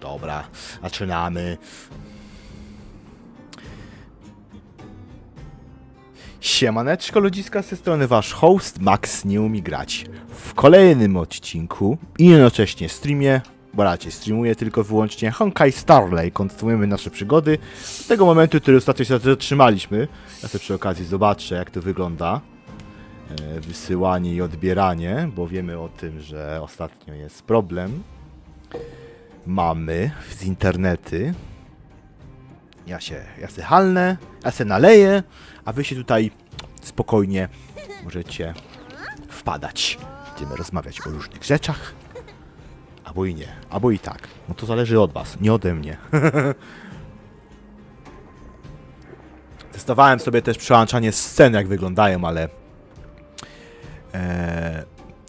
Dobra, zaczynamy. Siemaneczko ludziska, z tej strony wasz host Max nie umie grać. W kolejnym odcinku i jednocześnie streamie, bo raczej streamuję tylko wyłącznie Honkai Starley. Kontynuujemy nasze przygody z tego momentu, który ostatnio się zatrzymaliśmy. Ja sobie przy okazji zobaczę, jak to wygląda. Wysyłanie i odbieranie, bo wiemy o tym, że ostatnio jest problem. Mamy z internety. Ja się halnę, ja się naleję, a wy się tutaj spokojnie możecie wpadać. Będziemy rozmawiać o różnych rzeczach. Albo i nie, albo i tak. No to zależy od was, nie ode mnie. Testowałem sobie też przełączanie scen, jak wyglądają, ale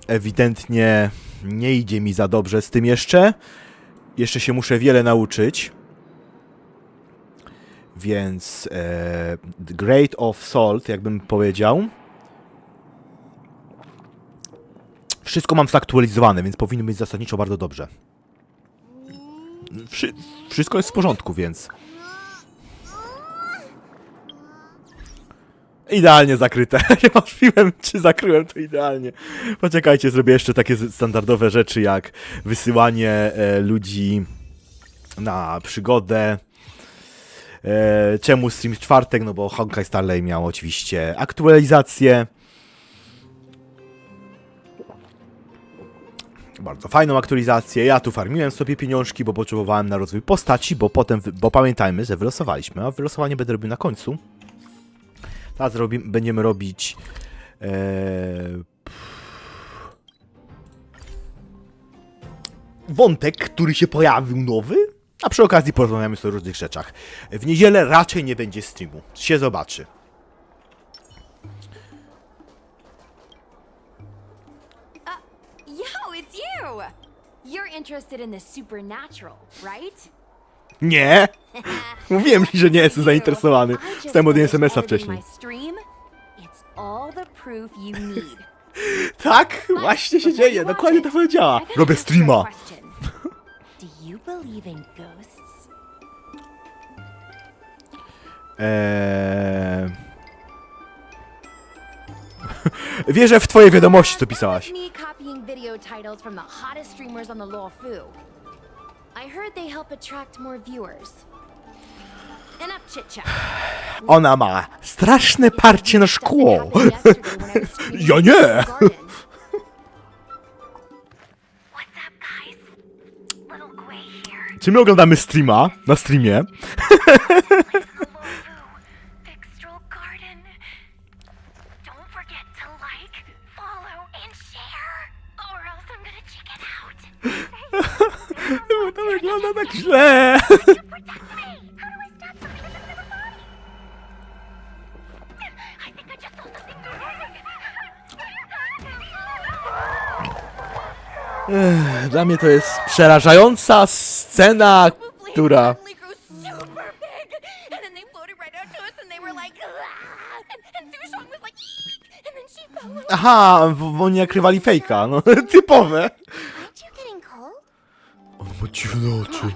ewidentnie nie idzie mi za dobrze z tym jeszcze. Jeszcze się muszę wiele nauczyć. Więc Great of Salt, jakbym powiedział. Wszystko mam zaktualizowane, więc powinno być zasadniczo bardzo dobrze. Wszystko jest w porządku, więc... Idealnie zakryte. Nie wątpiłem, czy zakryłem to idealnie. Poczekajcie, zrobię jeszcze takie standardowe rzeczy, jak wysyłanie ludzi na przygodę. Czemu stream w czwartek? No bo Honkai Starley miał oczywiście aktualizację. Bardzo fajną aktualizację. Ja tu farmiłem sobie pieniążki, bo potrzebowałem na rozwój postaci, bo pamiętajmy, że wylosowaliśmy, a wylosowanie będę robił na końcu. Teraz będziemy robić wątek, który się pojawił nowy, a przy okazji porozmawiamy sobie o różnych rzeczach. W niedzielę raczej nie będzie streamu. Się zobaczy. Yo, it's you! You're interested in the supernatural, right? Nie! Mówiłem, że nie jestem zainteresowany. Dostałem od SMS-a wcześniej. Tak, właśnie się dzieje, dokładnie to powiedziała. Robię streama. Wierzę w twoje wiadomości, co pisałaś. Ona ma straszne parcie na szkło. Ja nie! Czy my oglądamy streama? Na streamie? To wygląda tak źle. Dla mnie to jest przerażająca scena, która... Aha, bo oni nakrywali fejka, no typowe. On ma dziwne oczy.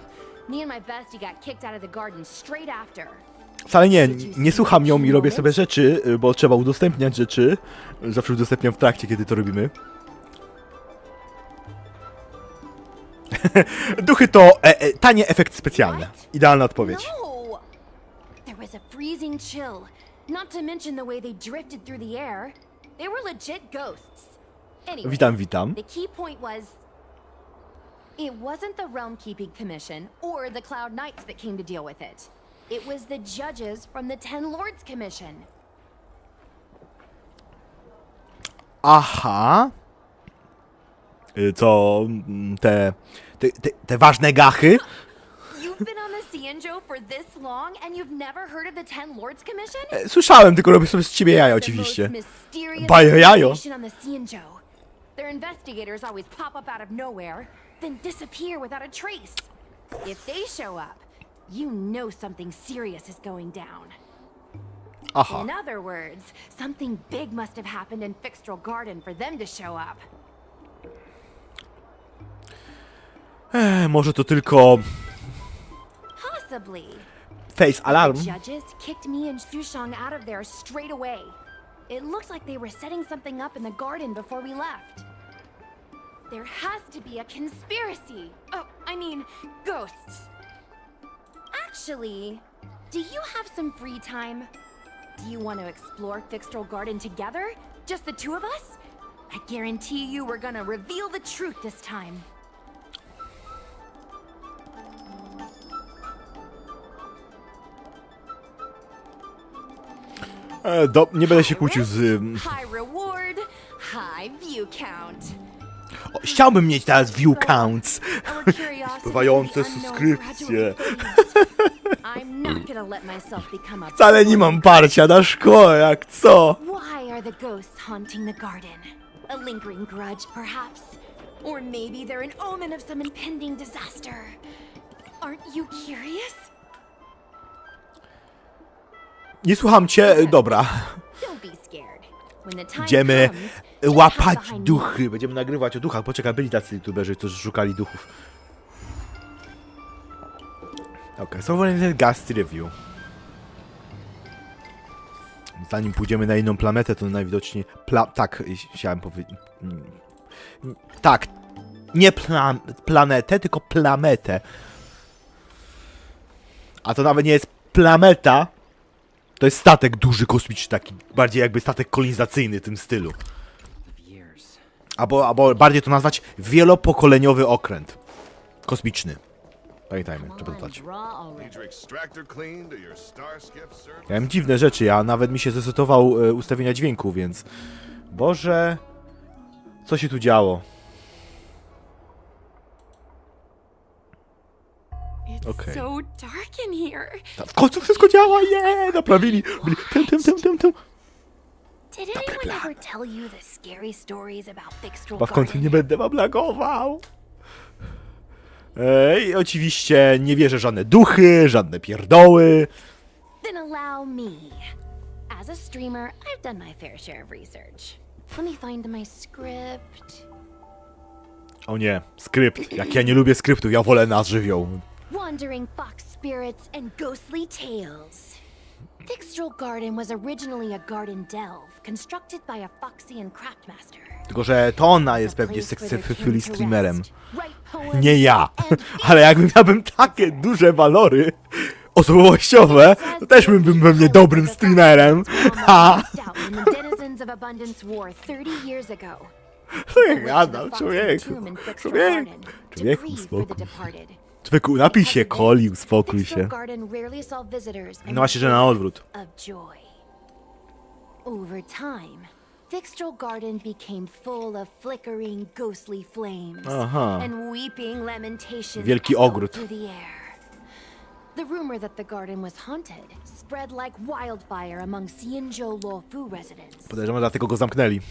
Wcale nie słucham ją i robię sobie rzeczy, bo trzeba udostępniać rzeczy. Zawsze udostępniam w trakcie, kiedy to robimy. Duchy to tanie efekt specjalny. Idealna odpowiedź. There was a freezing chill. Not to mention the way they drifted through the air. They were legit ghosts. Anyway, Witam. the key point was it wasn't the Realm Keeping Commission or the Cloud Knights that came to deal with it. It was the judges from the Ten Lords Commission. Aha. Co te ważne gachy? You've been on the Cienjo for this long and you've never heard of the Ten Lords Commission? Słyszałem, tylko robię sobie z ciebie jaja oczywiście. Bajo jajo. Their investigators always pop up out of nowhere, then disappear without a trace. If they show up, you know something serious is going down. Aha. In other words, something big must have happened in Fixtral Garden for them to show up. Może to tylko Possibly. Face alarm. The judges kicked me and Sushang out of there straight away. It looked like they were setting something up in the garden before we left. There has to be a conspiracy. Oh, I mean, ghosts. Actually, do you have some free time? Do you want to explore Fixtral Garden together? Just the two of us? I guarantee you we're gonna reveal the truth this time. Nie będę się kłócił z... High reward, high view count. O, chciałbym mieć teraz view counts. Our curiosity Spływające for the unknown subskrypcje. gradually fades. I'm not gonna let myself become a... Wcale nie mam parcia na szkołę, jak co? Why are the ghosts haunting the garden? A lingering grudge, perhaps? Or maybe they're an omen of some impending disaster. Aren't you curious? Nie słucham cię, dobra. Don't be scared. When the time Idziemy comes, just łapać hide behind me. duchy. Będziemy nagrywać o duchach. Poczekaj, byli tacy youtuberzy, którzy szukali duchów. Okej, so Gast Review. Zanim pójdziemy na inną planetę, to najwidoczniej... Tak, chciałem powiedzieć... Tak, nie planetę, tylko plametę. A to nawet nie jest planeta. To jest statek duży, kosmiczny, taki bardziej jakby statek kolonizacyjny w tym stylu. Albo bardziej to nazwać wielopokoleniowy okręt kosmiczny. Pamiętajmy, trzeba dodać. Ja mam dziwne rzeczy, nawet mi się zresetował ustawienia dźwięku, więc... Boże... Co się tu działo? It's so dark in here. W końcu wszystko działa, naprawili. Tym. Did anyone ever tell you the scary stories about Fixtral Chyba w końcu Garden? nie będę wam lagował. I oczywiście nie wierzę w żadne duchy, żadne pierdoły. Then allow me. As a streamer, I've done my fair share of research. Let me find my script. O nie, skrypt. Jak ja nie lubię skryptów, ja wolę na żywioł. Wandering fox spirits and ghostly tales. Fixtral Garden was originally a garden delve constructed by a Foxian craftmaster. Tylko, że to ona jest pewnie seksy streamerem. Nie ja. Ale jakbym miałbym takie duże walory osobowościowe, to też bym pewnie dobrym streamerem. Ha! Co ja gadam, człowieku? Człowieku, uspokój się. Człowieku, napij się coli, uspokój się. No właśnie, że na odwrót. Over time, Fixtral Garden became full of flickering, ghostly flames and weeping lamentations Wielki echoed ogród. through the air. The rumor that the garden was haunted spread like wildfire among Xianzhou Luofu residents. Podejrzewam, dlatego go zamknęli.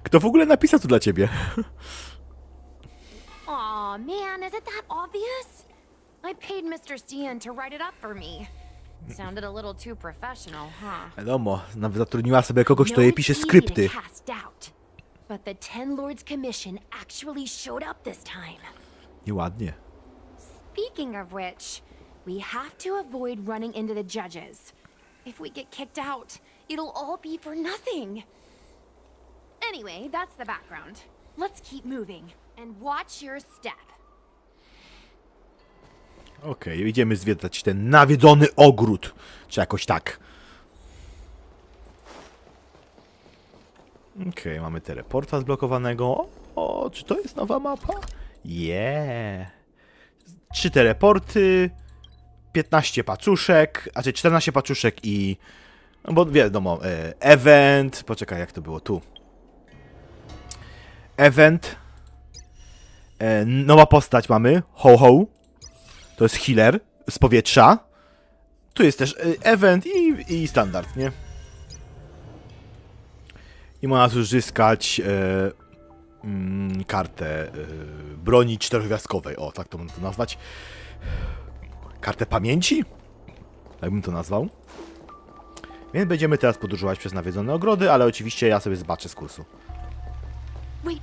Kto w ogóle napisał to dla ciebie? Aw, man, is it that obvious? I paid Mr. Xian to write it up for me. Sounded a little too professional, huh? Wiadomo, nawet zatrudniła sobie kogoś, kto jej pisze skrypty. But the Ten Lords Commission actually showed up this time. Nieładnie. Speaking of which, we have to avoid running into the judges. If we get kicked out, it'll all be for nothing. Anyway, that's the background. Let's keep moving and watch your step. Okej, idziemy zwiedzać ten nawiedzony ogród. Czy jakoś tak. Okej, mamy teleporta zblokowanego. O, czy to jest nowa mapa? Yeah. 3 teleporty, 15 paczuszek, a czy 14 paczuszek i... No bo wiadomo, event... Poczekaj, jak to było tu. Event. Nowa postać mamy. Ho. To jest healer z powietrza. Tu jest też event i standard, nie? I można tu uzyskać kartę broni 4-gwiazdkowej. O, tak to można to nazwać. Kartę pamięci? Tak bym to nazwał. Więc będziemy teraz podróżować przez nawiedzone ogrody, ale oczywiście ja sobie zobaczę z kursu. Wait.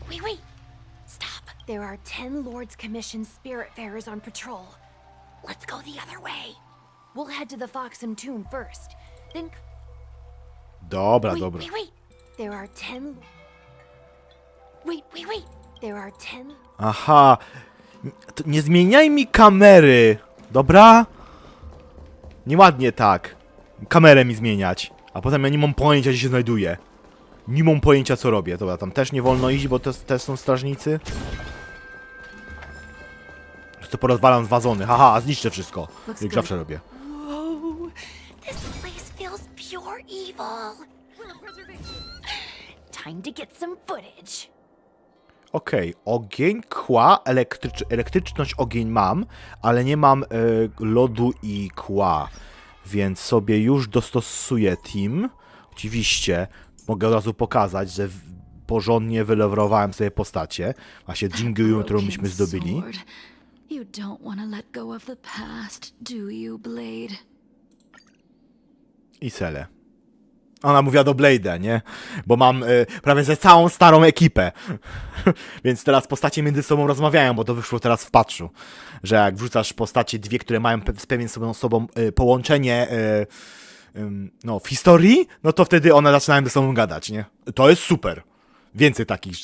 There are 10 Lord's Commission Spiritfarers on patrol. Let's go the other way. We'll head to the Foxen Tomb first. Then... Dobra, Wait, dobra. wait, wait. There are 10... Wait. There are 10... Aha. Nie zmieniaj mi kamery, dobra? Nieładnie tak. Kamerę mi zmieniać. A potem ja nie mam pojęcia, gdzie się znajduję. Nie mam pojęcia, co robię. Dobra, tam też nie wolno iść, bo to też są strażnicy. To porozwalam z wazony. Haha, zniszczę wszystko. Jak zawsze robię. Whoa, this place feels pure evil. Time to get some footage. Okej, ogień, kła, elektryczność, ogień mam, ale nie mam lodu i kła. Więc sobie już dostosuję team. Oczywiście mogę od razu pokazać, że porządnie wylewerowałem sobie postacie. Właśnie Jingują, którą myśmy zdobyli. You don't want to let go of the past, do you, Blade? I Cele. Ona mówiła do Blade'a, nie? Bo mam prawie że całą starą ekipę. Więc teraz postacie między sobą rozmawiają, bo to wyszło teraz w patchu. Że jak wrzucasz postacie dwie, które mają z pewien sobą połączenie no, w historii, no to wtedy one zaczynają ze sobą gadać, nie? To jest super. Więcej takich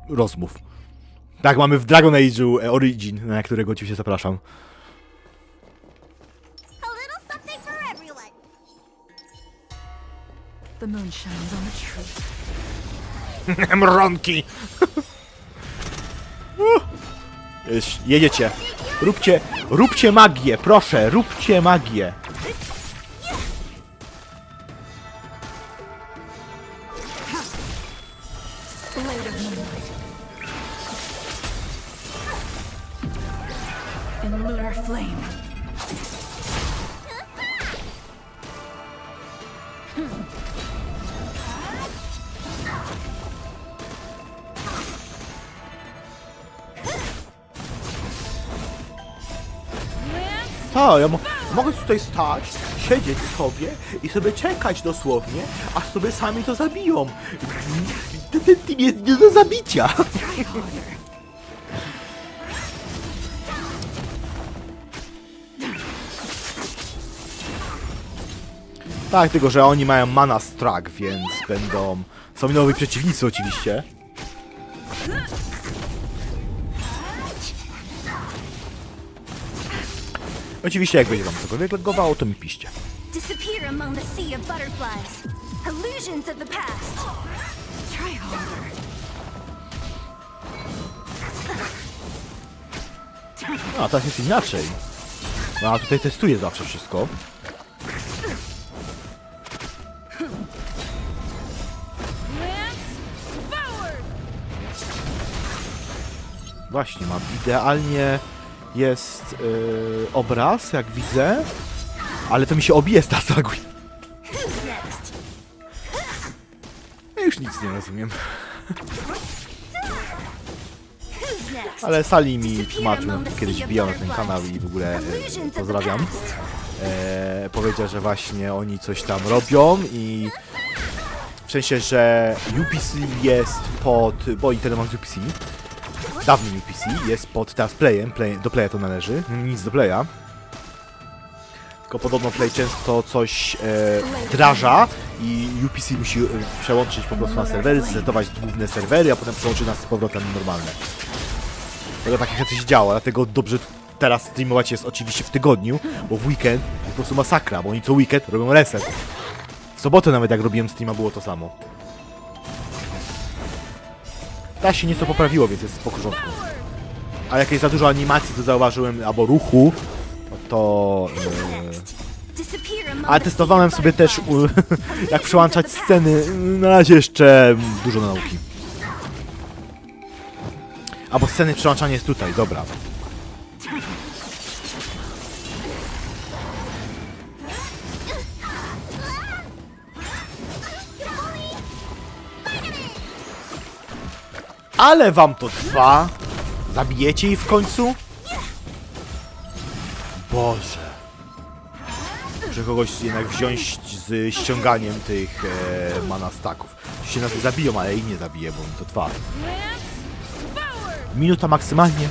rozmów. Tak mamy w Dragon Age'u Origin, na którego oczywiście zapraszam. A little something for everyone. The moon shines on the tree. Mronki! Jedziecie. Róbcie magię, proszę, róbcie magię. Blade of moonlight. In lunar flame. Tak, ja mogę tutaj stać, siedzieć sobie i sobie czekać dosłownie, aż sobie sami to zabiją. Ten team jest nie do zabicia. Tak, tylko że oni mają mana struck, więc będą... Są nowi przeciwnicy oczywiście. Oczywiście jak będzie wam cokolwiek legowało, to mi piszcie. Disappear among the sea of butterflies. Illusions of the past. Try harder. A, teraz jest inaczej. No, a tutaj testuję zawsze wszystko. Właśnie, mam idealnie jest obraz, jak widzę, ale to mi się obije z tasagu. Ja już nic nie rozumiem. Ale Sali mi tłumaczył, kiedyś wbijał na ten kanał i w ogóle pozdrawiam. Powiedział, że właśnie oni coś tam robią i w sensie, że UPC jest pod, bo internet mam UPC, dawnym UPC jest pod teraz Playem, do Playa to należy, nic do Playa. Tylko podobno Play często coś wdraża i UPC musi przełączyć po prostu na serwery, zsetować główne serwery, a potem przełączyć nas z powrotem na normalne. Tego takie rzeczy się działo, dlatego dobrze teraz streamować jest oczywiście w tygodniu, bo w weekend jest po prostu masakra, bo oni co weekend robią reset. W sobotę nawet jak robiłem streama było to samo. Teraz się nieco poprawiło, więc jest w porządku. A jak jest za dużo animacji, to zauważyłem, albo ruchu, to... Ale testowałem sobie też, jak przełączać sceny, na razie jeszcze dużo nauki. Albo sceny przełączania jest tutaj, dobra. Ale wam to trwa? Zabijecie jej w końcu? Boże. Muszę kogoś jednak wziąć z ściąganiem tych mana stacków. Się nas zabiją, ale i nie zabiję, bo mi to trwa. Minuta maksymalnie.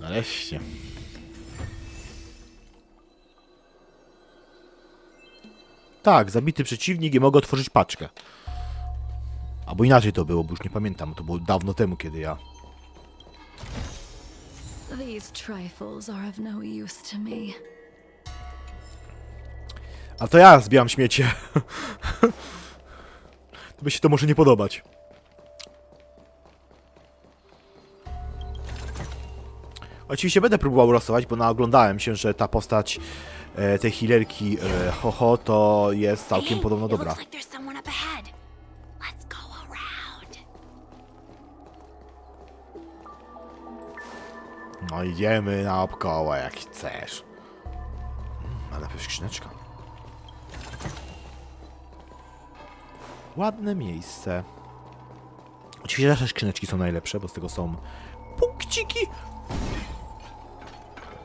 Nareszcie. Tak, zabity przeciwnik i mogę otworzyć paczkę. Albo inaczej to było, bo już nie pamiętam. To było dawno temu, kiedy ja... These trifles are of no use to me. A to ja zbieram śmiecie. To by się to może nie podobać. Oczywiście będę próbował losować, bo naoglądałem się, że ta postać tej healerki Ho-Ho to jest całkiem podobno dobra. No idziemy naokoło jak chcesz. Ale najpierw skrzyneczka. Ładne miejsce. Oczywiście nasze skrzyneczki są najlepsze, bo z tego są punkciki.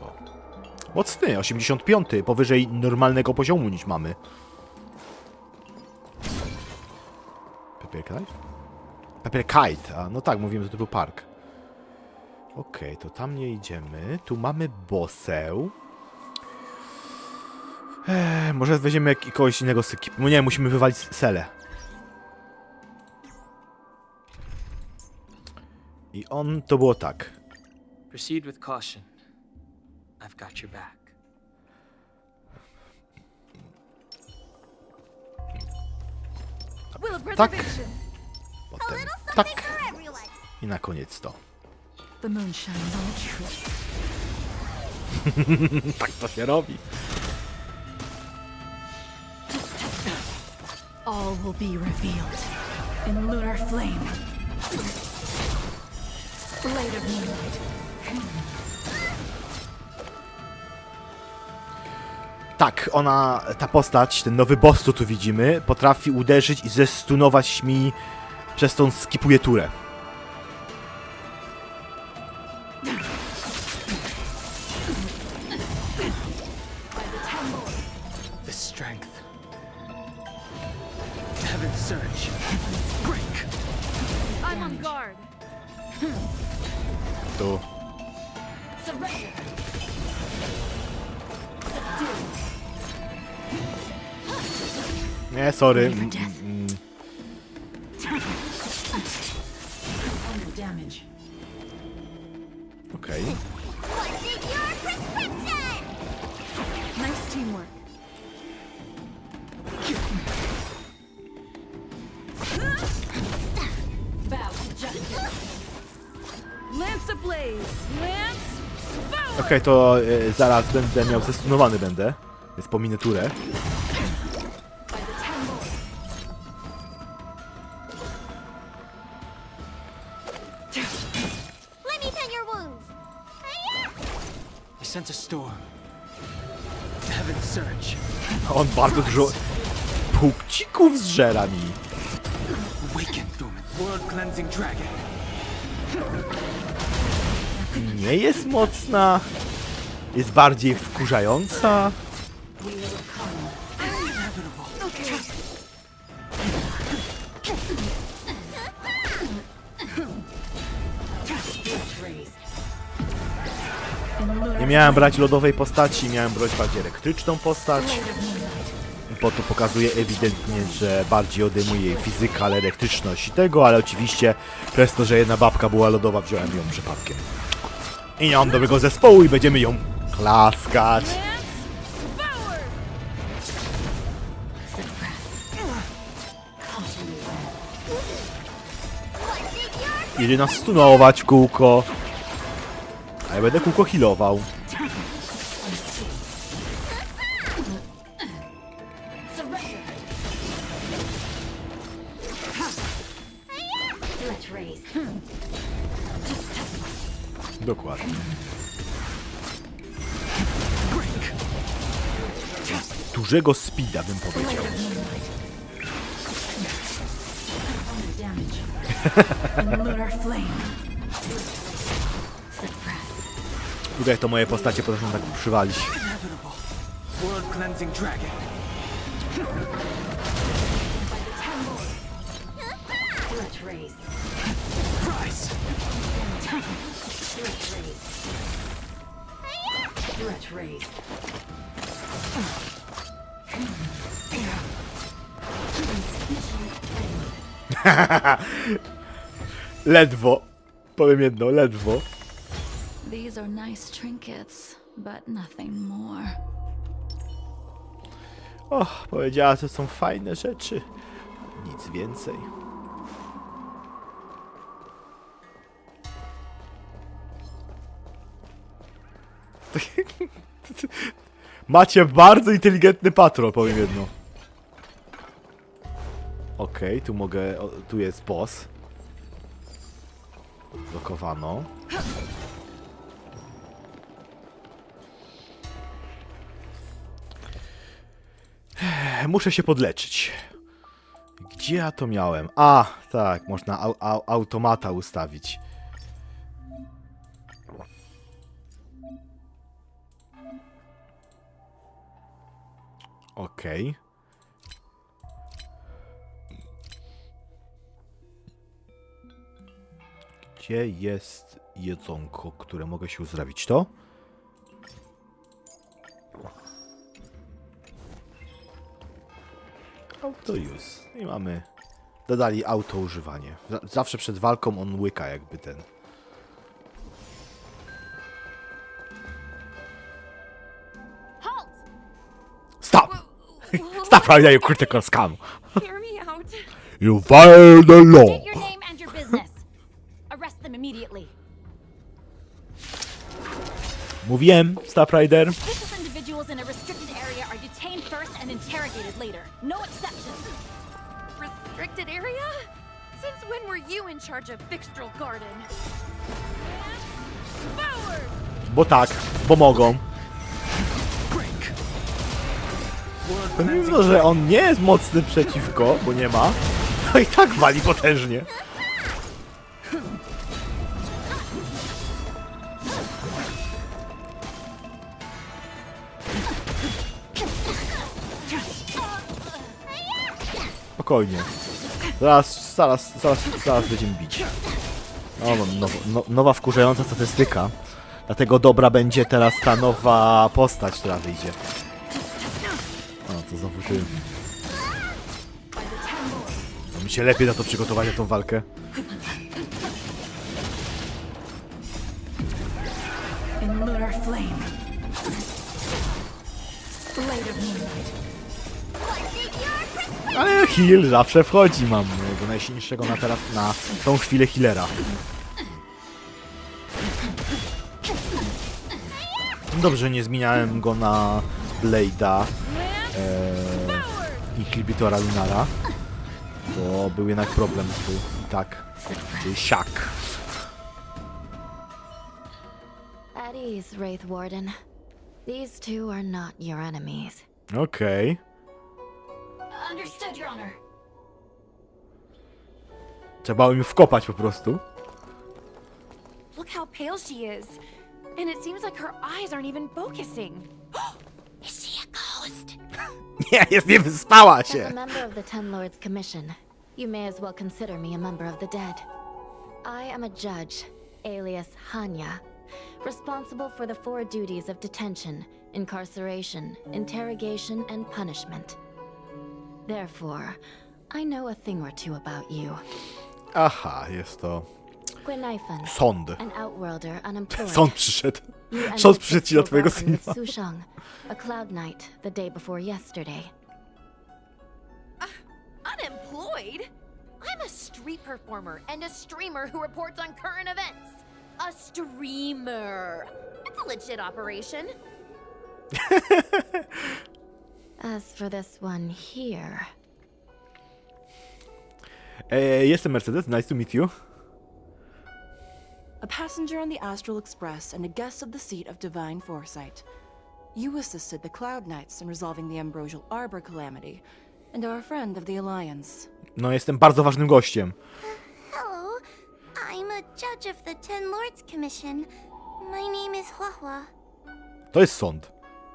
O. Mocny, 85, powyżej normalnego poziomu niż mamy. Pepper Kite? Pepper Kite, a no tak, mówiłem, że to był park. Okej, to tam nie idziemy. Tu mamy boseł. Może weźmiemy jakiegoś innego z ekipy. No nie, musimy wywalić Selę. I on to było tak. Proceed with caution. I've got your back. Tak. Potem tak. I na koniec to. The moon shines on the truth. Tak to się robi. All will be revealed in lunar flame. Blade of moonlight. Tak, ona, ta postać, ten nowy boss, co tu widzimy, potrafi uderzyć i zestunować mi, przez tą skipuje turę. The strength. Heaven's surge. Break. I'm on guard. Tu. Nie, sorry. Okej. Nice teamwork. Lance ablaze. Lance. Okej, to zaraz będę miał zestunowany będę. Więc pominę turę. I sent a storm. Heaven's surge. On bardzo dużo punkcików zżera mi. Awaken, dormant. World cleansing dragon. Nie jest mocna. Jest bardziej wkurzająca. Nie miałem brać lodowej postaci, miałem brać bardziej elektryczną postać. Bo to pokazuje ewidentnie, że bardziej odejmuje jej fizyka, ale elektryczność i tego, ale oczywiście przez to, że jedna babka była lodowa, wziąłem ją przypadkiem. I nie mam dobrego zespołu i będziemy ją klaskać. Idzie nas stunować w kółko. A ja będę kółko healował. Dokładnie. Dużego speeda bym powiedział. Tutaj to moje postacie potrafią tak przywalić. World cleansing dragon. Rise. Ledwo. Powiem jedno, ledwo. These are nice trinkets, but nothing more. Och, powiedziała, że są fajne rzeczy. Nic więcej. Macie bardzo inteligentny patrol, powiem jedno. Okej, tu mogę... O, tu jest boss. Blokowano. Muszę się podleczyć. Gdzie ja to miałem? A, tak, można automata ustawić. Okej. Gdzie jest jedzonko, które mogę się uzdrawić? To? Auto use. I mamy... Dodali auto używanie. Zawsze przed walką on łyka jakby ten. Halt! Stop! Stop right there, you critical scum! Hear me out. You violate the law! State your name and your business. Arrest them immediately. Mówiłem, Stop Rider. Suspicious individuals in a restricted area are detained first and interrogated later. No exceptions. Restricted area? Since when were you in charge of Fixtral Garden? Forward! Bo tak, bo mogą. Break. World Pomimo, cleansing że on nie jest mocny przeciwko, bo nie ma, to i tak wali potężnie. Spokojnie. Zaraz będziemy bić. O, mam nowa wkurzająca statystyka. Dlatego dobra będzie teraz ta nowa postać, która wyjdzie. O, to znowu ty. No, mi się lepiej na to przygotować, na tą walkę. In lunar flame. Later moonlight. Ale heal zawsze wchodzi, mam mojego najsilniejszego na teraz, na tą chwilę healera. Dobrze, nie zmieniałem go na Blade'a Inhibitora Lunara, bo był jednak problem tu i tak, czyli siak. At ease, Wraith Warden. These two are not your enemies. Okej. Understood, Your Honor. Trzeba im wkopać po prostu. Look how pale she is. And it seems like her eyes aren't even focusing. Is she a ghost? Nie, nie wyspała As a się. member of the Ten Lords Commission, you may as well consider me a member of the dead. I am a judge, alias Hanya, responsible for the 4 duties of detention, incarceration, interrogation, and punishment. Therefore, I know a thing or two about you. Aha, jest to Gwynaifen, sąd. an outworlder unemployed. Sąd przyszedł. You entered Sąd przyszedł ci do Fixtral twojego Garden with syna. Sushang, a cloud knight, the day before yesterday. Unemployed? I'm a street performer and a streamer who reports on current events. A streamer. It's a legit operation. As for this one here, Jestem Mercedes, nice to meet you. A passenger on the Astral Express and a guest of the seat of divine foresight. You assisted the Cloud Knights in resolving the Ambrosial Arbor calamity, and are a friend of the Alliance. No, jestem bardzo ważnym gościem. Hello, I'm a judge of the Ten Lords Commission. My name is Huahua. To jest sąd.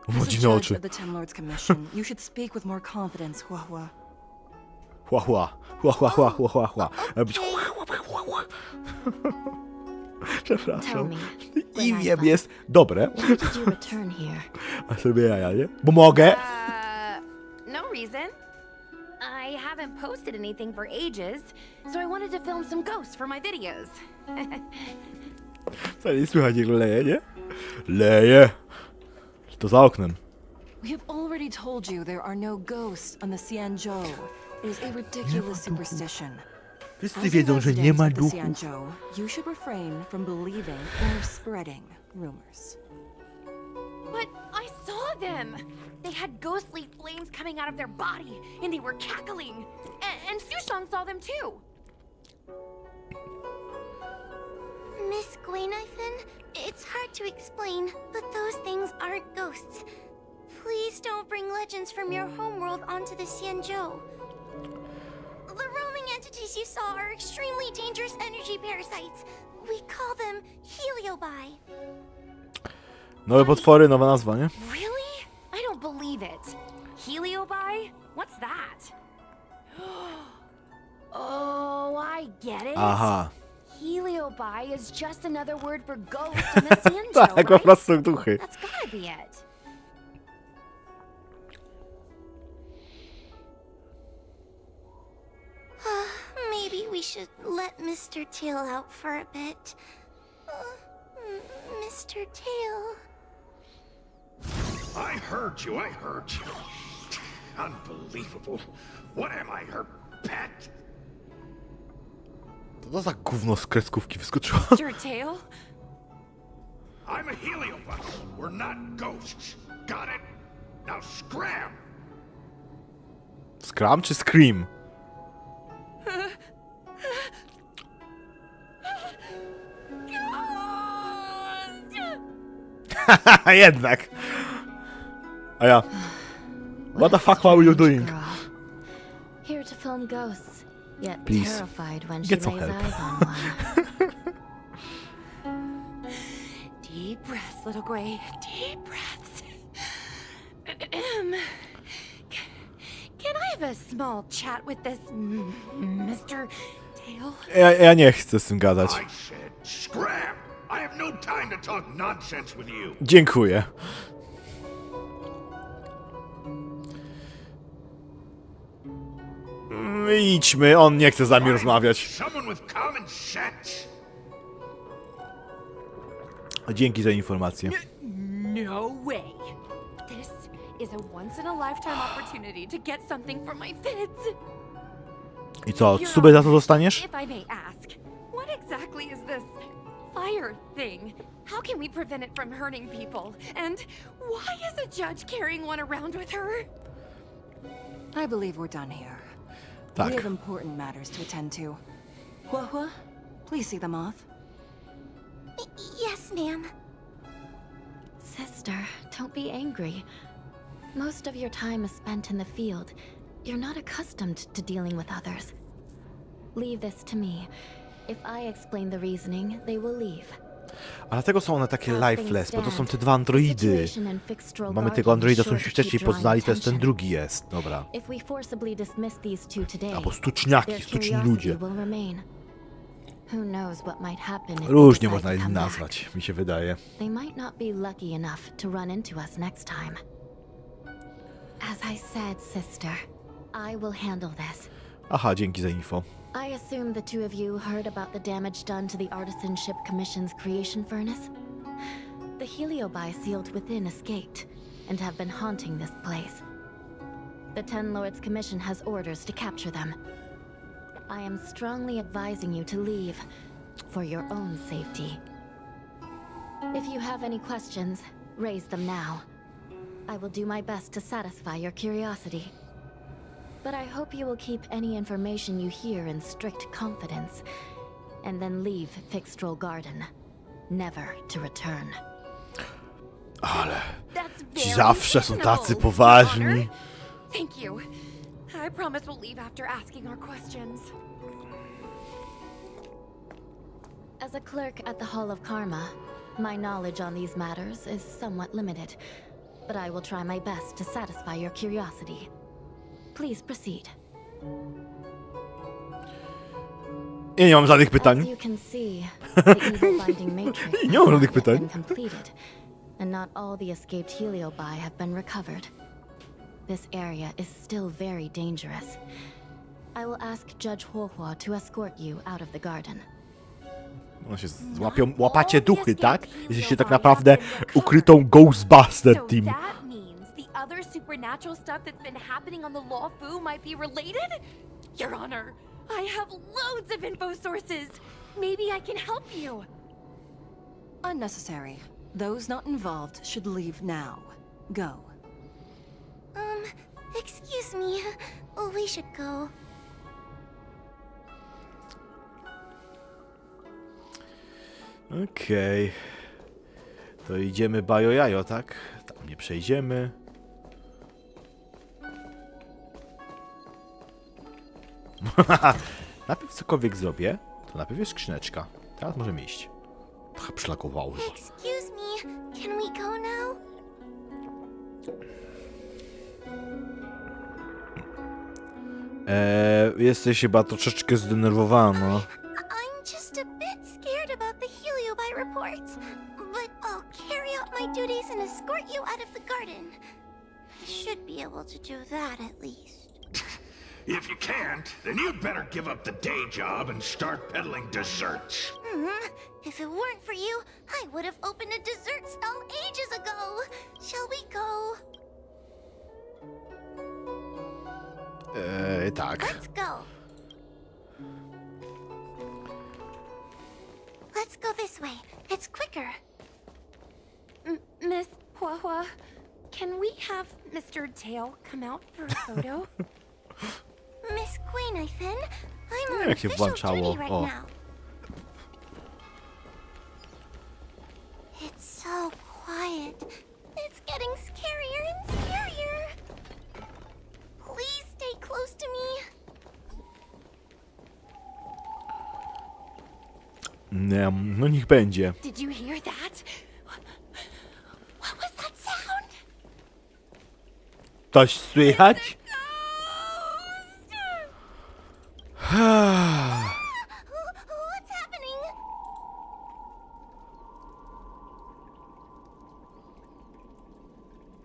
As a Młodziny judge oczy. of the Ten Lords Commission, you should speak with more confidence, Huahua. Hua, hua. Hua, hua, hua, hua, hua, hua. Tell Przepraszam. me, Imię jest dobre. why did you return here? A sobie jaja, nie? Bo mogę. No reason. I haven't posted anything for ages, so I wanted to film some ghosts for my videos. Wcale nie słychać jego leje, nie? Leje. To za oknem. We have already told you there are no ghosts on the Xianzhou. It is a ridiculous superstition. Wszyscy As wiedzą, a że nie resident ma of the duchów. Xianzhou, you should refrain from believing or spreading rumors. But I saw them! They had ghostly flames coming out of their body, and they were cackling. And Sushang saw them too! Miss Guinevere, it's hard to explain, but those things aren't ghosts. Please don't bring legends from your homeworld onto the Xianzhou. The roaming entities you saw are extremely dangerous energy parasites. We call them heliobi. Nowe potwory, nowa nazwa, nie? Really? I don't believe it. Heliobi? What's that? Oh, I get it. Aha. Heliobi is just another word for ghost in the Xianzhou, Tak, po right? prostu duchy. That's gotta be it. Maybe we should let Mr. Tail out for a bit. Mr. Tail. I heard you. Unbelievable. What am I, her pet? To za gówno z kreskówki wyskoczyło. Mr. Tail? I'm a heliobus. We're not ghosts. Got it? Now scram! Scram czy Scream? Haha, jednak. A ja. What the fuck are you doing? Girl. Here to film ghosts, yet Please, terrified when she get some lays help. eyes on one. Deep breaths, little Gray. Deep breaths. Can I have a small chat with this Mr. Tail? Ja nie chcę z tym gadać. I said scram! I have no time to talk nonsense with you. Dziękuję. Idźmy, on nie chce z nami rozmawiać. Someone with common sense. Dzięki za informację. No way. This is a once-in-a-lifetime opportunity to get something for my vids. I co, suby za to dostaniesz? If I may ask, what exactly is this fire thing? How can we prevent it from hurting people? And why is a judge carrying one around with her? I believe we're done here. Tak. We have important matters to attend to. Huahua, please see them off. Yes, ma'am. Sister, don't be angry. Most of your time is spent in the field. You're not accustomed to dealing with others. Leave this to me. If I explain the reasoning, they will leave. A dlatego są one takie As things lifeless, bo to są stand, te dwa androidy. situation in Fixed Roll Mamy Garden tego androida, is co sure myśmy to keep wcześniej drawing poznali, to jest ten attention. drugi jest. Dobra. If we forcibly dismiss these two today, Albo stuczniaki, their stuczni curiosity ludzie. will remain. Who knows what might happen if they Różnie decide można to ich come back. nazwać, mi się wydaje. They might not be lucky enough to run into us next time. As I said, sister, I will handle this. Aha, dzięki za info. I assume the two of you heard about the damage done to the Artisanship Commission's creation furnace? The heliobi sealed within escaped, and have been haunting this place. The Ten Lords Commission has orders to capture them. I am strongly advising you to leave, for your own safety. If you have any questions, raise them now. I will do my best to satisfy your curiosity. But I hope you will keep any information you hear in strict confidence, and then leave Fixed Roll Garden, never to return. Ale That's ci very zawsze są tacy reasonable, Your poważni. Honor. Thank you. I promise we'll leave after asking our questions. As a clerk at the Hall of Karma, My knowledge on these matters is somewhat limited, but I will try my best to satisfy your curiosity. Please proceed. Ja nie mam żadnych pytań. As you can see, the evil binding matrix Nie mam has żadnych not yet pytań. been completed, and not all the escaped heliobi have been recovered. This area is still very dangerous. I will ask Judge Huohua to escort you out of the garden. One się łapacie duchy, tak? Jesteście tak naprawdę ukrytą Ghostbuster So team. that means the other supernatural stuff that's been happening on the Luofu might be related? Your Honor, I have loads of info sources. Maybe I can help you. Unnecessary. Those not involved should leave now. Go. Excuse me. We should go. Okej. To idziemy bajo jajo, tak? Tam nie przejdziemy. Najpierw cokolwiek zrobię, to najpierw jest skrzyneczka. Teraz możemy iść. Trochę przylakowało chyba. Excuse me. Can we go now? Jesteś chyba troszeczkę zdenerwowana. I'm just a bit scared about the heliobi reports, but I'll carry out my duties and escort you out of the garden. I should be able to do that at least. If you can't, then you'd better give up the day job and start peddling desserts. If it weren't for you, I would have opened a dessert stall ages ago. Shall we go? Tak. Let's go. Let's go this way. It's quicker. Miss Huahua, can we have Mr. Tail come out for a photo? Miss Quainifin, I'm on Jak się official włączało? duty right O. now. It's so quiet. It's getting scarier and scarier. Please stay close to me. Nie, no niech będzie. Did you hear that? What was that sound? Coś słychać? What's happening?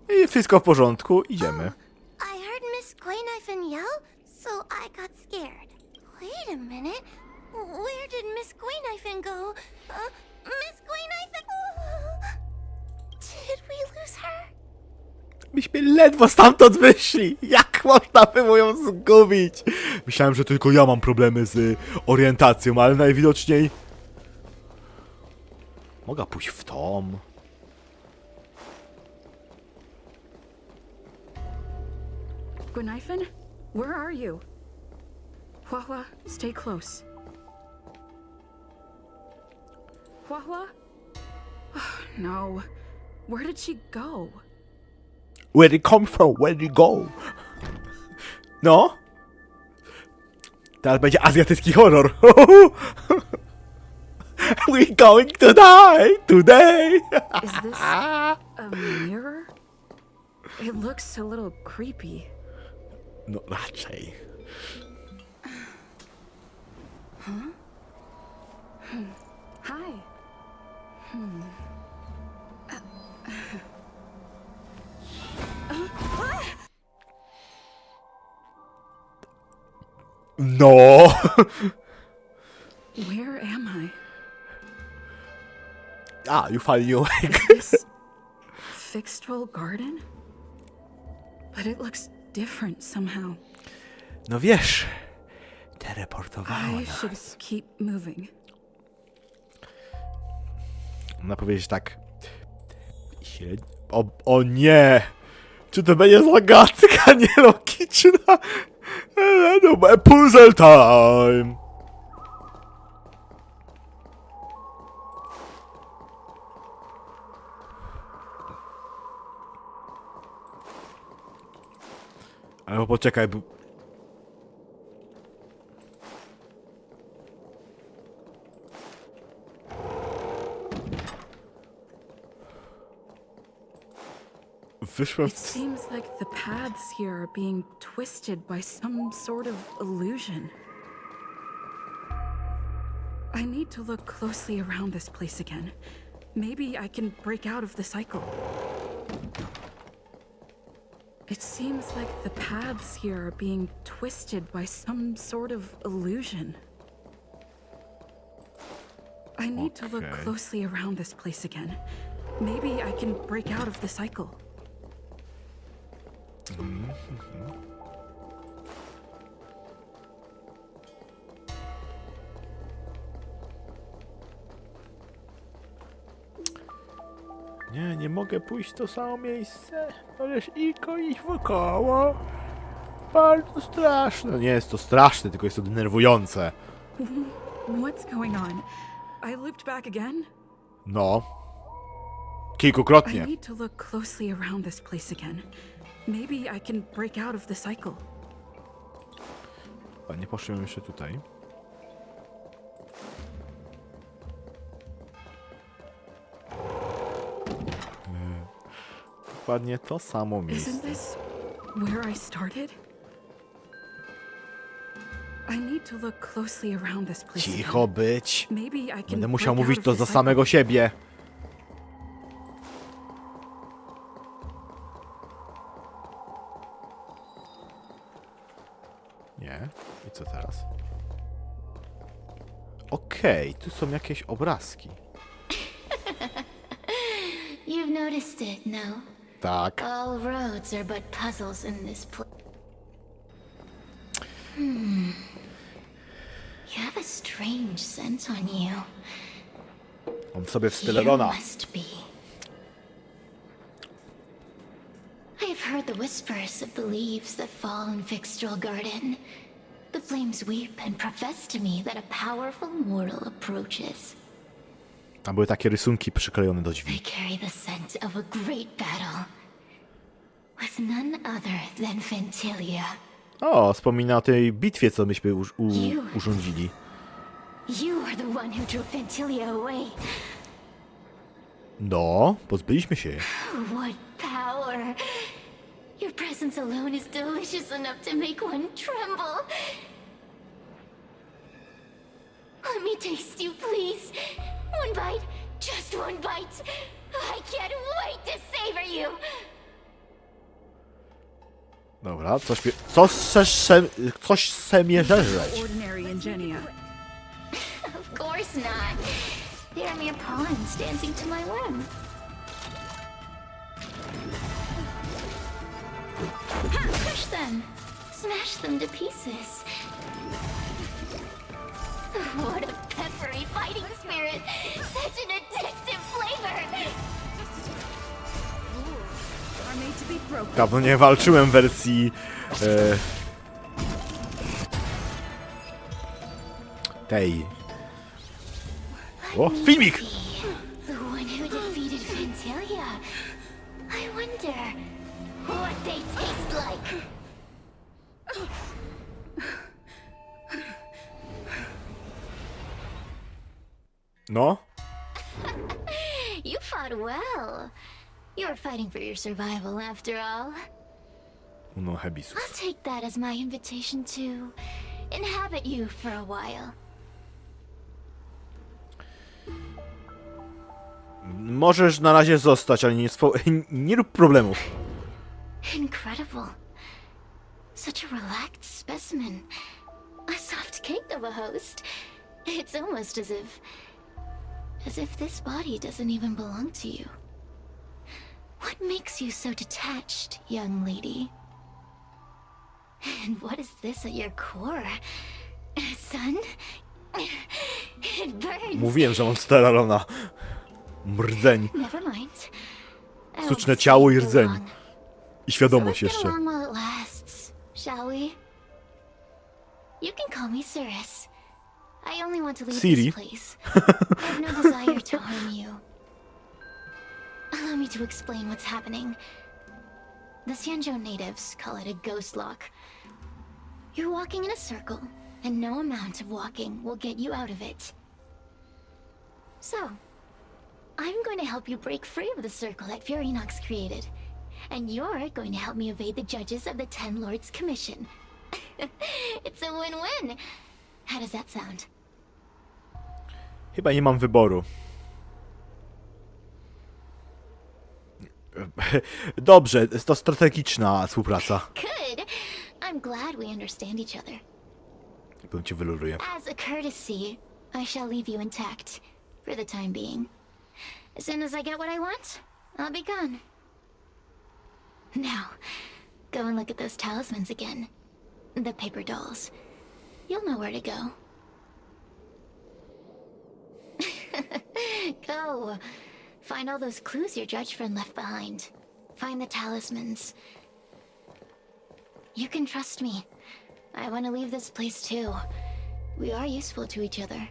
I wszystko w porządku, idziemy. I heard Miss Quainifin yell, so I got scared. Wait a minute. Where did Miss Quainifin go? Miss Quainifin... Did we lose her? Myśmy ledwo stamtąd wyszli. Jak można było ją zgubić? Myślałem, że tylko ja mam problemy z orientacją, ale najwidoczniej... Mogę pójść w tom. Guinifin, where are you? Huahua, stay close. Huahua? Oh, no. Where did she go? Where did it come from? Where did it go? No? Teraz będzie azjatycki horror. We're going to die today. Is this a mirror? It looks a little creepy. No raczej. Hi. No. Where am I? You finally awake. This fixed roll garden? But it looks different somehow. No wiesz, teleportowało I should nas. keep moving. Można powiedzieć tak. O nie! Czy to będzie zagadka nielogiczna? No, puzzle time! Ale poczekaj, bo... Wyszłem It seems like the paths here are being twisted by some sort of illusion. I need to look closely around this place again. Maybe I can break out of the cycle. It seems like the paths here are being twisted by some sort of illusion. I need to look closely around this place again. Maybe I can break out of the cycle. Nie mogę pójść w to samo miejsce. Ależ iść wokoło. Bardzo straszne. Nie jest to straszne, tylko jest to denerwujące. What's going on? I looped back again? No. I Kilkukrotnie. need to look closely around this place again. Maybe I can break out of the cycle. A nie poszłem jeszcze tutaj. Dokładnie to samo miejsce. Isn't this where I started? I need to look closely around this place Cicho again. być. Maybe I can Będę musiał break mówić out to of za the samego siebie. Nie. I co teraz? Okej, tu są jakieś obrazki. You've noticed it, no? Tak. All roads are but puzzles in this place. You have a strange sense on you. On sobie w stylu You Rona. must be. I have heard the whispers of the leaves that fall in Fixtral Garden. The flames weep and profess to me that a powerful mortal approaches. Tam były takie rysunki przyklejone do They drzwi. carry the scent of a great battle with none other than Ventilia. O, wspomina o tej bitwie, co myśmy urządzili. You are the one who drew Ventilia away. No, pozbyliśmy się jej. What power! Your presence alone is delicious enough to make one tremble. Let me taste you, please. One bite, just one bite. I can't wait to savor you. Dobra, coś se mnie żerzeć. Ordinary Ingenia. Of course not. They are mere pawns dancing to my whim. Crush them. Smash them to pieces. What a peppery fighting spirit. Such an addictive flavor. Are made to be broken. Dawno nie walczyłem w wersji tej. O, filmik! The one who defeated Ventilia. I wonder what they taste like. No, You fought well. You were fighting for your survival after all. uno I'll hebisus. take that as my invitation to inhabit you for a while. Możesz na razie zostać, ale nie rób problemów. Incredible. Such a relaxed specimen. A soft cake of a host. It's almost as if this body doesn't even belong to you. What makes you so detached, young lady? And what is this at your core? Sun? It burns. Mówiłem, że mam steralona. Rdzeń. Never mind. I won't Sztuczne stay ciało i for rdzeń. long. I So świadomość let's get jeszcze. along while it lasts, shall we? You can call me Cirrus. I only want to leave Siri. this place. I have no desire to harm you. Allow me to explain what's happening. The Xianzhou natives call it a ghost lock. You're walking in a circle, and no amount of walking will get you out of it. So, I'm going to help you break free of the circle that Furinox created. and you're going to help me evade the judges of the Ten Lords Commission. It's a win-win. How does that sound? Chyba nie mam wyboru. Dobrze, jest to strategiczna współpraca. Good. I'm glad we understand each other. Bym cię wyluruję. As a courtesy, I shall leave you intact for the time being. As soon as I get what I want, I'll be gone. Now, go and look at those talismans again. The paper dolls. You'll know where to go. Go. Find all those clues your judge friend left behind. Find the talismans. You can trust me. I want to leave this place too. We are useful to each other.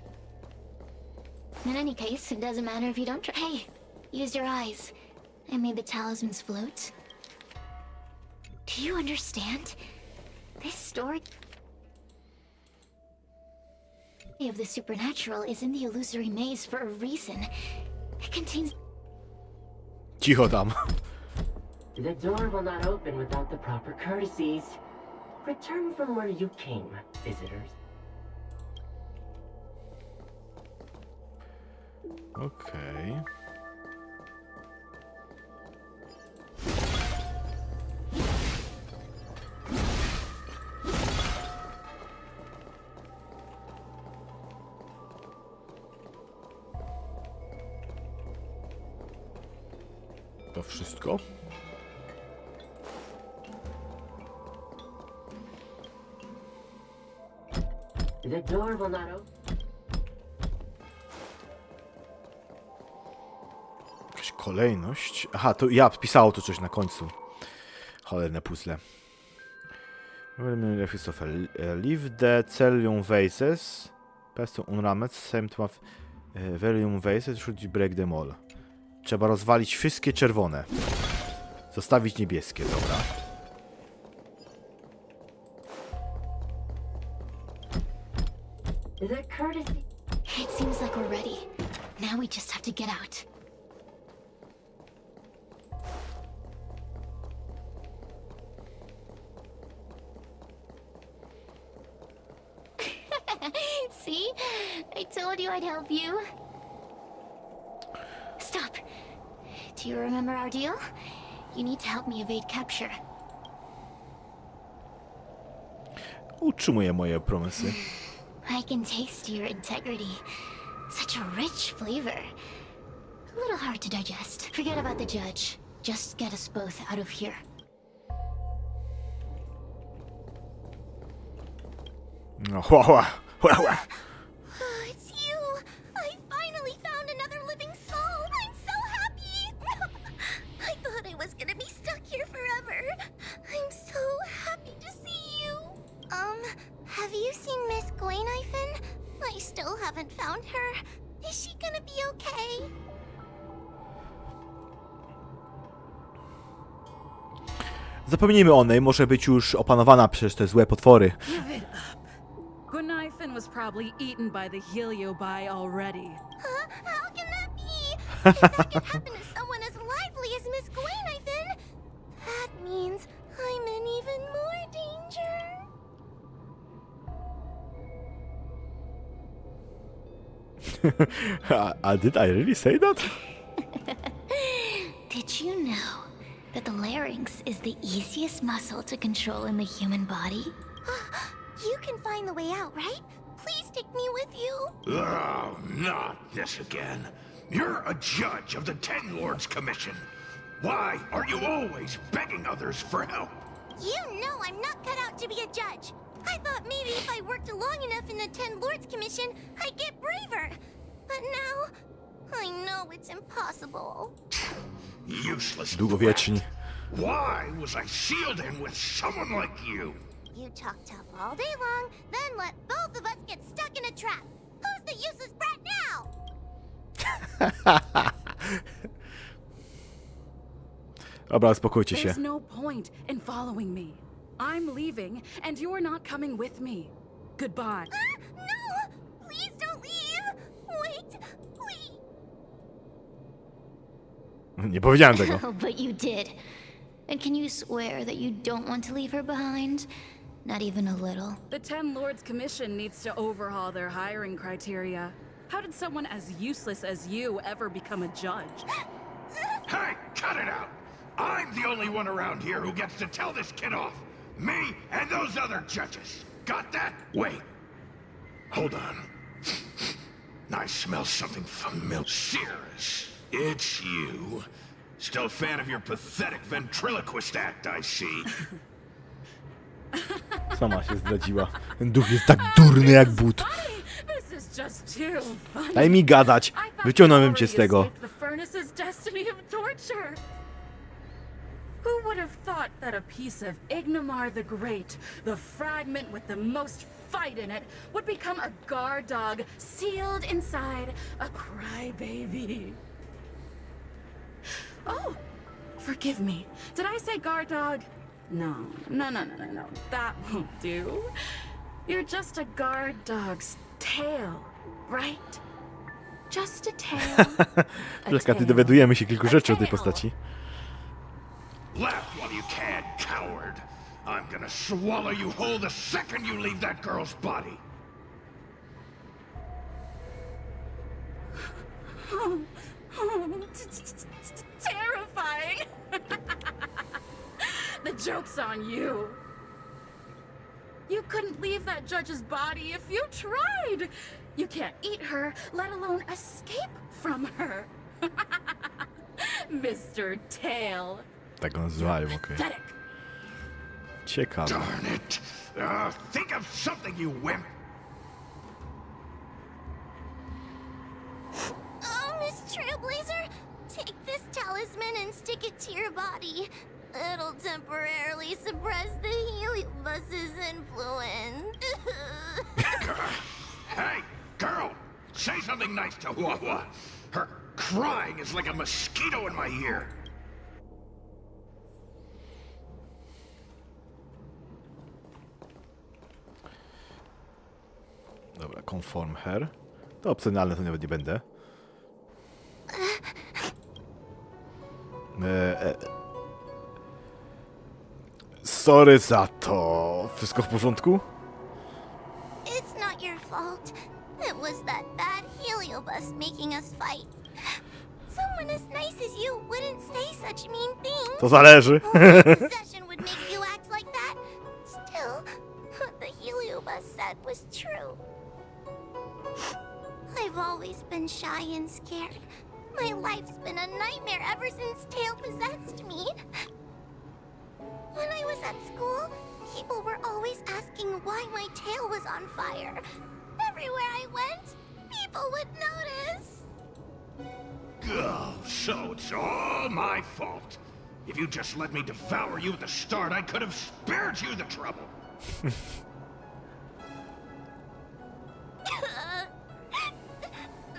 In any case, it doesn't matter if you don't Hey, use your eyes. I made the talismans float. Do you understand? This story of the supernatural is in the illusory maze for a reason. It contains... Cicho tam. The door will not open without the proper courtesies. Return from where you came, visitors. Okej. To wszystko? The door will not open. Jakaś kolejność. Aha, to ja pisało to coś na końcu. Cholerne puzzle. Leave the cellium vases. Peston unramed. Same to have velium vases. Should break them all. Trzeba rozwalić wszystkie czerwone. Zostawić niebieskie, dobra. The courtesy. It seems like we're ready. Now we just have to get out. See? I told you I'd help you. Stop. Do you remember our deal? You need to help me evade capture. Utrzymuję moje promesy. I can taste your integrity. Such a rich flavor. A little hard to digest. Forget about the judge. Just get us both out of here. No, hua. It's you! I finally found another living soul! I'm so happy! I thought I was gonna be stuck here forever. I'm so happy to see you. Have you seen Miss Gwaynifin? I still haven't found her. Is she gonna be okay? Zapomnijmy o niej, może być już opanowana przez te złe potwory. Give it up. Gwaynifin was probably eaten by the Heliobi already. Huh? How can that be? If that can happen to someone as lively as Miss Gwaynifin, that means I'm in even more danger. Did I really say that? Did you know that the larynx is the easiest muscle to control in the human body? You can find the way out, right? Please take me with you. Oh, not this again. You're a judge of the Ten Lords Commission. Why are you always begging others for help? You know I'm not cut out to be a judge. I thought maybe if I worked long enough in the Ten Lords Commission, I'd get braver. But now, I know it's impossible. Useless. Długowieczni. Why was I sealed in with someone like you? You talk tough all day long, then let both of us get stuck in a trap. Who's the useless brat now? Dobra, uspokójcie się. There's no point in following me. I'm leaving, and you're not coming with me. Goodbye. No! Please don't leave! Wait, please! Nie powiedziałem tego. Oh, but you did. And can you swear that you don't want to leave her behind? Not even a little. The Ten Lords Commission needs to overhaul their hiring criteria. How did someone as useless as you ever become a judge? Hey, cut it out! I'm the only one around here who gets to tell this kid off. Me and those other judges. Got that? Wait. Hold on. I smell something familiar. Cirrus, it's you. Still a fan of your pathetic ventriloquist act, I see. Sama się zdradziła. Ten duch jest tak durny jak but. This is just too funny. Daj mi gadać. Wyciągnąłem cię z tego. The furnace's destiny of torture. Who would have thought that a piece of Ignomar the Great, the fragment with the most fight in it, would become a guard dog sealed inside a crybaby? Oh, forgive me. Did I say guard dog? No. That won't do. You're just a guard dog's tail, right? Just a tail. Ty dowiadujemy się kilku rzeczy o tej postaci. Laugh while you can, coward. I'm gonna swallow you whole the second you leave that girl's body. Terrifying. The joke's on you. You couldn't leave that judge's body if you tried. You can't eat her, let alone escape from her. Mr. Tail. Tak go nazywają, okej. Ciekawe. Darn it. Think of something, you wimp. Oh, Miss Trailblazer, take this talisman and stick it to your body. It'll temporarily suppress the heliobus's influence. Hey, girl, say something nice to Wawa. Her crying is like a mosquito in my ear. Dobra, conform her. To opcjonalne, to nawet nie będę. Sorry za to. Wszystko w porządku? It's not your fault. It was that bad heliobus making us fight. Someone as nice as you wouldn't say such mean things. To zależy. Possession would make you act like that. Still, what the heliobus said was true. I've always been shy and scared. My life's been a nightmare ever since Tail possessed me. When I was at school, people were always asking why my tail was on fire. Everywhere I went, people would notice. Oh, so it's all my fault. If you just let me devour you at the start, I could have spared you the trouble.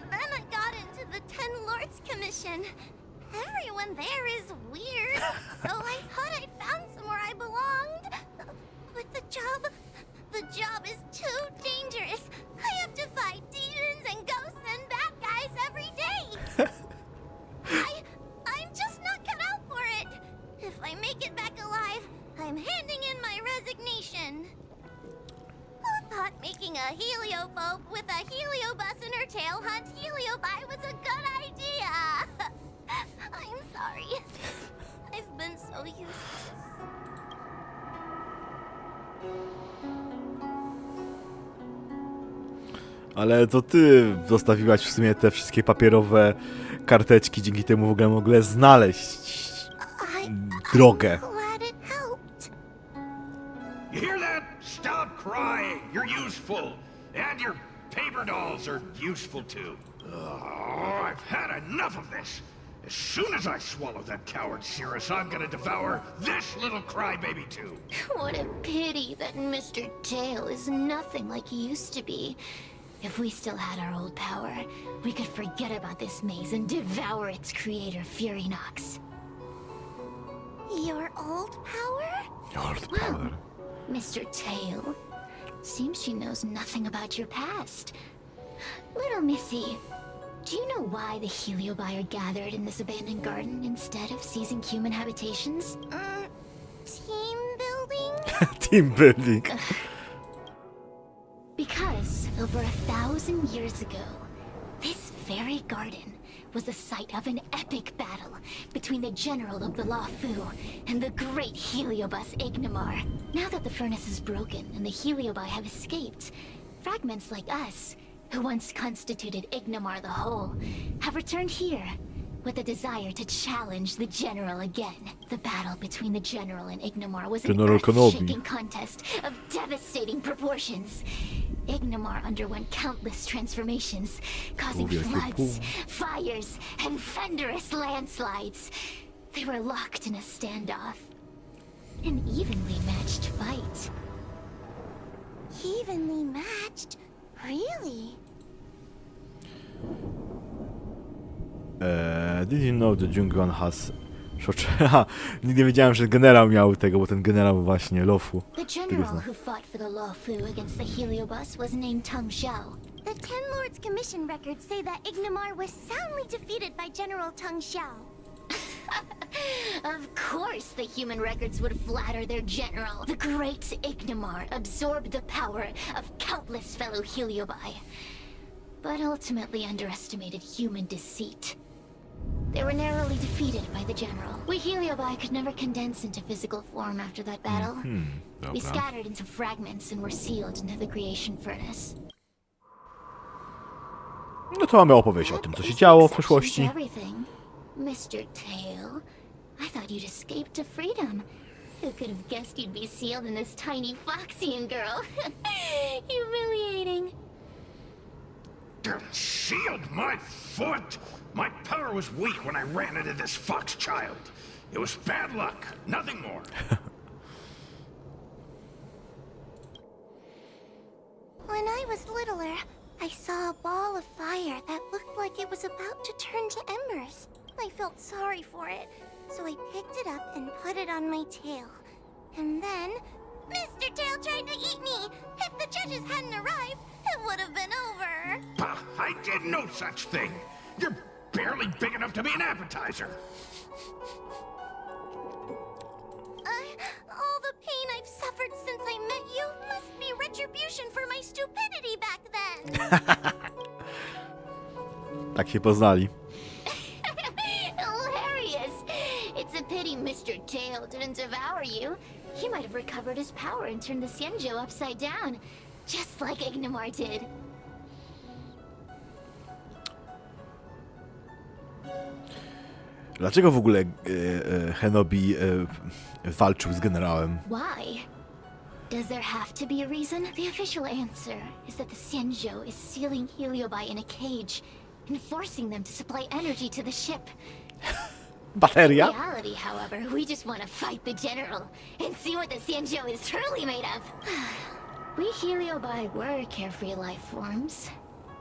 Then I got into the Ten Lords Commission. Everyone there is weird, so I thought I'd found somewhere I belonged. But the job is too dangerous. I have to fight demons and ghosts and bad guys every day. I'm just not cut out for it. If I make it back alive, I'm handing in my resignation. Who thought making a heliophobe with a heliobus in her tail hunt heliobi was a good idea? I'm sorry. I've been so useless. Ale to ty zostawiłaś w sumie te wszystkie papierowe karteczki, dzięki temu w ogóle mogę znaleźć drogę. You hear that? Stop crying. You're useful. And your paper dolls are useful too. Oh, I've had enough of this. As soon as I swallow that coward Cirrus, I'm gonna devour this little crybaby too. What a pity that Mr. Tail is nothing like he used to be. If we still had our old power, we could forget about this maze and devour its creator, Furynox. Your old power? Old power. Mr. Tail, seems she knows nothing about your past. Little Missy, do you know why the heliobi are gathered in this abandoned garden instead of seizing human habitations? team building? Team building. Because over 1,000 years ago, this very garden was the site of an epic battle between the general of the Luofu and the great heliobus Ignamar. Now that the furnace is broken and the heliobi have escaped, fragments like us, who once constituted Ignamar the whole, have returned here with a desire to challenge the general again. The battle between the general and Ignamar was an General Kenobi. earth-shaking contest of devastating proportions. Ignamar underwent countless transformations, causing floods, fires, and thunderous landslides. They were locked in a standoff. An evenly matched fight. Evenly matched? Really? Did you know the Jungon has... Haha, nigdy nie wiedziałem, że generał miał tego, bo ten generał właśnie Lofu. The general who fought for the Luofu against the heliobus was named Tang Xiao. The Ten Lords Commission records say that Ignamar was soundly defeated by General Tang Xiao. Of course the human records would flatter their general. The great Ignamar absorbed the power of countless fellow heliobi, but ultimately underestimated human deceit. They were narrowly defeated by the general. We heliobi could never condense into physical form after that battle. We scattered into fragments and were sealed into the creation furnace. No to mamy opowieść o tym, co się działo w przeszłości. Mr. Tail, I thought you'd escaped to freedom. Who could have guessed you'd be sealed in this tiny Foxian girl? Humiliating. Sealed my foot? My power was weak when I ran into this fox child. It was bad luck, nothing more. When I was littler, I saw a ball of fire that looked like it was about to turn to embers. I felt sorry for it, so I picked it up and put it on my tail. And then... Mr. Tail tried to eat me! If the judges hadn't arrived, it would have been over! Bah, I did no such thing. You're barely big enough to be an appetizer. All the pain I've suffered since I met you must be retribution for my stupidity back then. Tak się poznali. Hilarious! It's a pity Mr. Tail didn't devour you. He might have recovered his power and turned the Xianzhou upside down, just like Ignamar did. Dlaczego w ogóle Henobi walczył z generałem? Why? Does there have to be a reason? The official answer is that the Xianzhou is sealing heliobi in a cage and forcing them to supply energy to the ship. Bateria? In reality, however, we just want to fight the general and see what the Xianzhou is truly made of. We heliobi were carefree life forms,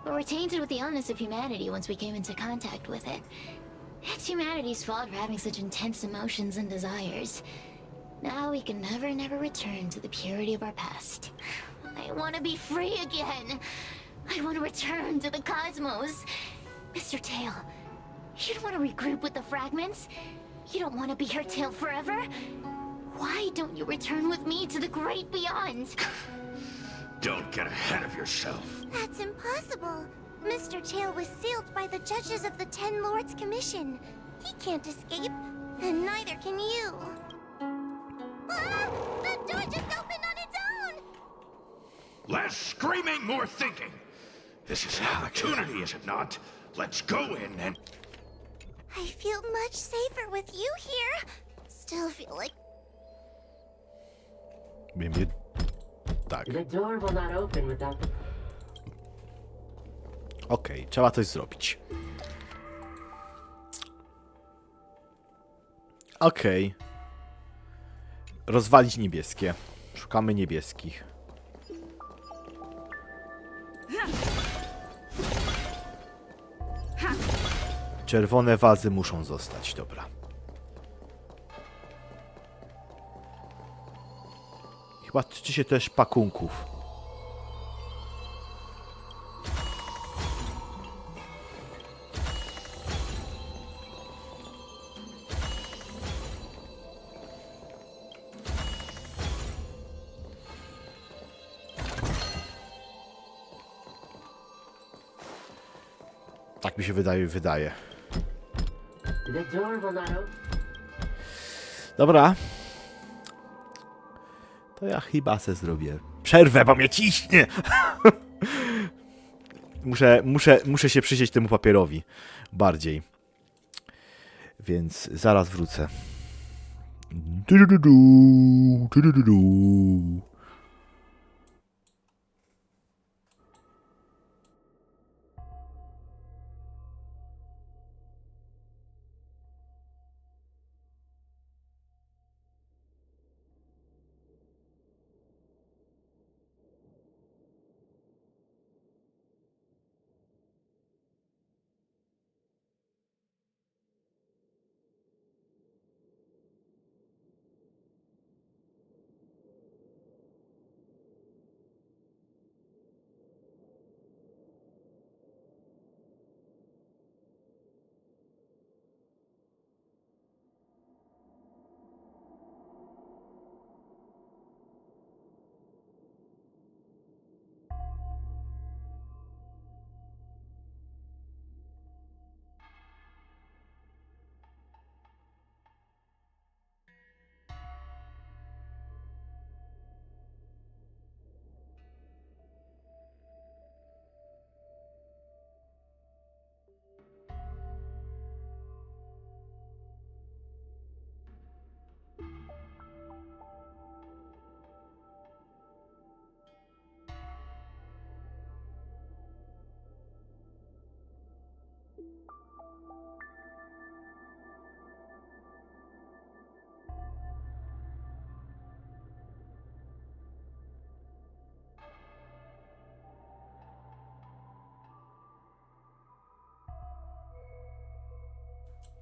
but were tainted with the illness of humanity once we came into contact with it. It's humanity's fault for having such intense emotions and desires. Now we can never return to the purity of our past. I want to be free again. I want to return to the cosmos. Mr. Tail, you don't want to regroup with the fragments? You don't want to be her tail forever? Why don't you return with me to the great beyond? Don't get ahead of yourself. That's impossible. Mr. Tail was sealed by the judges of the Ten Lords Commission. He can't escape, and neither can you. Ah! The door just opened on its own! Less screaming, more thinking. This is an opportunity, is it not? Let's go in and... I feel much safer with you here. Still feel like... Maybe... Tak. The door will not open without the... Okej, trzeba coś zrobić. Okej. Rozwalić niebieskie. Szukamy niebieskich. Czerwone wazy muszą zostać, dobra. Chyba tyczy się też pakunków. Tak mi się wydaje. The door will not open. Dobra. To ja chyba se zrobię przerwę, bo mnie ciśnie! muszę się przyjrzeć temu papierowi bardziej. Więc zaraz wrócę.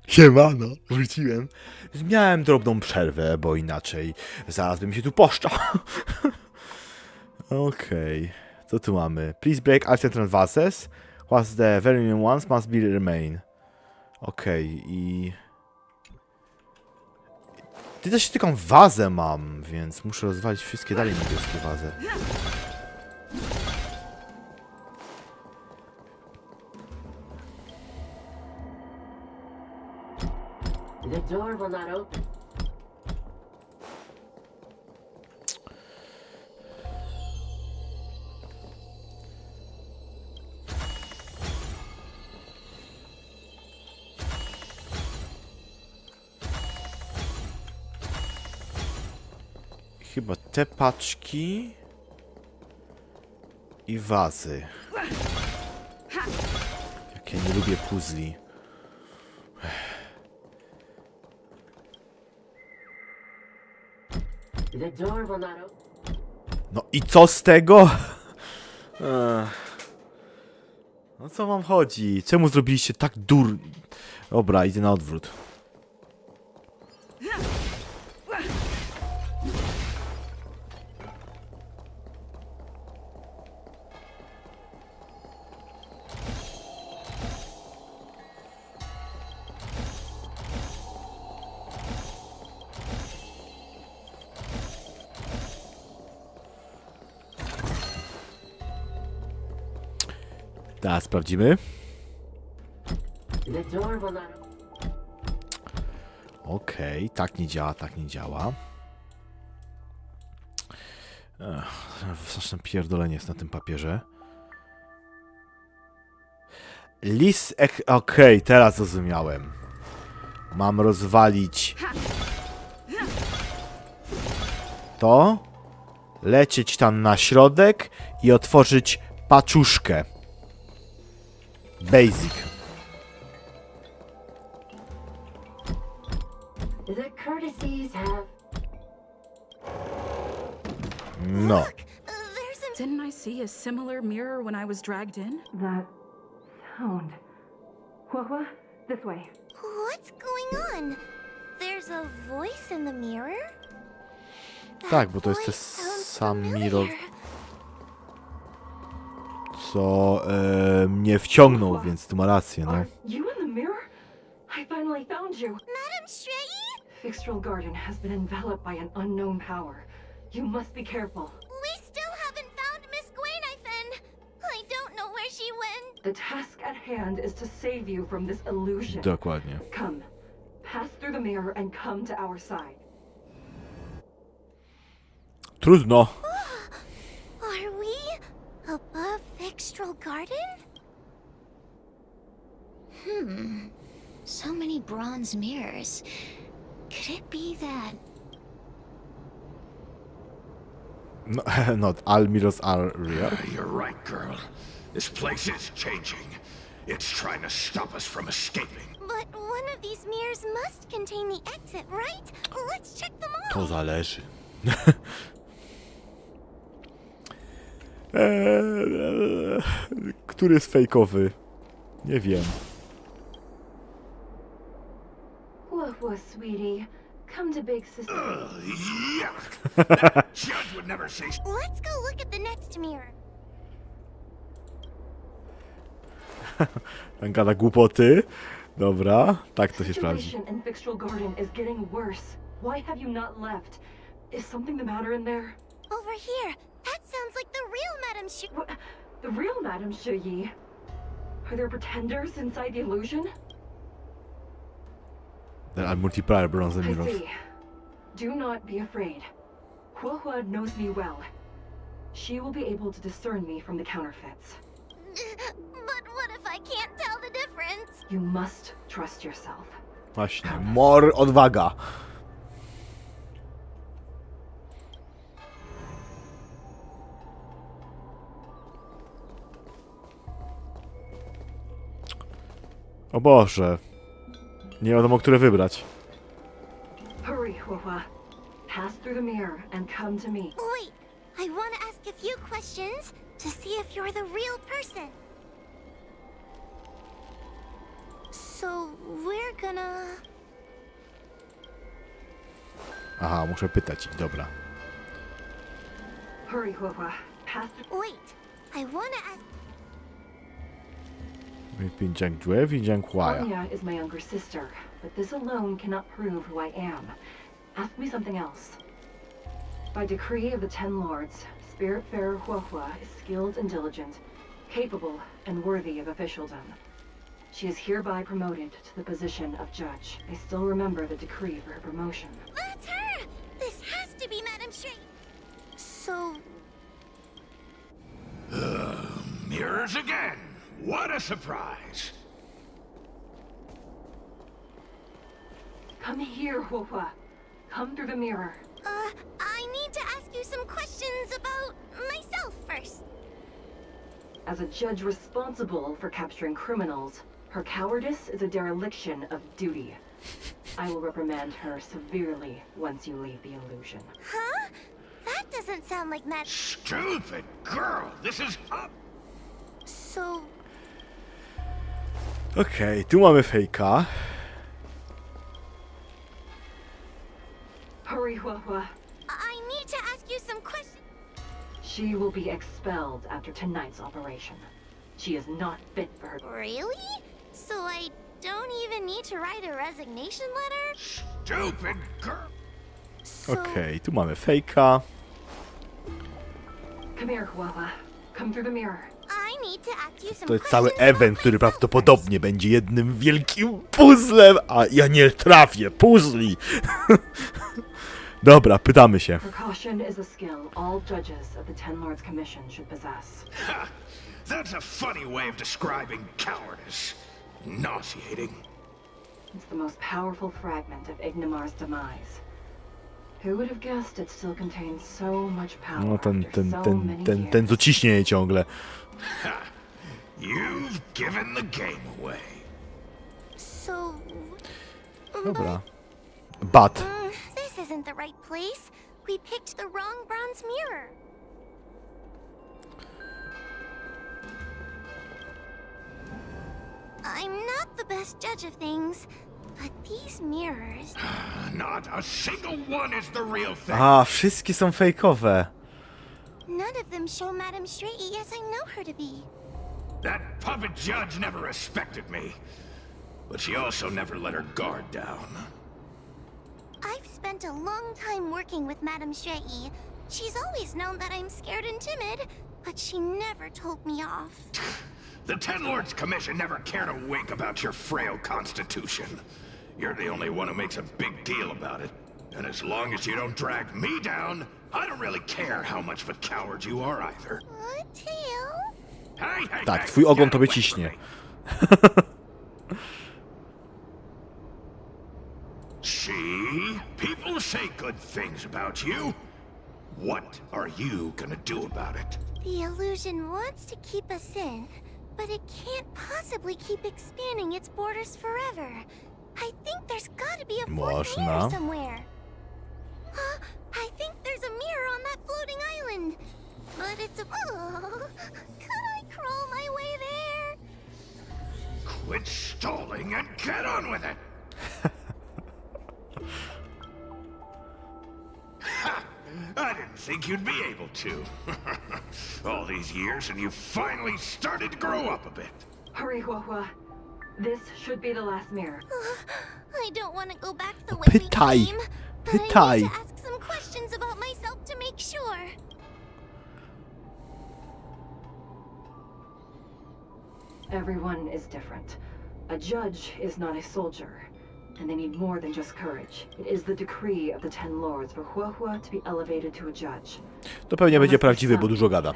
Siemano, wróciłem. Miałem drobną przerwę, bo inaczej zaraz bym się tu poszczał. Okej, co tu mamy? Please break alternate vases. What's the very ones must be remain. Okej, i... Ty też tylko wazę mam, więc muszę rozwalić wszystkie dalej niebieskie wazy. The door will not open. Chyba te paczki i wazy. Jak ja nie lubię puzli. The door will not open. No i co z tego? No co wam chodzi? Czemu zrobiliście tak Dobra, idę na odwrót. Teraz sprawdzimy. Okej, tak nie działa, tak nie działa. Straszne pierdolenie jest na tym papierze. Okej, teraz zrozumiałem. Mam rozwalić to, lecieć tam na środek i otworzyć paczuszkę. Basic. The courtesies have... No. Didn't I see a similar mirror when I was dragged in? That sound. What? This way. What's going on? There's a voice in the mirror? Tak, bo to jest ten sam mirror, co mnie wciągnął, więc tu ma rację, no. Are you in the mirror? I finally found you. Madam Shrey? Fixtral Garden has been enveloped by an unknown power. You must be careful. We still haven't found Miss Gwainifin. I don't know where she went. The task at hand is to save you from this illusion. Dokładnie. Come, pass through the mirror and come to our side. Trudno. Are we above Vextral Garden? So many bronze mirrors. Could it be that? No, not all mirrors are real. You're right, girl. This place is changing. It's trying to stop us from escaping. But one of these mirrors must contain the exit, right? Let's check them all. To zależy. Który jest fejkowy? Nie wiem. Whoa, sweetie. Come to big sister. Yuck! That judge would never say. Let's go look at the next mirror. Ten gada głupoty. Dobra, tak to się sprawdzi. The situation in Vextral Garden is getting worse. Why have you not left? Is something the matter in there? Over here. That sounds like the real Madame Shu. What? The real Madame Shuyi? Are there pretenders inside the illusion? There are multiplayer bronze I mirrors. see. Do not be afraid. Huohua knows me well. She will be able to discern me from the counterfeits. But what if I can't tell the difference? You must trust yourself. Właśnie, more odwaga. O Boże. Nie wiadomo, które wybrać. Hurry, Huohua. Pass through the mirror and come to me. Wait, I want to ask a few questions to see if you're the real person. So, we're gonna... Aha, muszę pytać ich, dobra. Hurry, Huohua. Pass through... Wait, I want to ask... Widziang Jue, Widziang Huaya. Anya is my younger sister, but this alone cannot prove who I am. Ask me something else. By decree of the Ten Lords, Spiritfarer Huohua is skilled and diligent, capable and worthy of officialdom. She is hereby promoted to the position of judge. I still remember the decree for her promotion. That's her! This has to be Madame Shui. So, Mirrors again. What a surprise. Come here, Huohua. Come through the mirror. I need to ask you some questions about myself first. As a judge responsible for capturing criminals, her cowardice is a dereliction of duty. I will reprimand her severely once you leave the illusion. Huh? That doesn't sound like Mad... Stupid girl. This is up. So, Okej, tu mamy fejka. Hurry, Huohua. I need to ask you some questions. She will be expelled after tonight's operation. She is not fit for her. Really? So I don't even need to write a resignation letter? Stupid girl. So, Okej, tu mamy fejka. Come here, Huohua. Come through the mirror. I need to ask you some To jest cały questions about event, który myself prawdopodobnie będzie jednym wielkim puzzlem, a ja nie trafię puzzli. Dobra, pytamy się. Precaution is a skill all judges of the Ten Lords Commission should possess. Ha! That's a funny way of describing cowardice. Nauseating. It's the most powerful fragment of Ignimar's demise. Who would have guessed it still contains so much power No after so many years? ten co ciśnie ciągle. Ha! You've given the game away. So, Dobra. But. this isn't the right place. We picked the wrong bronze mirror. I'm not the best judge of things, but these mirrors... Not a single one is the real thing. A, wszystkie są fejkowe. None of them show Madame Shui as I know her to be. That puppet judge never respected me. But she also never let her guard down. I've spent a long time working with Madame Shui. She's always known that I'm scared and timid, but she never told me off. The Ten Lords Commission never cared a wink about your frail constitution. You're the only one who makes a big deal about it. And as long as you don't drag me down, I don't really care how much of a coward you are either. Tail? Hey, hey, Tak, hey, twój ogon get tobie away from ciśnie. me. See? People say good things about you. What are you gonna do about it? The illusion wants to keep us in, but it can't possibly keep expanding its borders forever. I think there's gotta be a fourth Można. mirror somewhere. Huh? I think there's a mirror on that floating island. But it's a... Oh, could I crawl my way there? Quit stalling and get on with it! Ha! I didn't think you'd be able to. All these years and you finally started to grow up a bit. Hurry, Huahua. This should be the last mirror. I don't want to go back the way we Pytaj. came, but I Pytaj. need to ask some questions about myself to make sure. Everyone is different. A judge is not a soldier, and they need more than just courage. It is the decree of the Ten Lords for Huahua to be elevated to a judge. To pewnie będzie prawdziwy, bo dużo gada.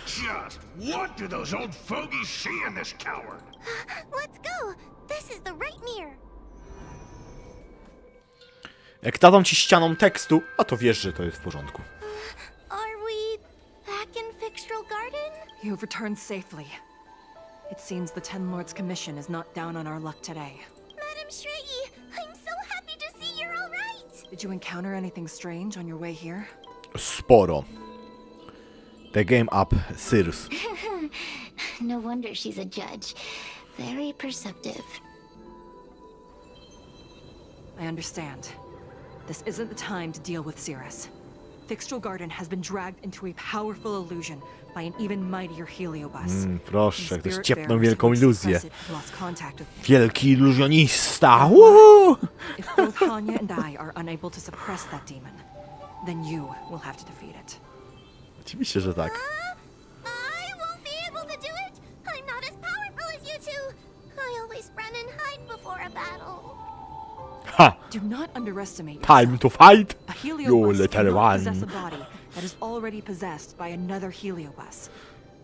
Just what do those old fogies see in this coward? Let's go. This is the right mirror. Jak dadzą ci ścianą tekstu, a to wiesz, że to jest w porządku. Are we back in Fixtral Garden? You have returned safely. It seems the Ten Lords Commission is not down on our luck today. Madam Shrey, I'm so happy to see you're all right. Did you encounter anything strange on your way here? Sporo. The game up, Sirius. No wonder she's a judge. Very perceptive. I understand. This isn't the time to deal with Cirrus. Fixtral Garden has been dragged into a powerful illusion by an even mightier heliobus. Proszę, The ktoś spirit ciepnął bearers wielką who iluzję. express it lost contact with me. Wielki iluzjonista! Woo! If both Hanya and I are unable to suppress that demon, then you will have to defeat it. Oczywiście, że tak. I won't be able to do it. I'm not as powerful as you two. I always run and hide before a battle. Ha! Do not underestimate Time yourself. to fight! A You heliobus little cannot possess a one. body that is already possessed by another heliobus.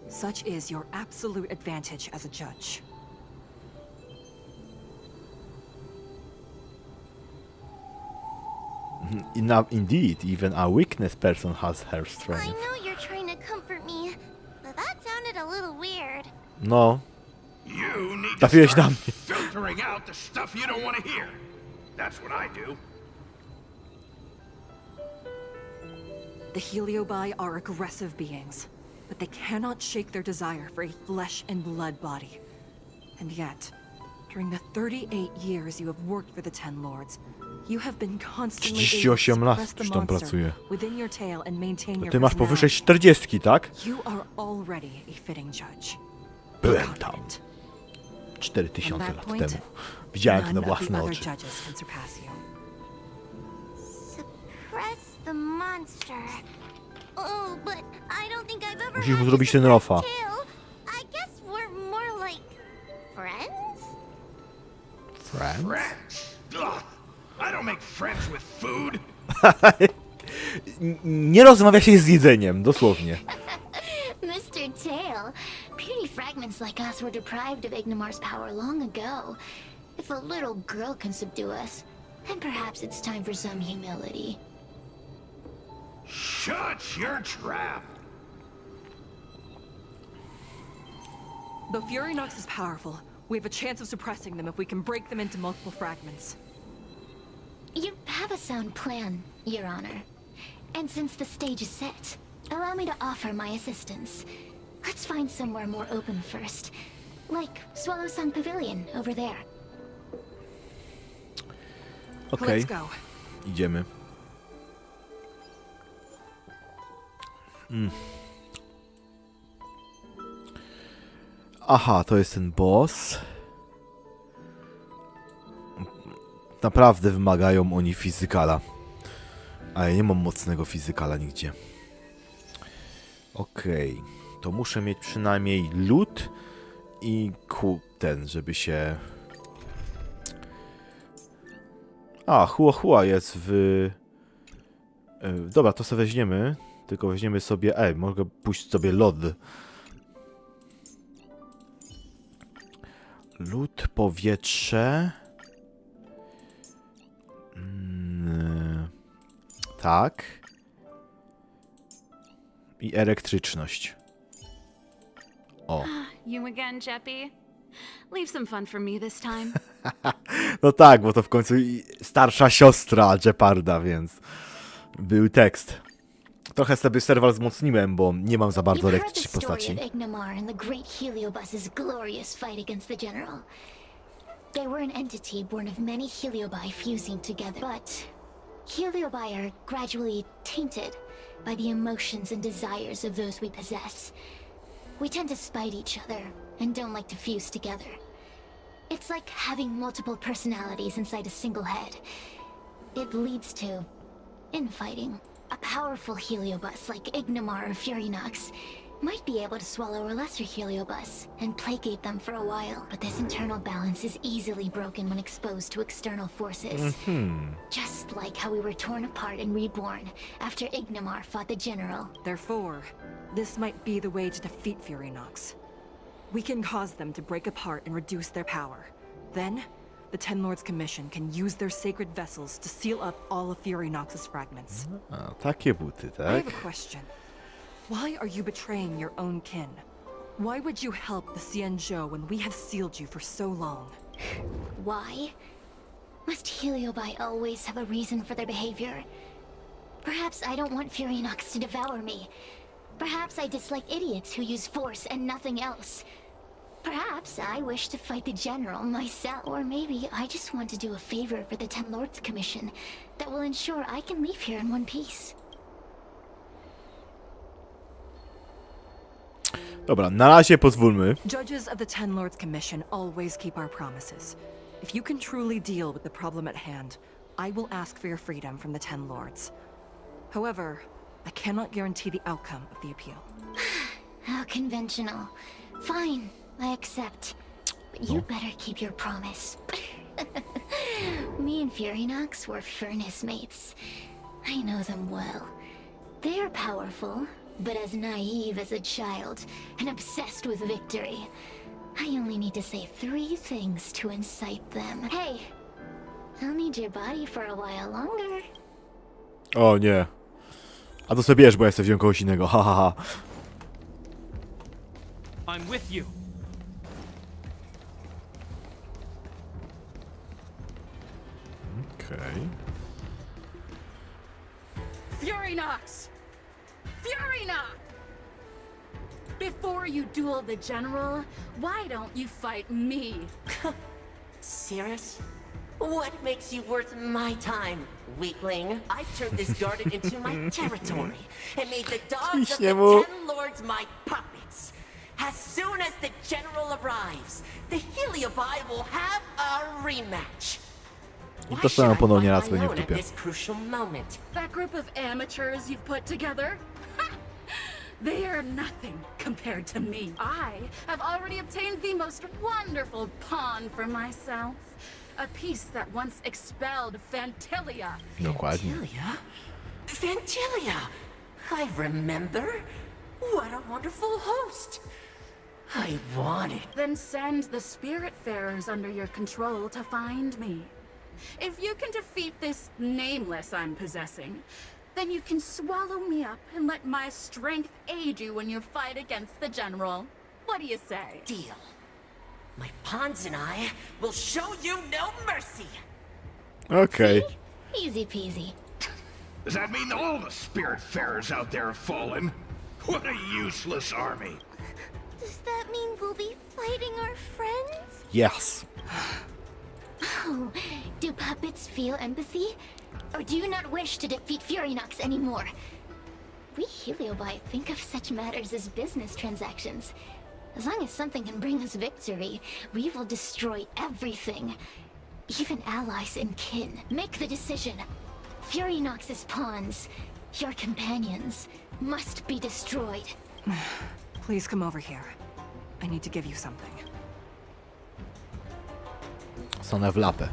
Such is your absolute advantage as a judge. Indeed, even a weakness person has her I strength. know you're trying to comfort me, but that sounded a little weird. No, You need to trafiłeś na start mnie. filtering out the stuff you don't want to hear. That's what I do. The Heliobi are aggressive beings, but they cannot shake their desire for a flesh and blood body. And yet, during the 38 years you have worked for the Ten Lords, you have been constantly able to 38 lat suppress the już tam monster pracuje. within your tail and maintain your Ty masz powyżej personality. 40, tak? You are already a fitting judge. Byłem tam Confident. 4000 From that lat point, temu. Widziałem to na none of the własne other oczy. judges can surpass you. Suppress the monster. Oh, but I don't think I've ever Musisz mu had zrobić to ten suppress rofa. Tail. I guess we're more like friends? Friends? Friends. Ugh. I don't make friends with food. Nie rozmawia się z jedzeniem, dosłownie. Mr. Tail, puny fragments like us were deprived of Ignimar's power long ago. If a little girl can subdue us, then perhaps it's time for some humility. Shut your trap. Though Fury Nox is powerful, we have a chance of suppressing them if we can break them into multiple fragments. You have a sound plan, Your Honor. And since the stage is set, allow me to offer my assistance. Let's find somewhere more open first. Like Swallow Song Pavilion over there. Okej, Let's go. idziemy. Aha, to jest ten boss. Naprawdę wymagają oni fizykala. A ja nie mam mocnego fizykala nigdzie. Okej. to muszę mieć przynajmniej lód i żeby się... A, hua jest w... Dobra, to sobie weźmiemy. Tylko weźmiemy sobie... mogę pójść sobie lód. Lód, powietrze... tak. I elektryczność. O. You again, Jeppy? Leave some fun for me this time. No tak, bo to w końcu starsza siostra Jeparda, więc był tekst. Trochę sobie serwer wzmocniłem, bo nie mam za bardzo elektrycznych postaci. They were an entity born of many heliobi fusing together, but heliobi are gradually tainted by the emotions and desires of those we possess. We tend to spite each other and don't like to fuse together. It's like having multiple personalities inside a single head. It leads to infighting. A powerful heliobus like Ignamar or Furynox might be able to swallow a lesser heliobus and placate them for a while, but this internal balance is easily broken when exposed to external forces. Just like how we were torn apart and reborn after Ignamar fought the General. Therefore, this might be the way to defeat Furynox. We can cause them to break apart and reduce their power. Then, the Ten Lords Commission can use their sacred vessels to seal up all of Furynox's fragments. A, takie buty, I have tak? a question. Why are you betraying your own kin? Why would you help the Xianzhou when we have sealed you for so long? Why? Must heliobi always have a reason for their behavior? Perhaps I don't want Furynox to devour me. Perhaps I dislike idiots who use force and nothing else. Perhaps I wish to fight the General myself. Or maybe I just want to do a favor for the Ten Lords Commission that will ensure I can leave here in one piece. Dobra, na razie pozwólmy. Judges of the Ten Lords Commission always keep our promises. If you can truly deal with the problem at hand, I will ask for your freedom from the Ten Lords. However, I cannot guarantee the outcome of the appeal. How conventional. Fine, I accept. But you better keep your promise. Me and Furynox were furnace mates. I know them well. They are powerful, but as naive as a child, and obsessed with victory. I only need to say 3 things to incite them. Hey, I'll need your body for a while longer. O nie. A to sobie bierz, bo ja sobie wziąłem kogoś innego. Ha, ha, ha. I'm with you. Okej. Furynox! Furynox! Before you duel the General, why don't you fight me? Serious? What makes you worth my time, weakling? I've turned this garden into my territory and made the dogs of the Ten Lords my puppets. As soon as the General arrives, the Heliobi will have a rematch. I to samo ponownie raz będzie w At dupie. this crucial moment. That group of amateurs you've put together? They are nothing compared to me. I have already obtained the most wonderful pawn for myself. A piece that once expelled Fantilia. Dokładnie. Fantilia! I remember. What a wonderful host. I want it. Then send the Spiritfarers under your control to find me. If you can defeat this nameless I'm possessing, then you can swallow me up and let my strength aid you in your fight against the General. What do you say? Deal. My pawns and I will show you no mercy. Okej. Easy peasy. Does that mean all the Spiritfarers out there have fallen? What a useless army. Does that mean we'll be fighting our friends? Yes. Oh, do puppets feel empathy? Or do you not wish to defeat Furynox anymore? We Heliobi think of such matters as business transactions. As long as something can bring us victory, we will destroy everything. Even allies and kin. Make the decision. Furynox's pawns, your companions, must be destroyed. Please come over here. I need to give you something. Stanę w lapę.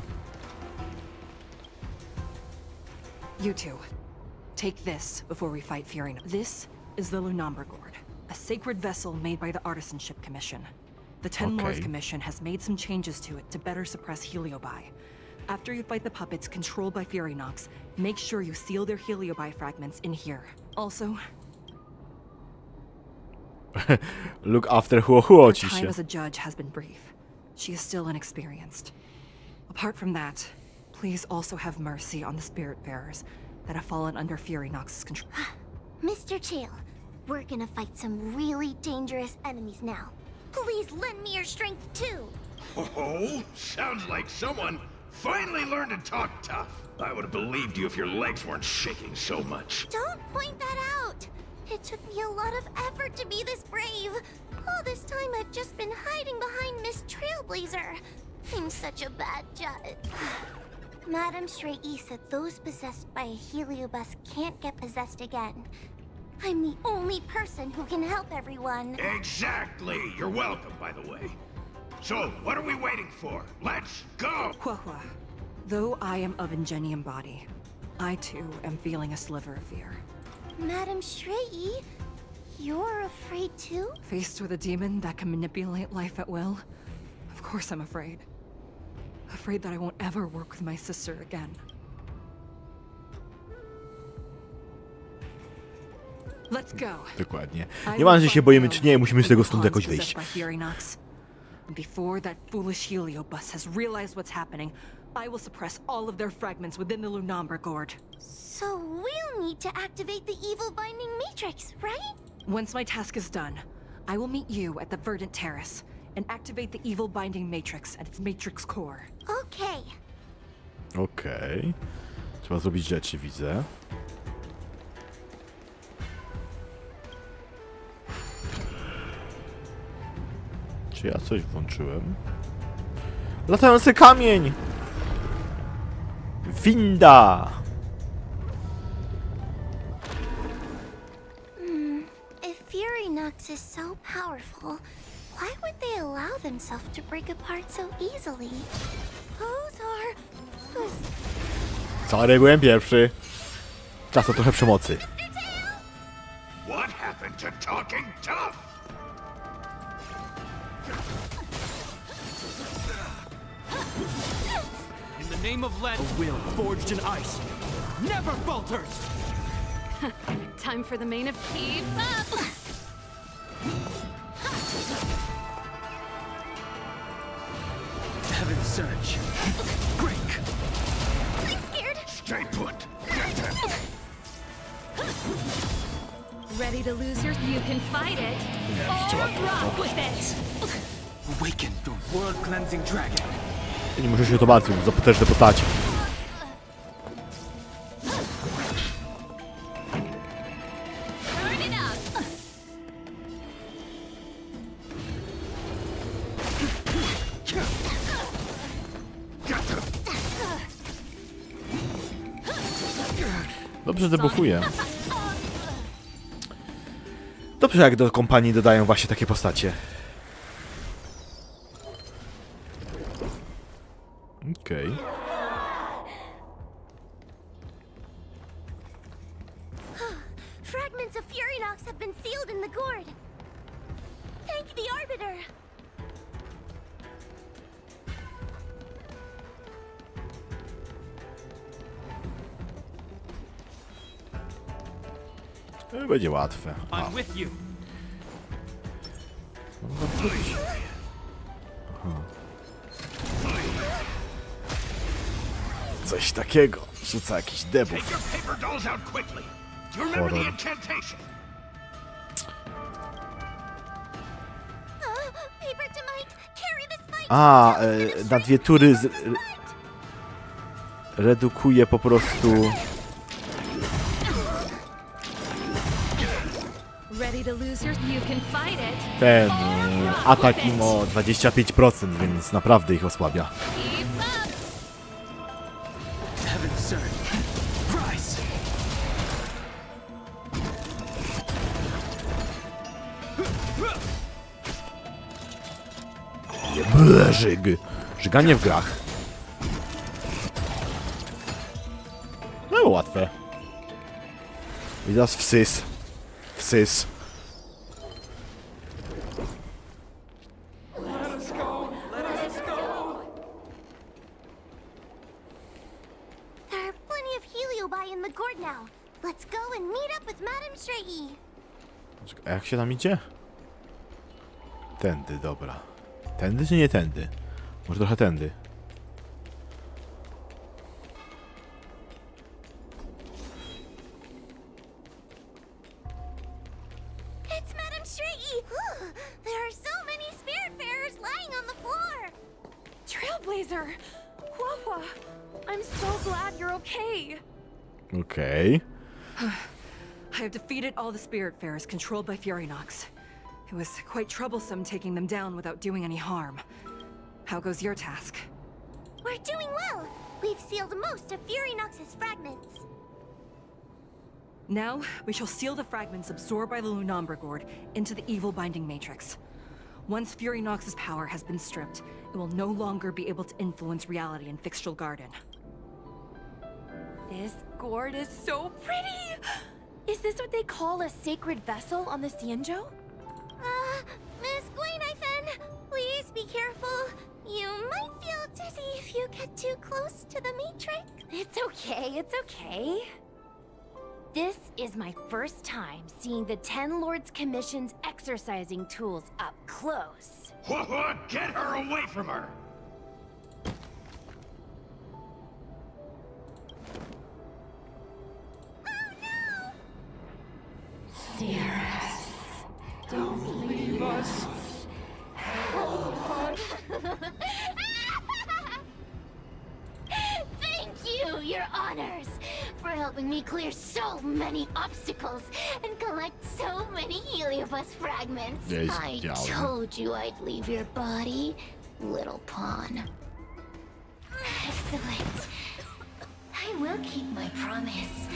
You two, take this before we fight Fury. This is the Lunamber Gourd, a sacred vessel made by the Artisanship Commission. The Ten Lords Commission has made some changes to it to better suppress Heliobi. After you fight the puppets controlled by Furynox, make sure you seal their Heliobi fragments in here. Also, Look after Huo her time oczywiście. as a judge has been brief. She is still inexperienced. Apart from that, please also have mercy on the Spiritbearers that have fallen under Furynox's control. Mr. Chael, we're gonna fight some really dangerous enemies now. Please lend me your strength too. Oh, sounds like someone finally learned to talk tough. I would have believed you if your legs weren't shaking so much. Don't point that out. It took me a lot of effort to be this brave. All this time I've just been hiding behind Miss Trailblazer. I'm such a bad judge. Madame Shrey said those possessed by a heliobus can't get possessed again. I'm the only person who can help everyone. Exactly. You're welcome, by the way. So, what are we waiting for? Let's go! Huahua, though I am of Ingenium body, I too am feeling a sliver of fear. Madame Shrey, you're afraid too? Faced with a demon that can manipulate life at will, of course I'm afraid. Afraid that I won't ever work with my sister again. Let's go. Dokładnie. Nieważne, czy się boimy, czy nie, musimy z tego stąd jakoś wyjść. Before that foolish heliobus has realized what's happening, I will suppress all of their fragments within the Lunamber Gourd. So we'll need to activate the evil binding matrix, right? Once my task is done, I will meet you at the Verdant Terrace and activate the evil binding matrix at its matrix core. Okay. Okej. Trzeba zrobić rzeczy, widzę. Czy ja coś włączyłem? Latający kamień! Winda! If Furynox is so powerful, why would they allow themselves to break apart so easily? Those are... Sorry, byłem pierwszy. Czas na trochę przemocy. What happened to talking tough? In the name of lead, a will forged in ice never falters! Time for the main of Keep Up! Heaven surge. Break! I'm scared! Stay put! Get them! Ready to lose your... You can fight it. Or rock with it. Awaken the world-cleansing dragon. Nie muszę się to martwić, za potężne postacie. Turn it up. Dobrze debufuję. Dobrze, jak do kompanii dodają właśnie takie postacie. Okej. Fragments of Furynox have been sealed in the gourd. Thank the Arbiter. Będzie łatwe. A. I'm with you. Aha. Coś takiego. Rzuca jakiś debuff. Take your paper dolls out quickly. Do you remember the incantation? Paper to Mike, carry this fight. A, na 2 tury redukuje po prostu... Ready to lose your... You can fight it. Ten atak im o 25%, więc naprawdę ich osłabia. Keep up. Heaven surge. Rise! Żyg. Żyganie w grach. No łatwe. I teraz wsys. Wsys. There are plenty of heliobi in the gourd now. Let's go and meet up with Madame Straighty. A jak się tam idzie? Tędy, dobra. Tędy czy nie tędy? Może trochę tędy. It's Madame Straighty. There are so many spiritfarers lying on the floor. Trailblazer! Whoa! I'm so glad you're okay. Okej. I have defeated all the Spiritfarers controlled by Furynox. It was quite troublesome taking them down without doing any harm. How goes your task? We're doing well. We've sealed most of Furynox's fragments. Now, we shall seal the fragments absorbed by the Lunombre Gourd into the evil binding matrix. Once Furynox's power has been stripped, it will no longer be able to influence reality in Fixtral Garden. This gourd is so pretty! Is this what they call a sacred vessel on the Xianzhou? Miss Guinevere, please be careful. You might feel dizzy if you get too close to the matrix. It's okay. This is my first time seeing the Ten Lords Commission's exercising tools up close. What? Get her away from her! Don't leave us. Thank you, Your Honors, for helping me clear so many obstacles and collect so many heliobus fragments. I told you I'd leave your body, little pawn. Excellent. I will keep my promise.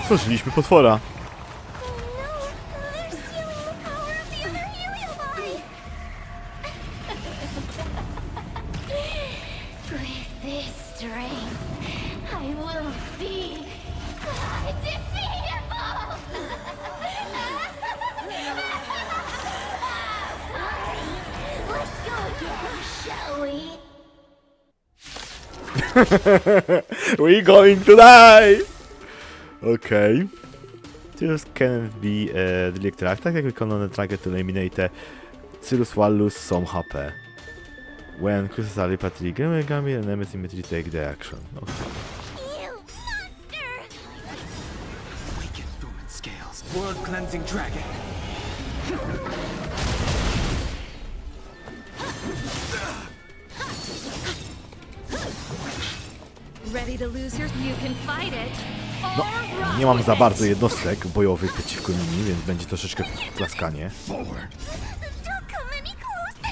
Stworzyliśmy potwora. With this strength, I will be undefeatable! Let's go again, shall we? We're going to die! Okej. This can be a delete track. Tak jak wykonane track to eliminate Cyrus Wallus some HP. When Cruces are repatriated, Gami and enemies immediately take the action. Okay. You monster! Weaken fluid scales. World cleansing dragon. Ready to lose your... You can fight it. No, nie mam za bardzo jednostek bojowych przeciwko nimi, więc będzie troszeczkę klaskanie. Forward.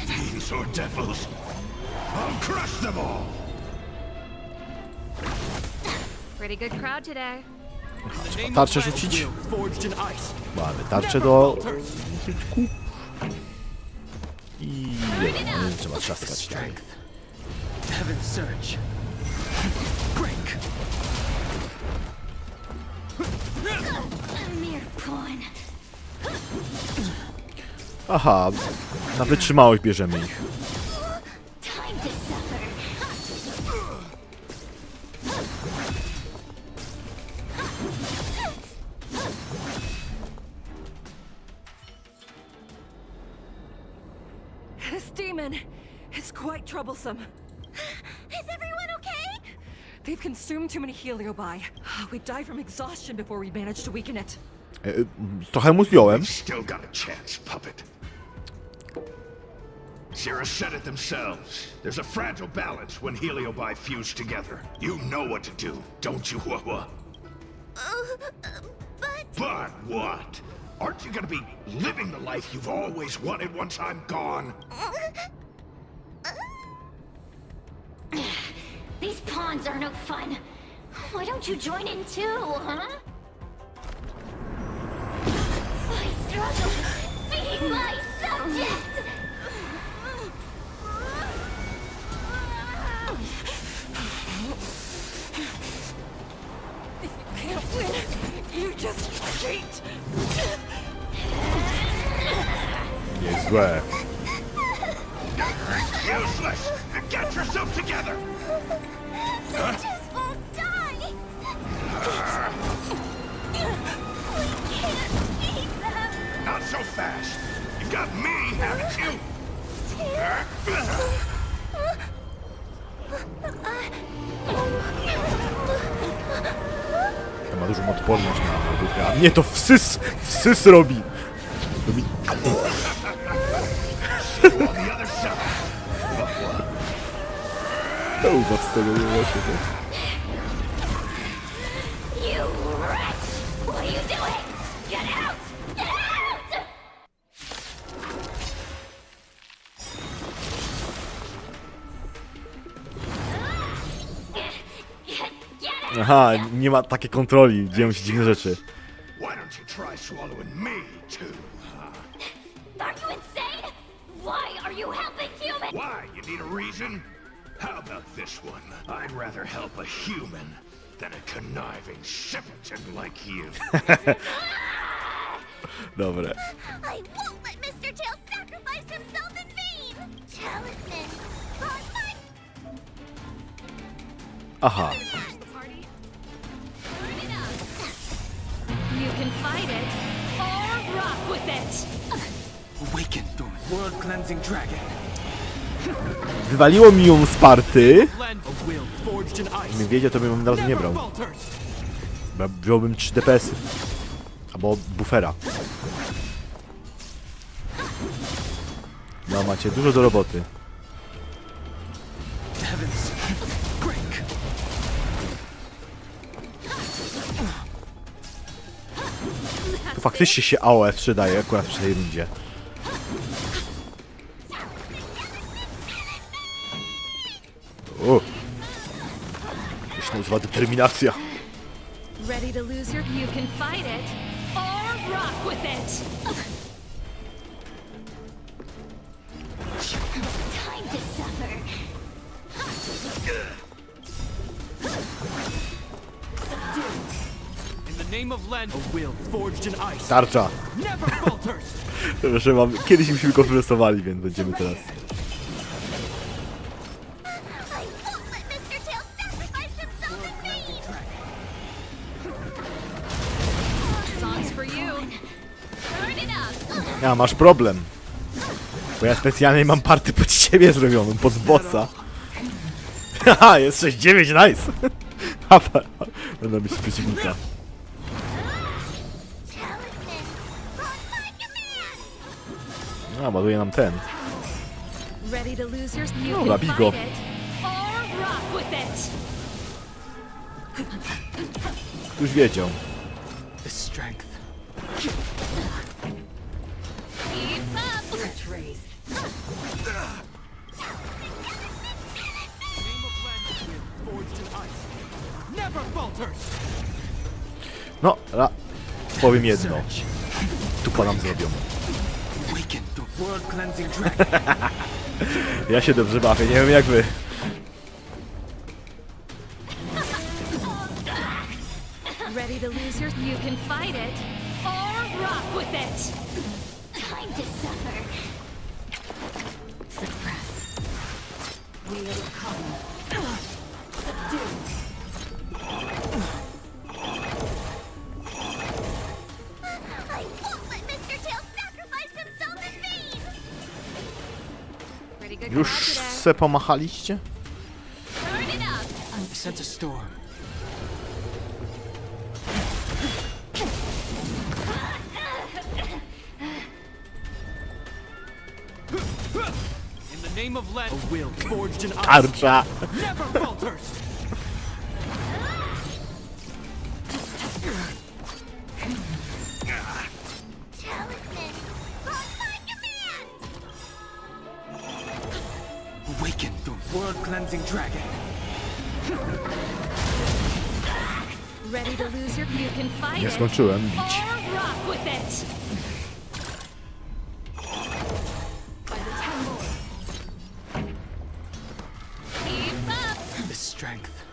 These are devils. I'll crush them all. Pretty good crowd today. Trzeba tarczę rzucić. Forged in ice. Mamy tarczę do... I... nie trzeba trzaskać tutaj. Heaven's surge. Break. A mere pawn. Aha, na wytrzymałość bierzemy ich. Time to suffer. This demon is quite troublesome. Is everyone okay? They've consumed too many heliobi. We'd die from exhaustion before we managed to weaken it. Trochę mu zdjąłem. Still got a chance, puppet. Sierra said it themselves. There's a fragile balance when heliobi fuse together. You know what to do, don't you, Wawa? But what? Aren't you gonna be living the life you've always wanted once I'm gone? These pawns are no fun. Why don't you join in too, huh? struggle being my subject. If you can't win, you just cheat. Niezłe. Useless! Get yourself together! They just won't die. We can't beat them. Not so fast! You've got me, haven't you? To ma dużą odporność na duchę. A nie, to wsys robi. Robi... To uważ z tego nie właśnie, nie? You wretch! What are you doing? Get out! Get out! Aha, nie ma takiej kontroli, dzieją się dziwne rzeczy. Why don't you try swallowing me, too? Are you insane? Why are you helping humans? Why? You need a reason? How about this one? I'd rather help a human than a conniving simpleton like you. Dobre. I won't let Mr. Tail sacrifice himself in vain! Talisman! Aha. You can fight it or rock with it. Awaken the world-cleansing dragon. Wywaliło mi ją z party. Blend a will forged in ice. Gdybym wiedział, to bym ją od razu nie Never brał. falters. Bo wziąłbym 3 DPS-y. Albo bufera. No, macie dużo do roboty. Heavens, break. Tu faktycznie się AOF przydaje akurat przy tej rundzie. O! To się nazywa determinacja. Ready to lose your... You can fight it or rock with it. Time to suffer! In the name of Len, a will forged in ice. Tarcza. Never falters. Że mam... Kiedyś myśmy go wylosowali, więc będziemy teraz. I won't let Mr. Tail sacrifice himself in vain! Songs for you. Turn it up! Ja, masz problem. Bo ja specjalnie mam party pod siebie zrobioną, pod bossa. Haha, jest 6-9, nice! Haha, będę być przeciwnika. Talisman! On my command! A, ładuje nam ten. Ready to lose your... You Dobra, can bij go. fight it or rock with it. Już wiedział. The strength. Keep up! Name of Len, a will forged in ice. Never falters. No, powiem jedno. Tupa nam zrobią. Awaken the world-cleansing dragon. Ja się dobrze bawię, nie wiem jak wy. Ready to lose your... You can fight it or rock with it. Time to suffer! Suppress. We'll come. Subdue. I won't let Mr. Tail sacrifice himself in vain! Pretty good Już crowd today. se pomachaliście? Turn it up! I sense a storm. In the name of Len, a will forged in ice. Tarcza! Never falters. Talisman! On my command! Awaken the world-cleansing dragon. Ready to lose your... You can fight Nie it skończyłem bić. or rock with it. strength.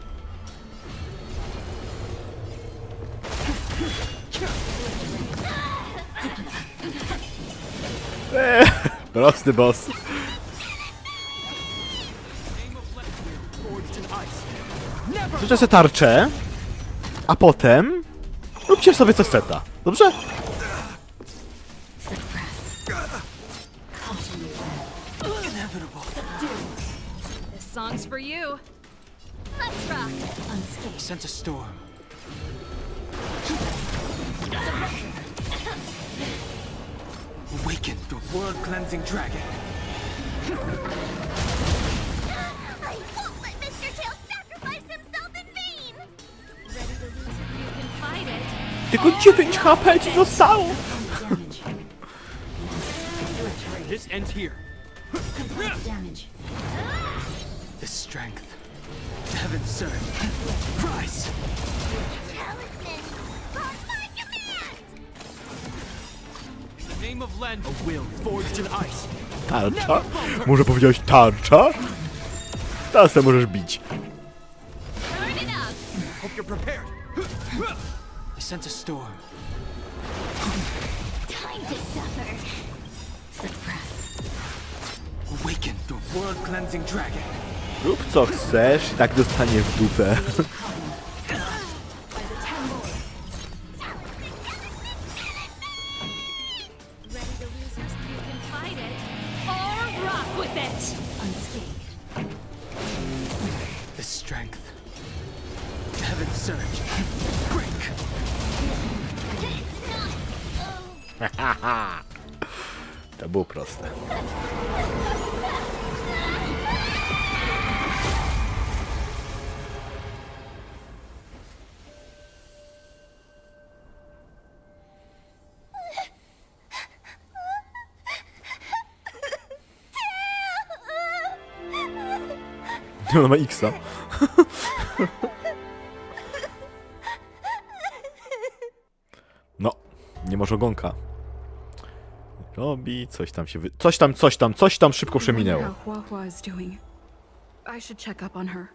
Prosty boss. Rzucę tarczę, a potem róbcie sobie co seta. Dobrze? This song's for you. Let's rock. Sent a storm. Awaken the world-cleansing dragon. I won't let Mr. Tail sacrifice himself in vain! Ready to lose if you can fight it. Tylko 9 HP ci zostało. This ends here. Damage. The strength. Heaven surge. Price. Talisman! On my command! In the name of Len, a will forged in ice. Tarcza? Może powiedziałeś tarcza? Teraz to możesz bić. Turn it up. Hope you're prepared. I sent a storm. Time to suffer. Awaken the world-cleansing dragon. Rób co chcesz i tak dostanie w dupę. Ready to lose if you can fight it. Or rock with it. The strength. Heaven surge. Break. To było proste. Ona ma X-a. No, nie może ogonka. Robi, coś tam się coś tam szybko przeminęło. How Huahua is doing. I should check up on her.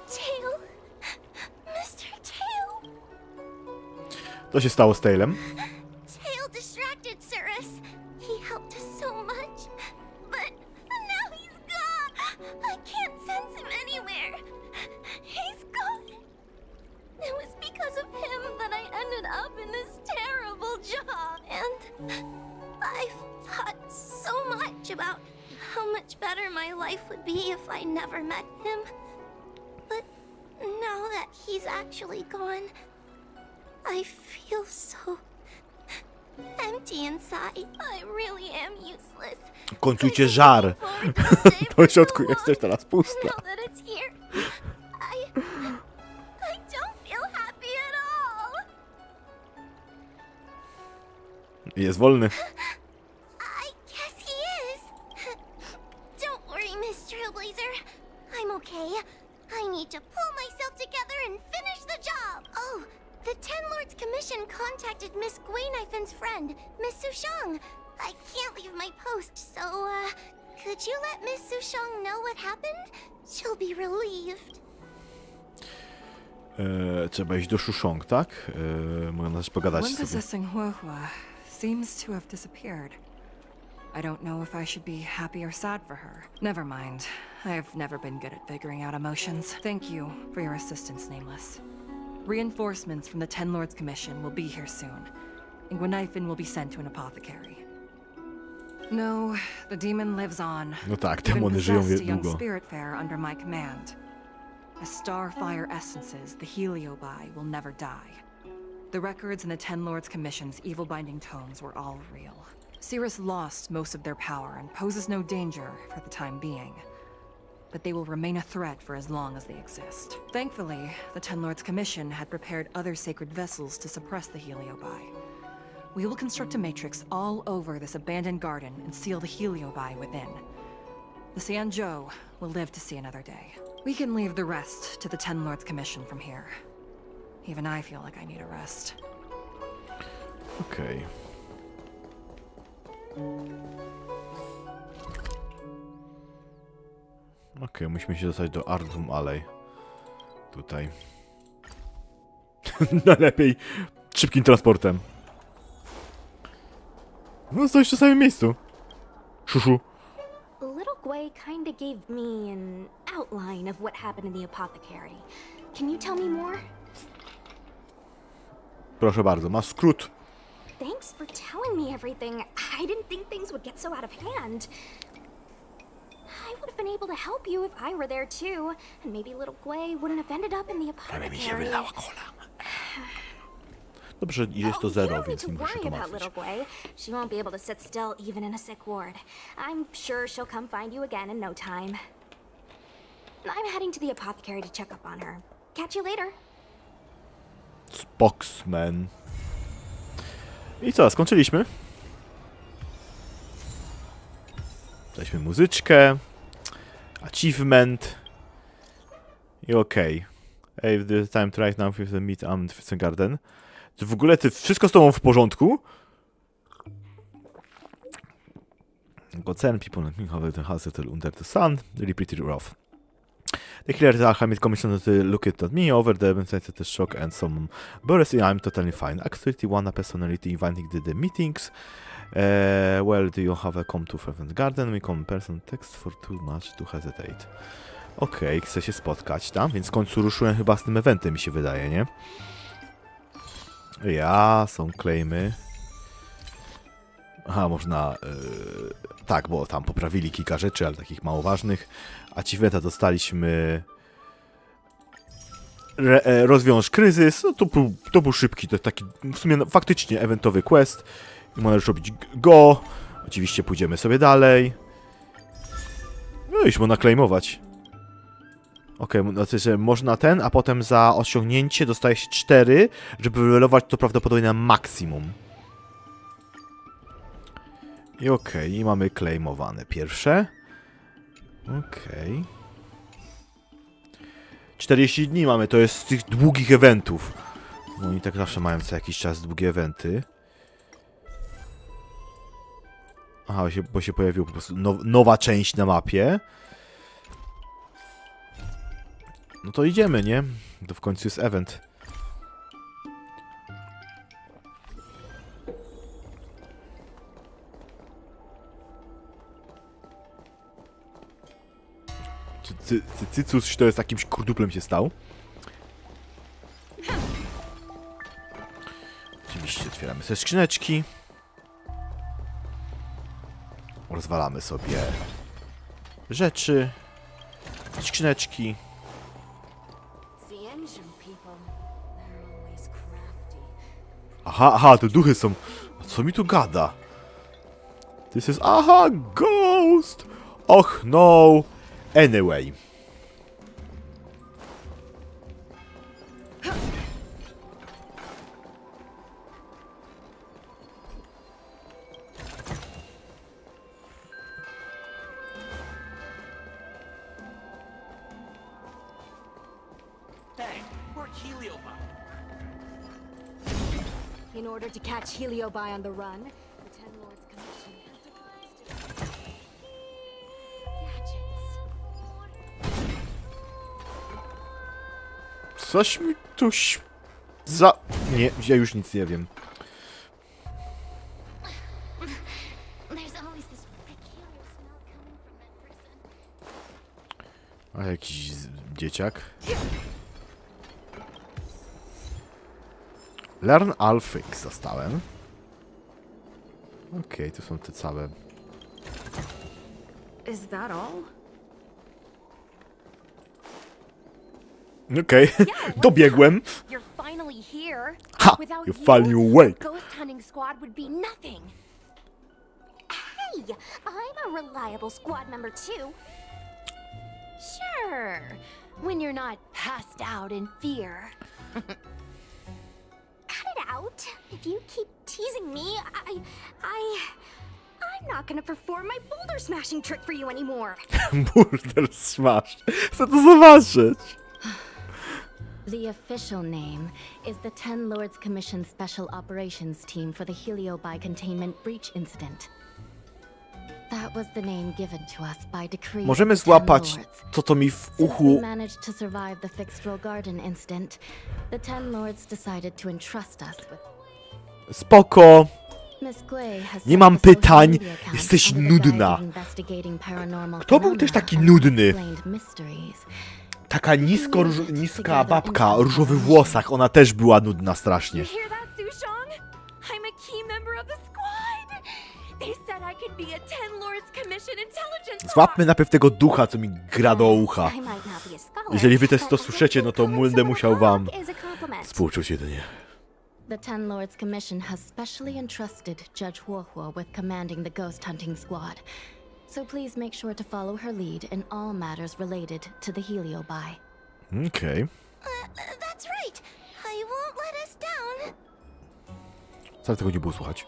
Tail? Mr. Tail? Co się stało z Tailem? Tail distracted Cirrus. He helped us so much. But now he's gone. I can't sense him anywhere. He's gone. It was because of him that I ended up in this terrible job. And I've thought so much about how much better my life would be if I never met him. But now that he's actually gone, I feel so empty inside. I really am useless. Kończujcie żar. To w środku jesteś teraz pusta. Now that it's here, I don't feel happy at all. Jest wolny. I guess he is. Don't worry, Miss Trailblazer. I'm okay. I need to pull myself together and finish the job. Oh, the Ten Lords Commission contacted Miss Guinaifin's friend, Miss Sushang. I can't leave my post, so, could you let Miss Sushang know what happened? She'll be relieved. Trzeba iść do Shushong, tak? Mogę też pogadać One sobie. possessing Huahua seems to have disappeared. I don't know if I should be happy or sad for her. Never mind. I've never been good at figuring out emotions. Thank you for your assistance, Nameless. Reinforcements from the Ten Lords Commission will be here soon, and Guinaifin will be sent to an apothecary. No, the demon lives on. No tak, Even demony żyją possessed a young długo. Spiritfarer under my command. As starfire essences, the Heliobi will never die. The records in the Ten Lords Commission's evil-binding tomes were all real. Cirrus lost most of their power and poses no danger for the time being. But they will remain a threat for as long as they exist. Thankfully, the Ten Lords Commission had prepared other sacred vessels to suppress the Heliobi. We will construct a matrix all over this abandoned garden and seal the Heliobi within. The Xianzhou will live to see another day. We can leave the rest to the Ten Lords Commission from here. Even I feel like I need a rest. Okej. Okej, musimy się dostać do Ardhum Alley. Tutaj. Najlepiej szybkim transportem. No, stoisz w samym miejscu. Szuszu. Little Gwei kinda gave me an outline of what happened in the apothecary. Can you tell me more? Proszę bardzo, ma skrót. Thanks for telling me everything. I didn't think things would get so out of hand. I would have been able to help you if I were there too, and maybe little Gwei wouldn't have ended up in the Ale mi się apothecary. wylała kola. Dobrze, jest to You zero, don't need więc to nie muszę worry to about martwić. little Gwei. She won't be able to sit still even in a sick ward. I'm sure she'll come find you again in no time. I'm heading to the apothecary to check up on her. Catch you later. Spoxman. I co, skończyliśmy? Daliśmy muzyczkę. Achievement. I okej. Hey, the time to right now with the meet the garden. Czy w ogóle wszystko z tobą w porządku? Concern people have the house under the sun. Really pretty rough. The killers are having commissioned to look at me over the shock and some bursts. I'm totally fine. Actually, one personality inviting the meetings. Well, do you have a come to Fervent Garden? We come person text for too much to hesitate. Okej, chcę się spotkać tam, więc w końcu ruszyłem chyba z tym eventem, mi się wydaje, nie? Ja, są claimy. Aha, można... tak, bo tam poprawili kilka rzeczy, ale takich mało ważnych. Achievementa dostaliśmy... rozwiąż kryzys. No to był szybki, to taki w sumie no, faktycznie eventowy quest. I możesz robić go. Oczywiście pójdziemy sobie dalej. No już można claimować. Okej, znaczy, że można ten, a potem za osiągnięcie dostaje się 4, żeby wylelować to prawdopodobnie na maksimum. I okej, i mamy claimowane pierwsze. Okej. 40 dni mamy, to jest z tych długich eventów. No oni tak zawsze mają co jakiś czas długie eventy. Aha, bo się pojawiła po prostu nowa część na mapie. No to idziemy, nie? To w końcu jest event. Czy Cycus to jest jakimś kurduplem się stał? Oczywiście otwieramy sobie skrzyneczki. Rozwalamy sobie rzeczy. Skrzyneczki. Aha, te duchy są... A co mi tu gada? This is... Aha, ghost! Och, no! Anyway. Hey, we're Heliobi. In order to catch Heliobi on the run, the Ten Lords Commission has devised gadgets. Coś mi tu za... Nie, ja już nic nie wiem. A jakiś dzieciak. Learn all things dostałem. Okej, to są te całe... Is that all? Okej, dobiegłem. You're finally here. Ha! Without You finally awake. Ghost hunting squad would be nothing. Hey, I'm a reliable squad member too. Sure, when you're not passed out in fear. Cut it out. If you keep teasing me, I'm not gonna perform my boulder smashing trick for you anymore. Boulder smash. Chcę to zobaczyć. The official name is the Ten Lords Commission Special Operations Team for the Heliobi Containment Breach Incident. That was the name given to us by decree. Możemy of the złapać Ten Lords. to, co mi w Since we uchu... managed to survive the Fixed Roll Garden incident, the Ten Lords decided to entrust us with. Spoko. Miss Gray has Nie mam set up a social pytań, media account jesteś under the guise nudna. of investigating paranormal Kto był też phenomena taki and nudny? unexplained mysteries. Taka niska babka o różowych włosach, ona też była nudna strasznie. You hear that, Sushong? I'm a key member of the squad. They said I could be a Ten Lords Commission intelligence. Złapmy najpierw tego ducha, co mi gra do ucha. I might not be a scholar, Jeżeli wy też to but słyszycie, no to calling będę someone musiał a wam hawk is a compliment. współczuć jedynie. The Ten Lords Commission has specially entrusted Judge Huohuo with commanding the ghost hunting squad. So please make sure to follow her lead in all matters related to the Heliobi. Okej. That's right. I won't let us down. Wcale tego nie było słuchać.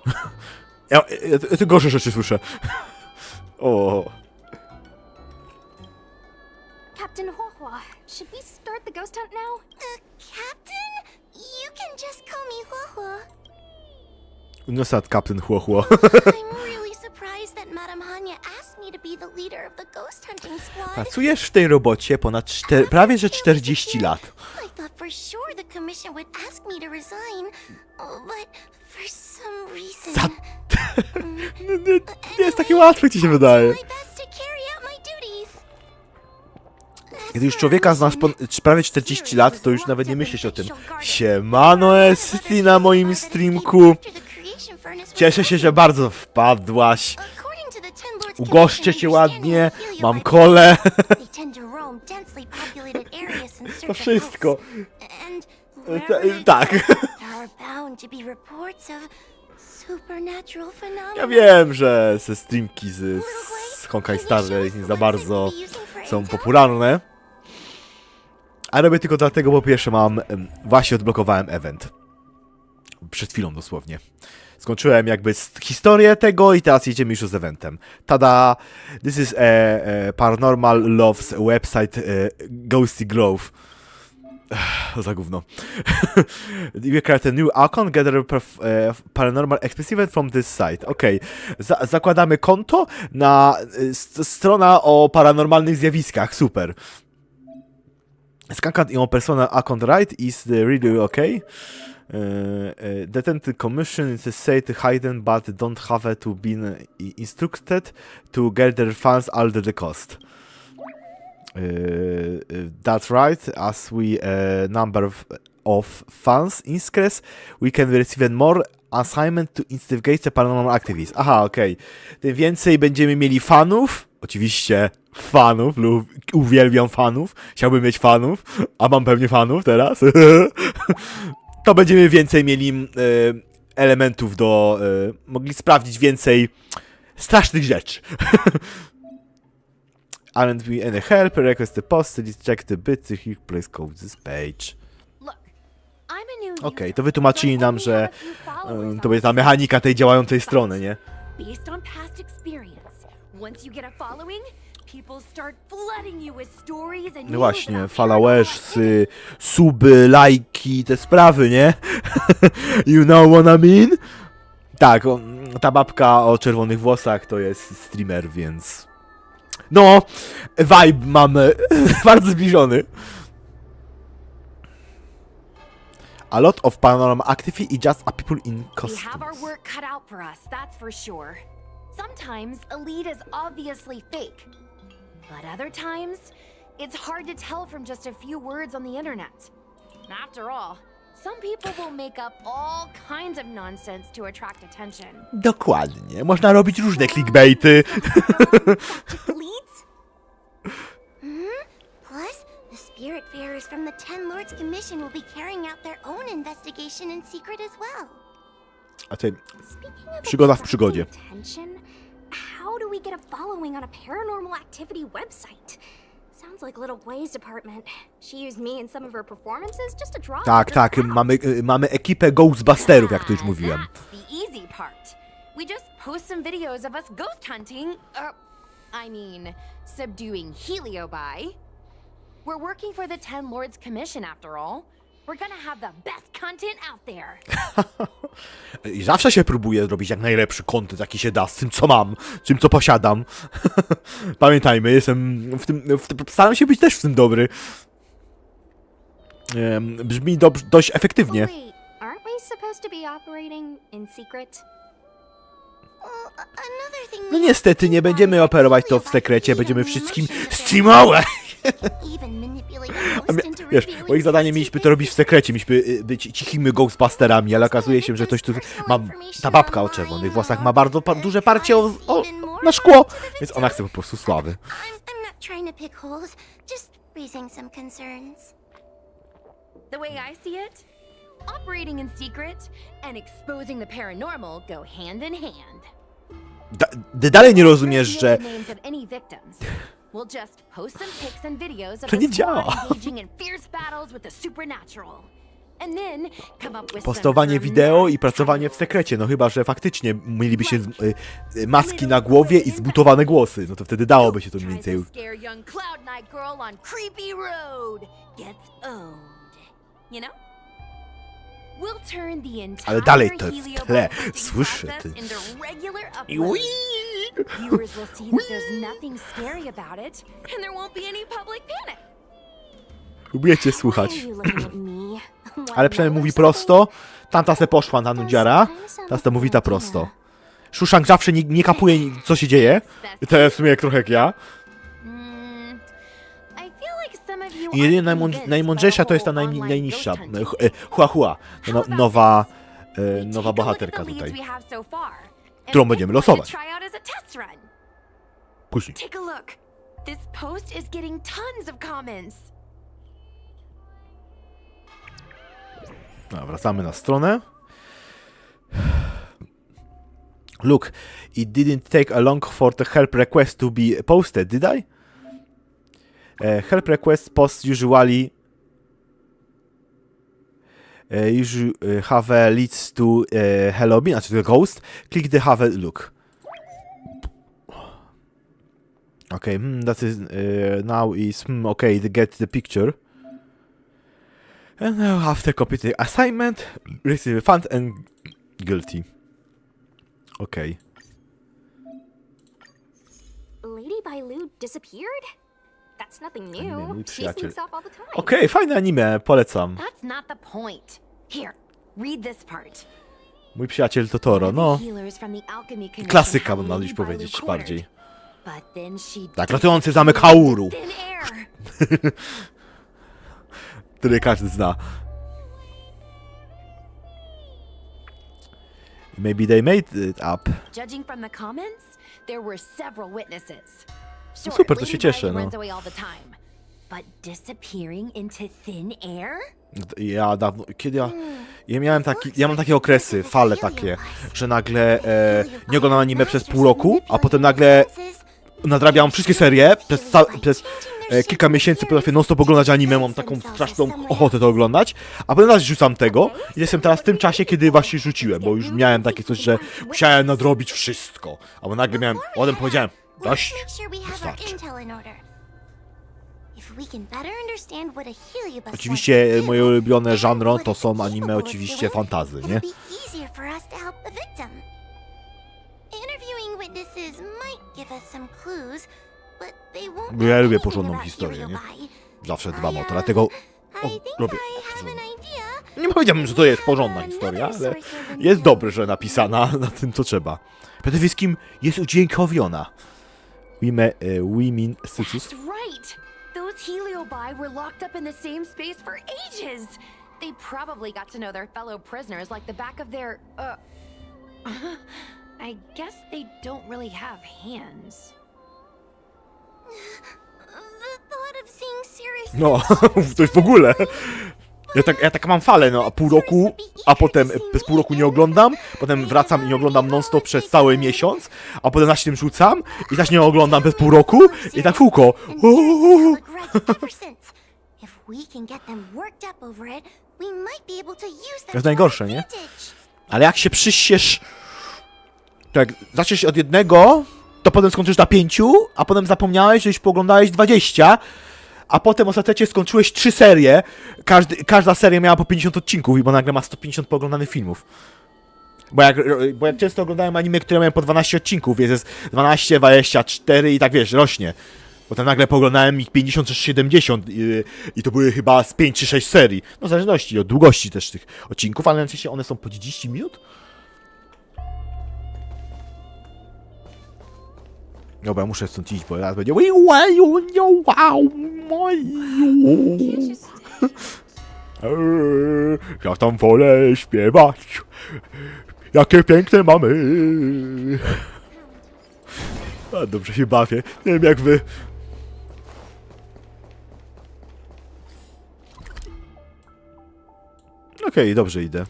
Ja te gorsze rzeczy słyszę. O. Captain Huohuo, should we start the ghost hunt now? Captain? You can just call me Huohuo. No sad, Captain Huohuo. I'm really surprised that Madame Hanya asked me to be the leader of the ghost hunting squad. Pracujesz w tej robocie ponad prawie że 40 lat. I thought for sure the commission would ask me to resign, but for some reason... Za... nie jest takie łatwe, ci się wydaje. My best to carry out my duties. Kiedy już człowieka znasz prawie 40 lat, to już nawet nie myślisz o tym. Siemano, Esti na moim streamku. Cieszę się, że bardzo wpadłaś. Ugoszczę cię ładnie, mam kolę. To wszystko. Tak. Ja wiem, że te streamki z Honkai Starley nie za bardzo są popularne. A robię tylko dlatego, bo po pierwsze właśnie odblokowałem event. Przed chwilą dosłownie. Skończyłem jakby historię tego i teraz jedziemy już z eventem. Tada! This is a Paranormal Love's website Ghosty Grove. Za gówno. You create a new account, gather paranormal experience from this site. Okej. Zakładamy konto na strona o paranormalnych zjawiskach. Super. Skankat your personal account right is really okay. Detented commission is said hidden but don't have to be instructed to gather funds under the cost. That's right, as we number of funds increase, we can receive more assignment to investigate the paranormal activities. Aha, okej. Tym więcej będziemy mieli fanów, oczywiście fanów, lub uwielbiam fanów, chciałbym mieć fanów, a mam pewnie fanów teraz. To będziemy więcej mieli elementów do... mogli sprawdzić więcej strasznych rzeczy. Aren't we any help? Request the post, please check the bit, the here place code this page. Okej, to wytłumaczyli nam, że to będzie ta mechanika tej działającej strony, nie? Based on past experience, once you get a following, people start flooding you with stories and No właśnie, followersy, suby, lajki, te sprawy, nie? You know what I mean? Tak, ta babka o czerwonych włosach to jest streamer, więc... No, vibe mamy bardzo zbliżony. A lot of paranormal activity is just a people in costumes. We have our work cut out for us, that's for sure. Sometimes Elite is obviously fake, but other times it's hard to tell from just a few words on the internet. After all, some people will make up all kinds of nonsense to attract attention. Dokładnie, można robić różne clickbaity. Plus, the Spiritfarers from the Ten Lords Commission will be carrying out their own investigation in secret as well. A tutaj przygoda w przygodzie. How do we get a following on a paranormal activity website? Sounds like Little Blaze department. She used me in some of her performances just to draw. Tak, mamy ekipę Ghostbusterów, jak to już mówiłem. That's the easy part. We just post some videos of us ghost hunting, I mean, subduing Heliobi. We're working for the Ten Lords Commission after all. We're gonna have the best content out there. I zawsze się próbuję robić jak najlepszy content, jaki się da, z tym co mam, czym co posiadam. Pamiętajmy, jestem staram się być też w tym dobry. Brzmi dość efektywnie. Wait, aren't we supposed to be operating in secret? No niestety nie będziemy operować to w sekrecie, będziemy wszystkim streamować. Wiesz, moim zadaniem mieliśmy to robić w sekrecie, mieliśmy być cichimi ghostbusterami, ale okazuje się, że ktoś tu ta babka o czerwonych włosach ma bardzo duże parcie na szkło, więc ona chce po prostu sławy. The way I see it, operating in secret and exposing the paranormal go hand in hand. Dalej nie rozumiesz, że to nie działa. Postowanie wideo i pracowanie w sekrecie, no chyba, że faktycznie mielibyście maski na głowie i zbutowane głosy, no to wtedy dałoby się to mniej więcej. Ale dalej to w tle słyszę ty. Lubicie słuchać. Ale przynajmniej mówi prosto. Tamta se poszła na nudziara. Teraz to mówi ta prosto. Szuszank zawsze nie kapuje, co się dzieje. I to jest w sumie trochę jak ja. I jedynie najmądrzejsza to jest ta najniższa. Hua. Nowa bohaterka tutaj. Którą będziemy losować. Później. No, wracamy na stronę. Look, it didn't take long for the help request to be posted, did I? Help request posts usually have a leads to hello bean, znaczy to ghost. Click the have a look. Okay, that is now is okay. Get the picture. And now after complete the assignment, receive a fund and guilty. Okay. Lady Bailu disappeared? That's nothing new. She sneaks off all the time. Okej, fajne anime, polecam. That's not the point. Here, read this part. Mój przyjaciel Totoro, no. Klasyka, bym mogli powiedzieć bardziej. Tak, ratujący zamek Hauru. Który każdy zna. Maybe they made it up. Judging from the comments, there were several witnesses. No super, to się cieszę, no. But disappearing into thin air? Ja dawno, kiedy ja mam takie okresy, fale takie, że nagle nie oglądam anime przez pół roku, a potem nagle nadrabiam wszystkie serie, przez kilka miesięcy potrafię non-stop oglądać anime, mam taką straszną ochotę to oglądać, a potem raz rzucam tego i jestem teraz w tym czasie, kiedy właśnie rzuciłem, bo już miałem takie coś, że musiałem nadrobić wszystko, albo nagle miałem, potem powiedziałem, dość, wystarczy. Oczywiście moje ulubione genre to są anime oczywiście fantasy, nie? Bo ja lubię porządną historię, nie? Zawsze dbam o to, dlatego robię. Nie powiedziałbym, że to jest porządna historia, ale jest dobrze napisana na tym, co trzeba. Przede wszystkim jest udźwiękowiona. Women Sysus. Those Heliobi were locked up in the same space for ages. They probably got to know their fellow prisoners like the back of their, I guess they don't really have hands. No, to jest w ogóle. Ja tak mam falę, no, a pół roku, a potem bez pół roku nie oglądam, potem wracam i nie oglądam non-stop przez cały miesiąc, a potem na tym rzucam i też nie oglądam bez pół roku i tak kółko. To jest najgorsze, nie? Ale jak się przysiesz, to jak zaczniesz od jednego, to potem skończysz na 5, a potem zapomniałeś, że już pooglądałeś 20, a potem ostatecznie skończyłeś 3 serie, każda seria miała po 50 odcinków, bo nagle ma 150 pooglądanych filmów. Bo jak często oglądałem anime, które mają po 12 odcinków, jest 12, 24 i tak wiesz, rośnie. Potem nagle pooglądałem ich 50 czy 70 i to były chyba z 5 czy 6 serii. No w zależności od długości też tych odcinków, ale najczęściej one są po 30 minut. Dobra, muszę stąd iść, bo teraz będzie ja tam wolę śpiewać. Jakie piękne mamy. A, dobrze się bawię. Nie wiem jak wy. Okej, dobrze idę.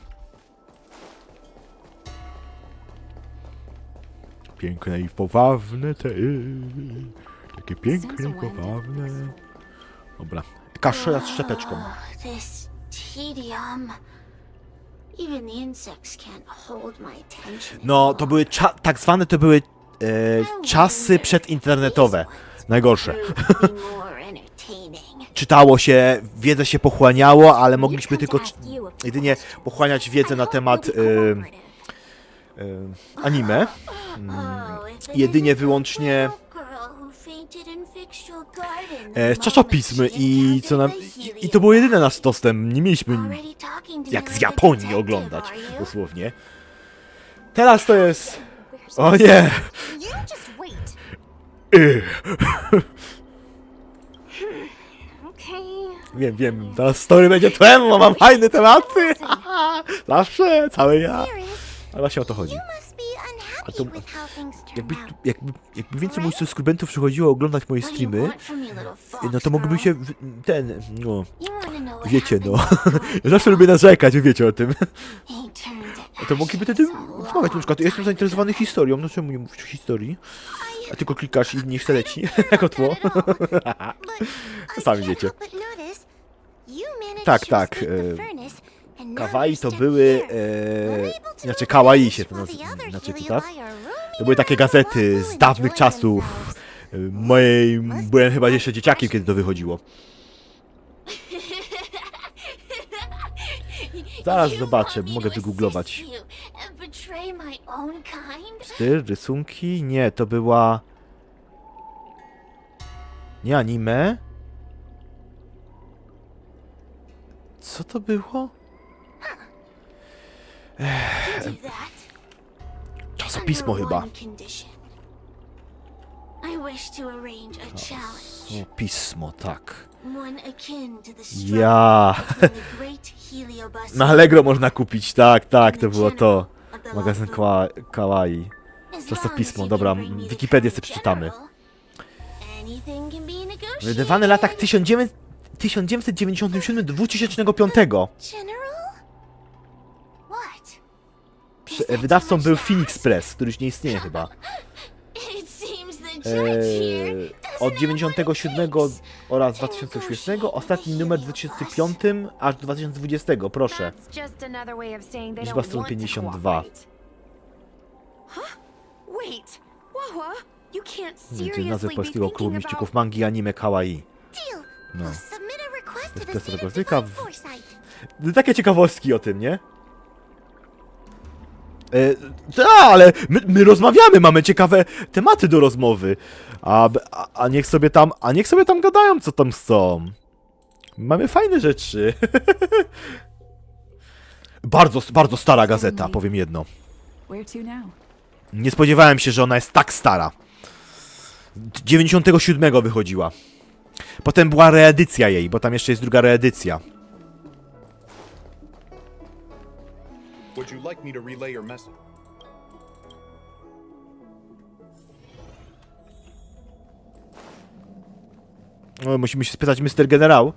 Piękne i powawne te. Takie piękne i powawne. Dobra. Kasza z szczepeczką. This tedium. Even the insects can't hold my attention. No, to były tak zwane to były czasy przedinternetowe. Najgorsze. Czytało się, wiedzę się pochłaniało, ale mogliśmy tylko jedynie pochłaniać wiedzę na temat anime. Jedynie wyłącznie z czasopism i to było jedyne nasz dostęp. Nie mieliśmy jak z Japonii oglądać, dosłownie. Teraz to jest... O nie! Wiem, teraz story będzie tłem, bo mam fajne tematy! Zawsze, cały ja. Ale właśnie o to chodzi. A to, jakby więcej moich subskrybentów przychodziło oglądać moje streamy, no to mogliby się... Wiecie, ja zawsze lubię narzekać, wiecie o tym. To mogliby wtedy wmawiać, na przykład, ja jestem zainteresowany historią, no czemu nie mówić o historii? A tylko klikasz i niech se leci, jako tło. Sami wiecie. Tak. Kawaii to były... Znaczy kawaii się to znaczy, tak? To były takie gazety z dawnych czasów. Byłem chyba jeszcze dzieciakiem, kiedy to wychodziło. Zaraz zobaczę, mogę wygooglować. Styl, rysunki? Nie, to była... Nie anime? Co to było? Czasopismo chyba. O, pismo, tak. Ja. Na Allegro można kupić, tak, to było to. Magazyn Kawaii. Czasopismo, dobra, Wikipedię sobie przeczytamy. Wydawane w latach 1997-2005. Wydawcą był Phoenix Press, który już nie istnieje chyba. Od 97 oraz 2008, ostatni numer w 2005 aż do 2020, proszę. Liczba stron 52. Czyli nazwę polskiego klubu mistrzyków mangi anime kawaii. No. Jest tego języka. Takie ciekawostki o tym, nie? Ale my rozmawiamy, mamy ciekawe tematy do rozmowy. A niech sobie tam gadają, co tam są. Mamy fajne rzeczy. Bardzo stara gazeta, powiem jedno. Nie spodziewałem się, że ona jest tak stara. 97 wychodziła. Potem była reedycja jej, bo tam jeszcze jest druga reedycja. Would you like me to relay your message? No, musimy się spytać Mr. Generał.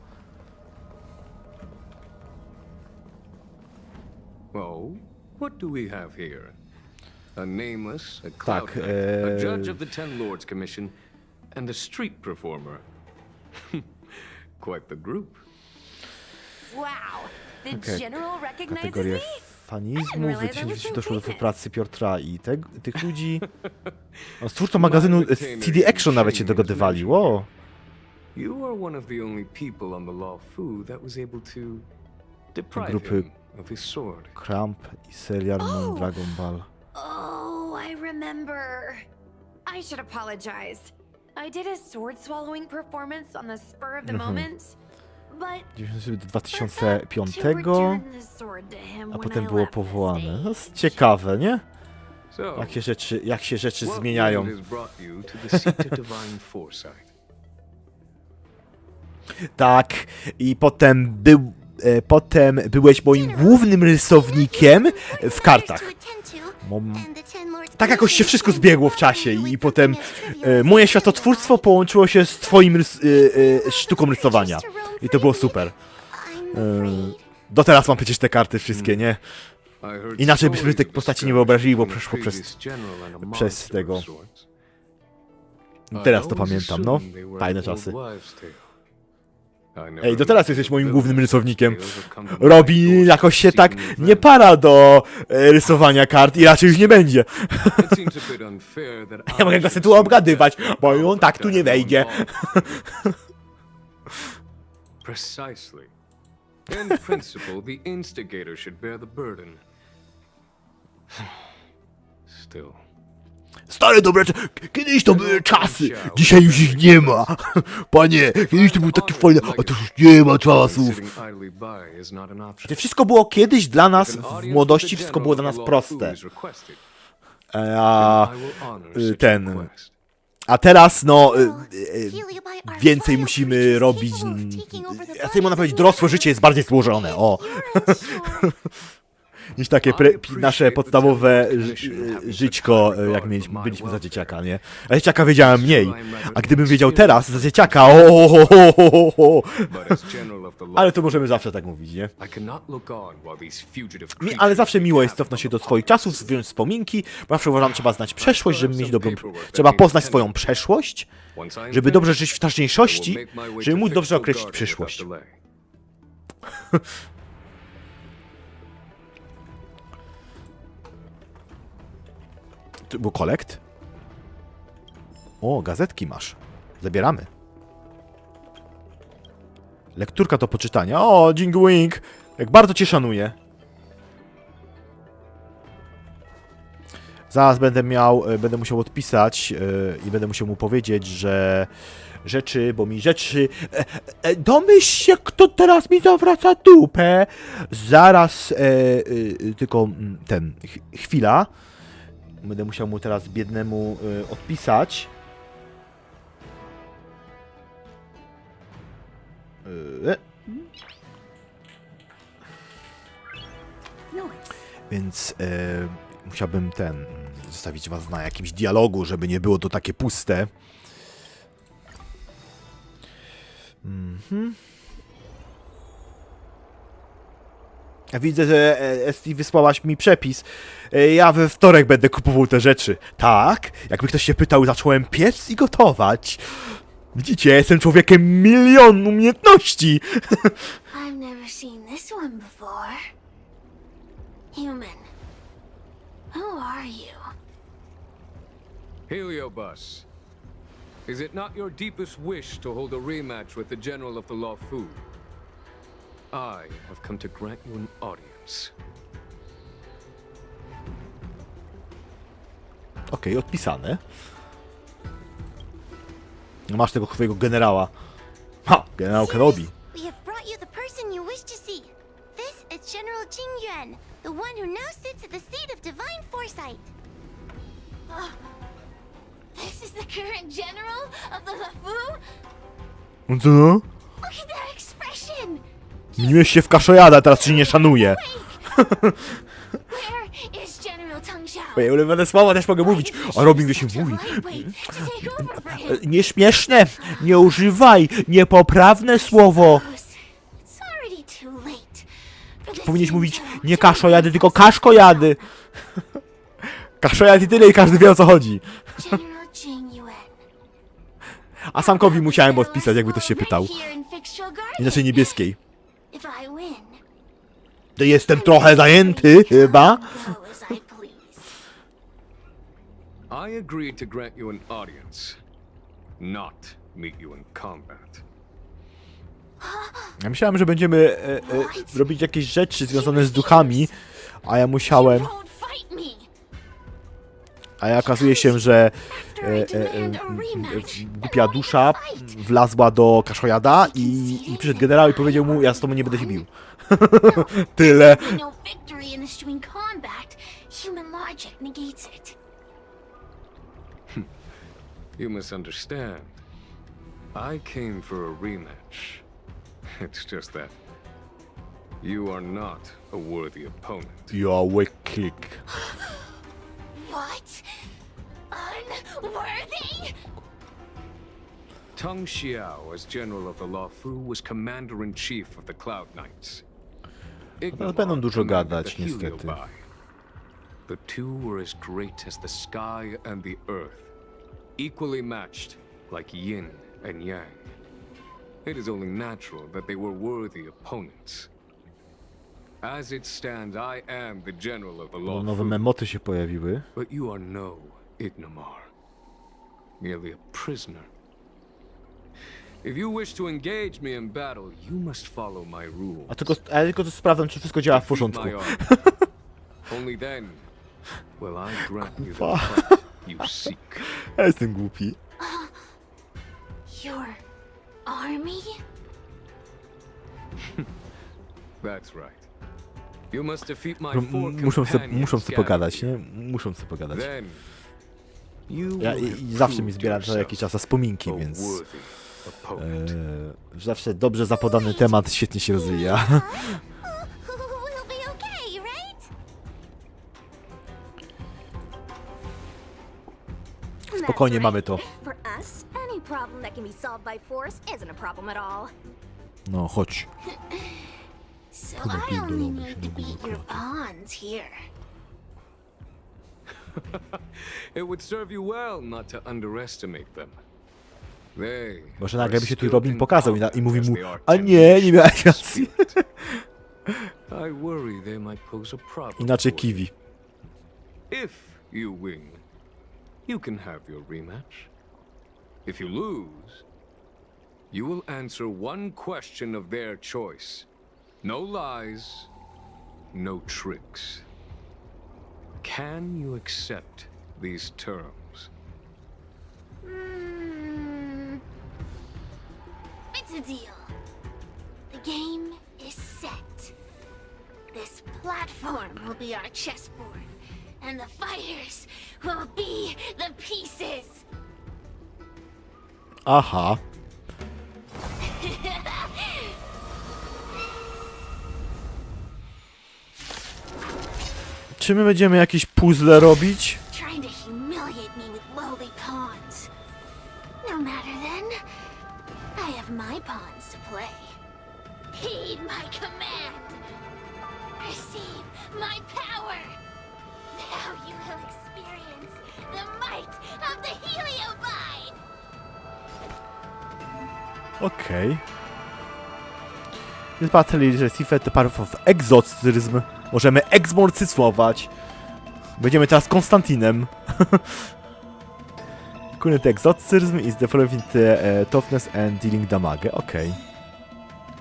Oh, what do we have here? A nameless, a cloud hack, a judge of the Ten Lords Commission, and a street performer. Quite the group. Wow, the general recognizes Kategorie me? fanizmu, w 2010 doszło do współpracy Piotra i tych ludzi. Stwórcą magazynu CD Action nawet się dogadywali, wow. You are one of the only people on the Lofu that was able to deprive Grupy him of his sword. Cramp i serial Dragon Ball. Oh, I remember. I should apologize. I did a sword swallowing performance on the spur of the moment, but 2005, to return the sword to him a when potem I było left the powołane. stage. No, jest ciekawe, nie? So, Jak się rzeczy what zmieniają. road has brought you to the seat of divine foresight? Tak, i potem byłeś moim głównym rysownikiem w kartach. Tak jakoś się wszystko zbiegło w czasie i potem moje światotwórstwo połączyło się z twoim sztuką rysowania. I to było super. Do teraz mam przecież te karty wszystkie, nie? Inaczej byśmy tej postaci nie wyobrazili, bo przeszło przez tego. Teraz to pamiętam, no. Fajne czasy. Ej, do teraz jesteś moim głównym rysownikiem. Robi jakoś się tak nie para do rysowania kart i raczej już nie będzie. Ja mogę go sobie tu obgadywać, bo on tak tu nie wejdzie. Precisely. In principle, the instigator should bear the burden. Still. Stare dobre, kiedyś to były czasy, dzisiaj już ich nie ma. Panie, kiedyś to były takie fajne, a to już nie ma czasów. To wszystko było kiedyś dla nas, w młodości wszystko było dla nas proste. A teraz, no, więcej musimy robić. Ja sobie można powiedzieć, dorosłe życie jest bardziej złożone, o. Niż takie nasze podstawowe żyćko, jak byliśmy za dzieciaka, nie? A dzieciaka wiedziałem mniej, a gdybym wiedział teraz za dzieciaka, ale to możemy zawsze tak mówić, nie? Ale zawsze miło jest cofnąć się do swoich czasów, wziąć wspominki, bo zawsze uważam, trzeba znać przeszłość, żeby mieć dobrą... Trzeba poznać swoją przeszłość, żeby dobrze żyć w teraźniejszości, żeby móc dobrze określić przyszłość. To był kolekt? O, gazetki masz. Zabieramy. Lekturka do poczytania. O, Jing Wing. Jak bardzo cię szanuję. Zaraz będę musiał odpisać i będę musiał mu powiedzieć, że bo mi rzeczy... domyśl się, kto teraz mi zawraca dupę. Zaraz, tylko chwila. Będę musiał mu teraz biednemu odpisać. Więc musiałbym zostawić was na jakimś dialogu, żeby nie było to takie puste. Ja widzę, że Esti wysłałaś mi przepis. Ja we wtorek będę kupował te rzeczy. Tak? Jakby ktoś się pytał, zacząłem piec i gotować. Widzicie, jestem człowiekiem milion umiejętności. I've never seen this one before. Human. Who are you? Heliobus. Is it not your deepest wish to hold a rematch with the General of the Lofu? I have come to grant you an audience. Okej, odpisane. Masz tego twojego generała. Ha! Generał Kenobi. We have brought you the person you wish to see. This is General Jingyuan, the one who now sits at the seat of divine foresight. This is the current general of the Lafu? Co? Look at that expression! Zmieniłeś się w kaszojada, teraz się nie szanuję. Where is General Tangxiao? Moje ulubione słowa też mogę mówić. A Robin się mówi. Nieśmieszne, nie używaj, niepoprawne słowo. Powinieneś mówić nie kaszojady, tylko kaszkojady. Kaszojad i tyle i każdy wie, o co chodzi. A Samkowi musiałem odpisać, jakby ktoś się pytał. Inaczej niebieskiej. To jestem trochę zajęty, chyba. I agreed to grant you an audience, not meet you in combat. Ja myślałem, że będziemy robić jakieś rzeczy związane z duchami, a ja musiałem... A ja okazuje się, że głupia dusza wlazła do kaszojada i przyszedł generał i powiedział mu, ja z tobą nie będę się bił. Tyle. You misunderstand. I came for a rematch. It's just that you are not a worthy opponent. You are wicked. What? Unworthy? Tong Xiao, as General of the Luofu, was Commander-in-Chief of the Cloud Knights. No, będą dużo gadać, niestety. The two were as great as the sky and the earth, equally matched like yin and yang. It is only natural that they were worthy opponents. As it stands, I am the General of the Luofu. Nowe memoty się pojawiły. But you are no Ignomar, merely a prisoner. If you wish to engage me in battle, you must follow my rules. A tylko to sprawdzam, czy wszystko działa w porządku. Only then will I grant you the fight you seek. Ja jestem głupi. Your army? That's right. You must defeat my Muszą sobie pogadać, nie? Muszą sobie pogadać. Ja i zawsze mi zbiera co jakiś czas wspominki, więc... zawsze dobrze zapodany temat świetnie się rozwija. Spokojnie, mamy to. No, chodź. So I only need to beat your pawns here. It would serve you well not to underestimate them. Może nagle by się tu Robin pokazał i mówi mu, a nie miałeś racji. Inaczej Kiwi. If you win, you can have your rematch. If you lose, you will answer one question of their choice. No lies, no tricks. Can you accept these terms? It's a deal. The game is set. This platform will be our chessboard, and the fighters will be the pieces. Aha. Czy my będziemy jakieś puzzle robić? Trying to humiliate me with lowly pawns. No matter then. I have my pawns to play. Heed my command. Receive my power. Now you will experience the might of the Heliobide. Okej. This battle is received the power of exorcism. Możemy egzorcyzować. Będziemy teraz Konstantinem. Current exorcism is developing the toughness and dealing damage. Okej.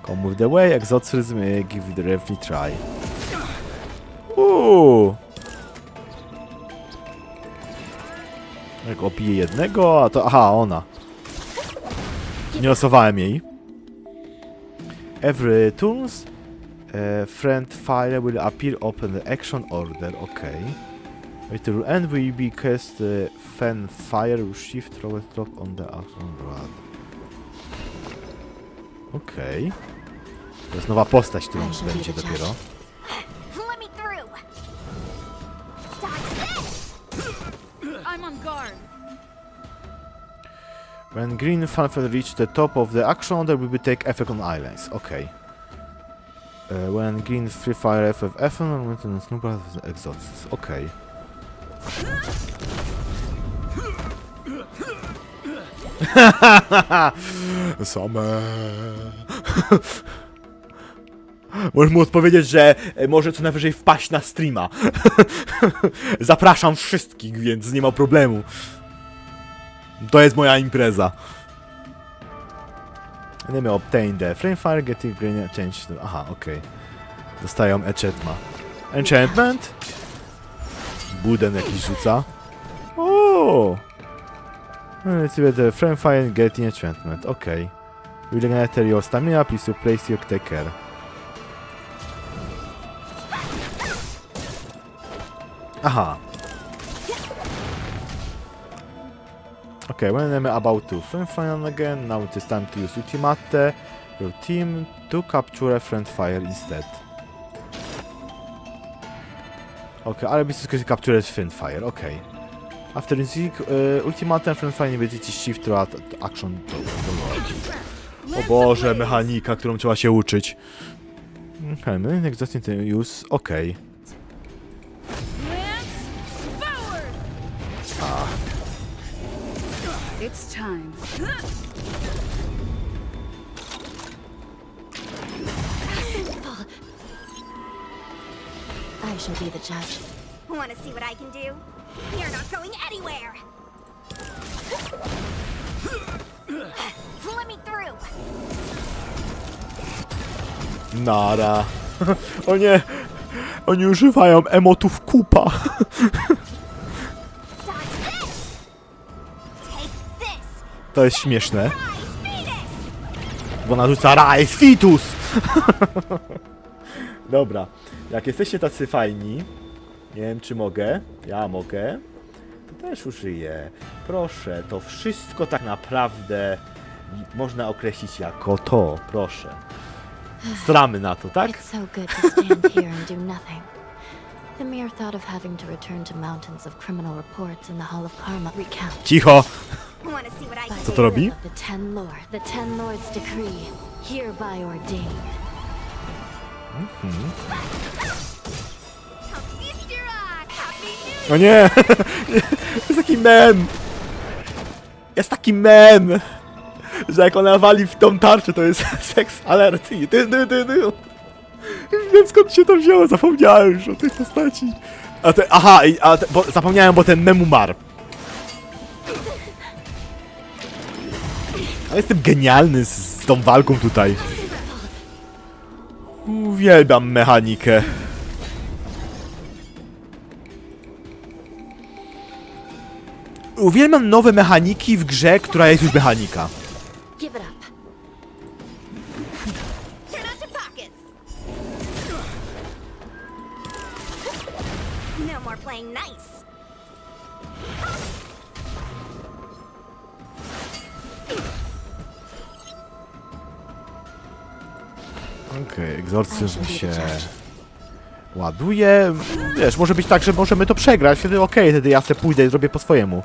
Come with the way, exorcism, give it a refly try. Jak obiję jednego, a to... Aha, ona. Nie losowałem jej. Every turns friend fire will appear open the action order. Okay. Wait till end will be cast fan fire shift throw drop on the action rod. Okay. To jest nowa postać, którą będzie dopiero. I'm on guard. When green fanfare reach the top of the action order will be take effect on islands. Okay. When green free fire FFF on maintenance no part of the exhaust. Okay. Same. Możesz mu odpowiedzieć, że może co najwyżej wpaść na streama. Zapraszam wszystkich, więc nie ma problemu. To jest moja impreza. Enemy obtain the flamefire, getting green change. Aha, okej. Dostają enchantment. Buden jakiś rzuca. O! Receive the flamefire and getting enchantment. Okej. Will regenerate your stamina, please replace your take care. Aha. Okay, when I'm about to friend fire again, now it is time to use ultimate your team to capture friend fire instead. Okay, ale byś tylko capture friend fire, okay. After using ultimate and friend fire, nie będziecie shift to action to o Boże, mechanika, którą trzeba się uczyć. Okay, next just use, okay. It's time. I shall be the judge. Want to see what I can do? You're not going anywhere. Let me through. Nara. O nie! Oni używają emotów kupa. To jest śmieszne. Bo ona rzuca Rise Fitus! Dobra. Jak jesteście tacy fajni, nie wiem czy mogę, ja mogę, to też użyję. Proszę, to wszystko tak naprawdę można określić jako to, proszę. Stramy na to, tak? It's so good to stand here and do nothing. The mere thought of having to return to mountains of criminal reports in the Hall of Karma recount. Cicho! Co to robi? The Ten Lords decree, hereby ordain. O nie! Jest taki mem! Jest taki mem! Że jak ona wali w tą tarczę, to jest seks alert i Już wiem skąd się to wzięło, zapomniałem już o tej postaci. Bo zapomniałem, bo ten mem umarł. Ale jestem genialny z tą walką tutaj. Uwielbiam mechanikę. Uwielbiam nowe mechaniki w grze, która jest już mechanika. Give it up. Turn out your pockets. No more playing nice. Okej, egzorcyzm się ładuje. Wiesz, może być tak, że możemy to przegrać, wtedy okej, wtedy ja sobie pójdę i zrobię po swojemu.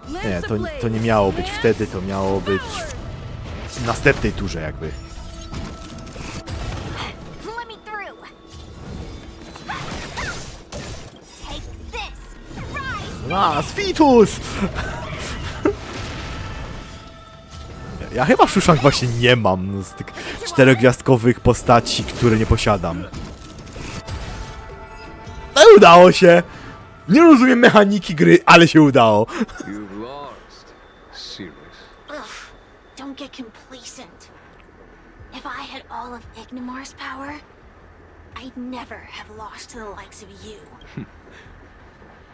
Nie, to nie miało być wtedy, to miało być w następnej turze jakby. Fitus! Ja chyba Szuszank właśnie nie mam z tych 4-gwiazdkowych postaci, które nie posiadam. No udało się! Nie rozumiem mechaniki gry, ale się udało. You've lost. Serious. Ugh, don't get complacent. If I had all of Ignimar's power, I'd never have lost to the likes of you.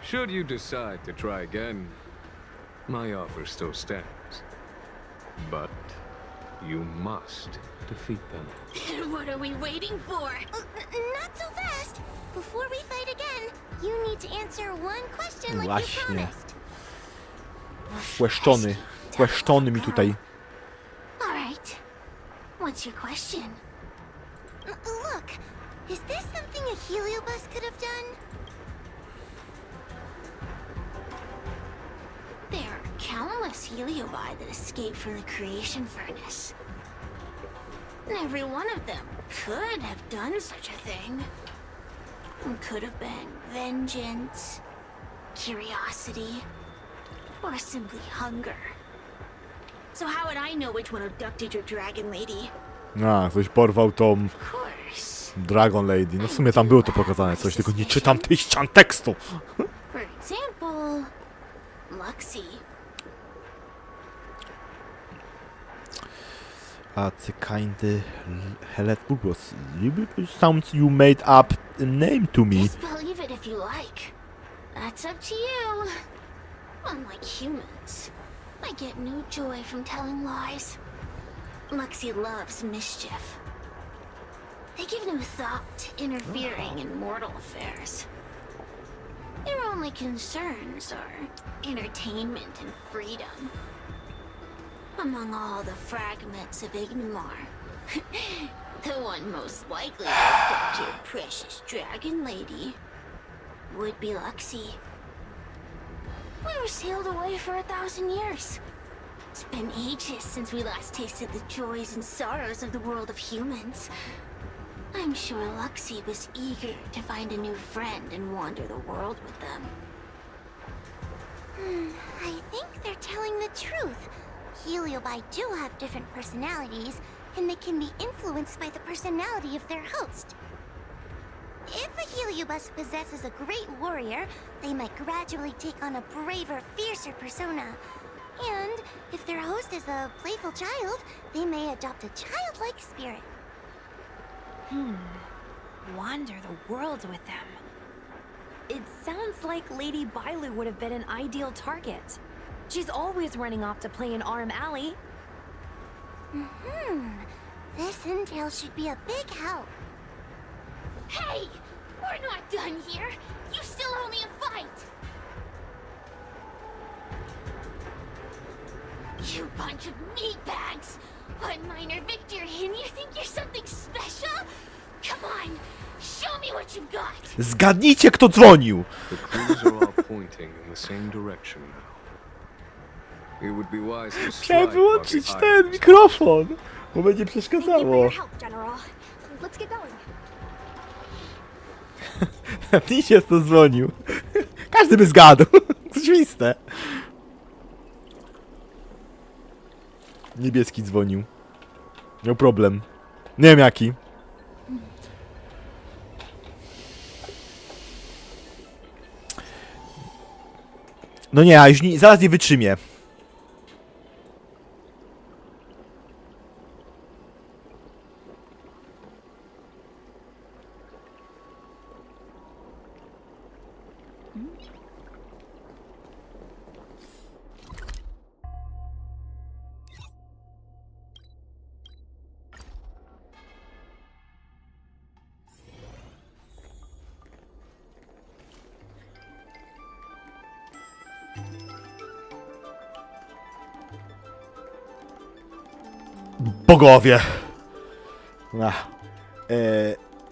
Should you decide to try again, my offer still stands. But you must defeat them. What are we waiting for? Not so fast. Before we fight again, you need to answer one question like you promised. Kweszczony mi tutaj. All right. What's your question? Look, is this something a heliobus could have done? There are countless heliobi that escaped from the creation furnace. And every one of them could have done such a thing. It could have been vengeance, curiosity, or simply hunger. So how would I know which one abducted your dragon lady? Ktoś porwał tą Dragon Lady. No w sumie tam było to pokazane coś, tylko nie czytam tych ścian tekstu. For example, Luxie. the kind hellet purpose. Sounds you made up a name to me. Just believe it if you like. That's up to you. Unlike humans, I get no joy from telling lies. Luxie loves mischief. They give no thought to interfering in mortal affairs. Their only concerns are entertainment and freedom. Among all the fragments of Ignimar, the one most likely to abduct your precious dragon lady would be Luxie. We were sealed away for 1,000 years. It's been ages since we last tasted the joys and sorrows of the world of humans. I'm sure Luxie was eager to find a new friend and wander the world with them. I think they're telling the truth. Heliobi do have different personalities, and they can be influenced by the personality of their host. If a Heliobus possesses a great warrior, they might gradually take on a braver, fiercer persona. And if their host is a playful child, they may adopt a childlike spirit. Wander the world with them. It sounds like Lady Bailu would have been an ideal target. She's always running off to play in Arm Alley. This intel should be a big help. Hey! We're not done here! You still owe me a fight! You bunch of meatbags! One minor victory and you think you're something special? Come on! Show me what you've got! Zgadnijcie, kto dzwonił! The clues are all pointing in the same direction now. It would be wise to Chciałem strike wyłączyć while the ten iron is mikrofon, bo będzie Thank you for przeszkadzało. your help, General. Let's get going. Zgadnijcie, kto dzwonił. Każdy by zgadł. Oczywiste. Niebieski dzwonił. Miał problem. Nie wiem jaki. No nie, a już nie, zaraz nie wytrzymię. Bogowie.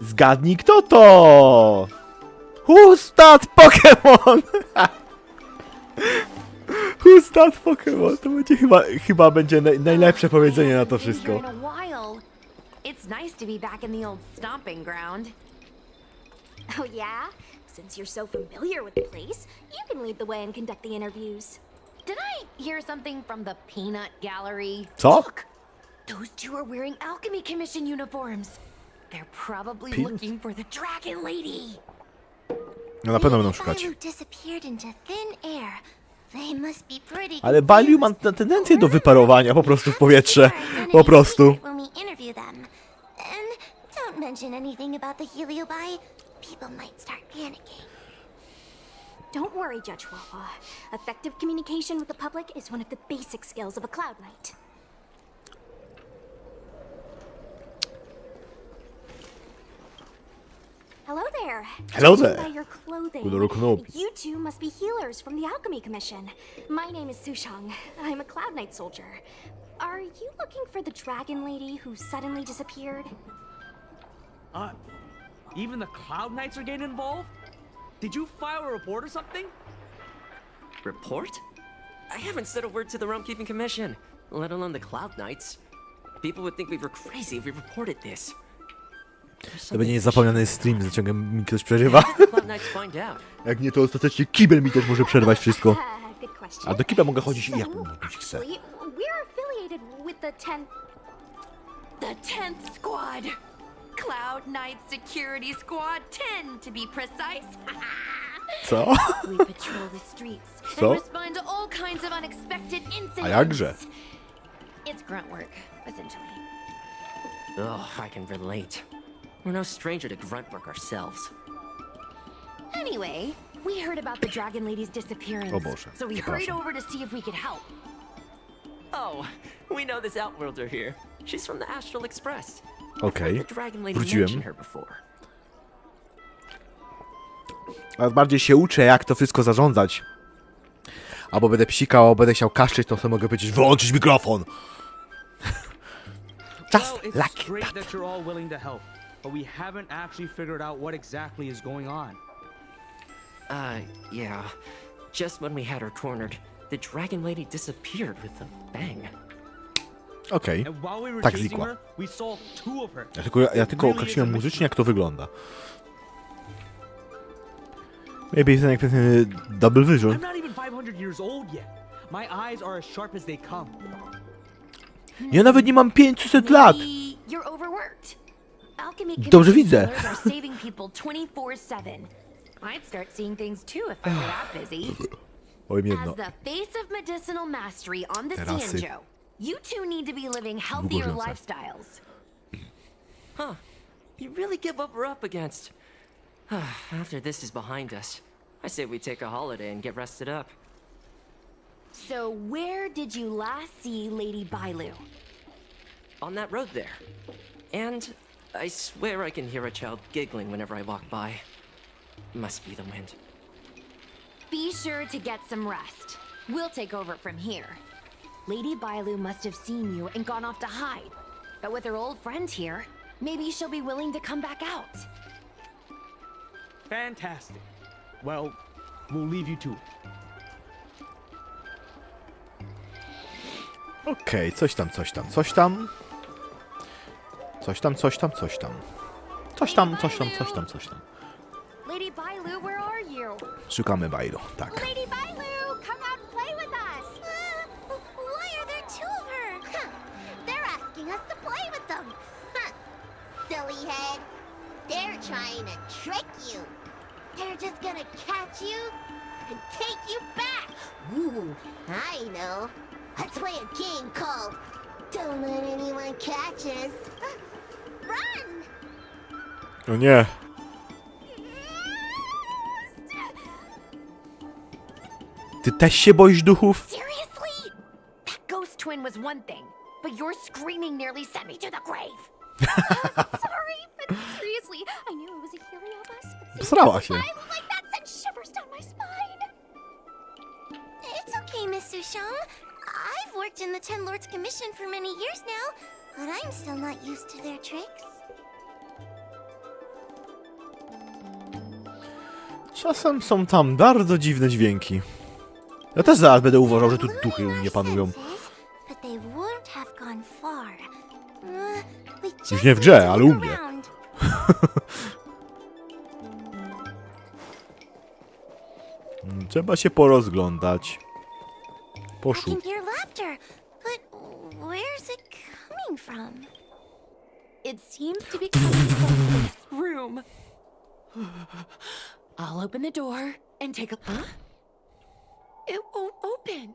Zgadnij kto to? Who's that Pokémon? Who's that Pokémon? To będzie chyba będzie najlepsze powiedzenie na to wszystko. It's nice to be back in the old stomping ground. Oh yeah? Since you're so familiar with the place, you can lead the way and conduct the interviews. Did I hear something from the peanut gallery? Co? Look, those two are wearing alchemy commission uniforms. They're probably looking for the dragon lady. No na pewno będą szukać. Disappeared into thin air. They must be pretty. Ale Baliu ma tendencję do wyparowania po prostu w powietrze. Po prostu. When we interview them. And don't mention anything about the Heliobi. People might start panicking. Don't worry, Judge Wawa. Effective communication with the public is one of the basic skills of a Cloud Knight. Hello there. Hello there. By your clothing, Good looking. you two must be healers from the Alchemy Commission. My name is Sushang. I'm a Cloud Knight soldier. Are you looking for the dragon lady who suddenly disappeared? Even the Cloud Knights are getting involved? Did you file a report or something? Report? I haven't said a word to the Realm-Keeping Commission, let alone the Cloud Knights. People would think we were crazy if we reported this. To będzie niezapomniany stream, z czego mi ktoś przerywa. Jak nie, to ostatecznie kibel mi też może przerwać wszystko. A do kibla mogę chodzić i jak chcę. We're affiliated with the 10th Squad. Cloud Knight Security Squad 10 to be precise. Co? We patrol the streets Co? and respond to all kinds of unexpected incidents. A jakże? It's grunt work, essentially. Ugh, I can relate. We're no stranger to grunt work ourselves. Anyway, we heard about the Dragon Lady's disappearance, O Boże, so we hurried over to see if we could help. Oh, we know this Outworlder here. She's from the Astral Express. Okej, The Dragon Lady wróciłem. mentioned her before. Coraz bardziej się uczę, jak to wszystko zarządzać. Albo będę psikał, albo będę chciał kaszczeć, to sobie mogę powiedzieć, wyłączyć mikrofon. Just Well, it's like great that. that you're all willing to help, but we haven't actually figured out what exactly is going on. Yeah. Just when we had her cornered, the Dragon Lady disappeared with a bang. Okej, And while we were tak chasing znikła. her, we saw two of her. Ja tylko określiłem muzycznie, jak to wygląda. Maybe it's like double vision. I'm not even 500 years old yet. My eyes are as sharp as they come. Ja nawet nie mam 500 lat. Maybe you're overworked. Alchemy Dobrze widzę. killers are saving people 24/7. I'd start seeing things too if I were that busy. Powiem As jedno. the face of medicinal mastery on the Terasy. Cian Joe, you two need to be living healthier Długożyjące. lifestyles. Huh. You really give what we're up against. After this is behind us, I say we take a holiday and get rested up. So where did you last see Lady Bailu? On that road there. And I swear I can hear a child giggling whenever I walk by. Must be the wind. Be sure to get some rest. We'll take over from here. Lady Bailu must have seen you and gone off to hide. But with her old friend here, maybe she'll be willing to come back out. Fantastic. Well, we'll leave you to it. Okej, coś tam, coś tam, coś tam. Coś tam, coś tam, coś tam. Coś tam, coś tam, coś tam, coś tam. Lady Bailu, where are you? Szukamy Bailu, tak. Lady Bailu, come out and play with us. Why are there two of her? Huh. They're asking us to play with them. Huh. Silly head. They're trying to trick you. They're just gonna catch you and take you back. Ooh, I know. Let's play a game called Don't Let Anyone Catch Us. Run! O nie. Ty też się boisz duchów? Seriously? That ghost twin was one thing, but your screaming nearly sent me to the grave. Sorry, but seriously, I knew it was a heliobus. But Posrała się. like that sent shivers down my spine. It's okay, Miss Sushang. I've worked in the Ten Lords Commission for many years now, but I'm still not used to their tricks. Czasem są tam bardzo dziwne dźwięki. Ja też zaraz będę uważał, że tu duchy nie panują. But they won't have gone far. We just Już nie w need grze, to ale u look mnie. around. Trzeba się porozglądać. I Poszukać. can hear laughter, but where's it coming from? It seems to be coming from this room. I'll open the door and take a... Huh? It won't open.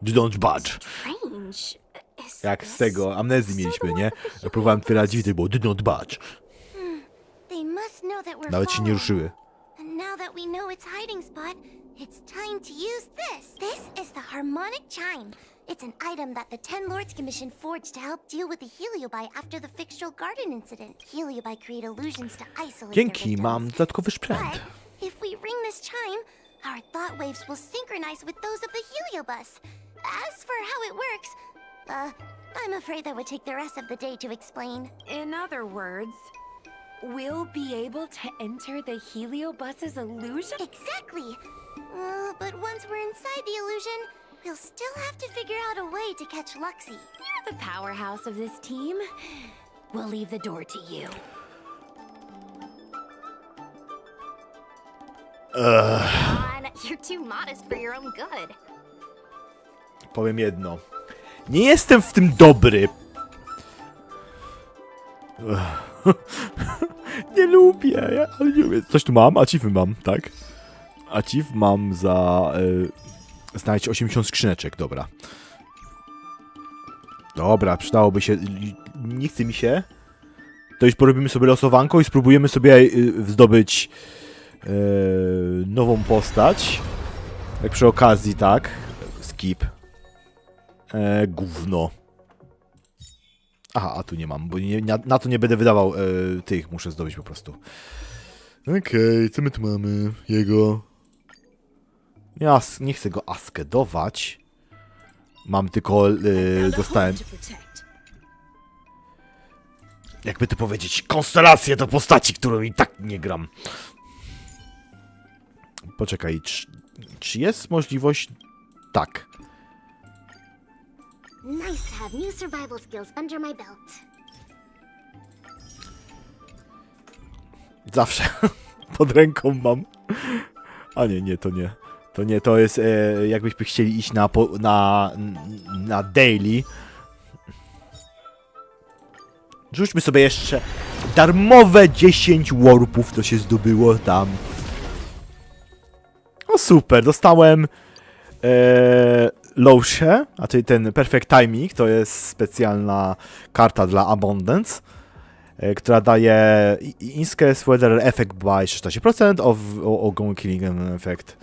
Don't budge. Strange. Is Jak z this tego amnezji mieliśmy, nie? so the Ja próbowałem otwierać drzwi, to było don't budge. They must know that we're Nawet się nie following. ruszyły. And now that we know its hiding spot, it's time to use this. This is the harmonic chime. It's an item that the Ten Lords Commission forged to help deal with the Heliobi after the Fixtural Garden incident. Heliobi create illusions to isolate Dzięki, their mam victims. dodatkowy sprzęt. But if we ring this chime, our thought waves will synchronize with those of the Heliobus. As for how it works, I'm afraid that would take the rest of the day to explain. In other words, we'll be able to enter the Heliobus's illusion? Exactly. But once we're inside the illusion, we'll still have to figure out a way to catch Luxie. You're the powerhouse of this team. We'll leave the door to you. Come on, you're too modest for your own good. Powiem jedno. Nie jestem w tym dobry. Nie lubię, ale nie lubię. Coś tu mam? Achieve mam, tak? Achieve mam za Znajdź 80 skrzyneczek, dobra. Dobra, przydałoby się... Nie chce mi się. To już porobimy sobie losowanko i spróbujemy sobie zdobyć nową postać. Jak przy okazji, tak. Skip. Gówno. Aha, a tu nie mam, bo na to nie będę wydawał tych. Muszę zdobyć po prostu. Okej, co my tu mamy? Jego... Ja nie chcę go askedować. Mam tylko... dostałem... Jakby to powiedzieć, konstelację do postaci, którą i tak nie gram. Poczekaj, czy jest możliwość... Tak. Nice to have new survival skills under my belt. Zawsze. Pod ręką mam. A nie, to nie. To nie, to jest jakbyśmy chcieli iść na daily. Rzućmy sobie jeszcze darmowe 10 warpów, to się zdobyło tam. O super, dostałem Losze, a czyli ten Perfect Timing, to jest specjalna karta dla Abundance, która daje Increase Weather Effect by 16% of ongoing killing effect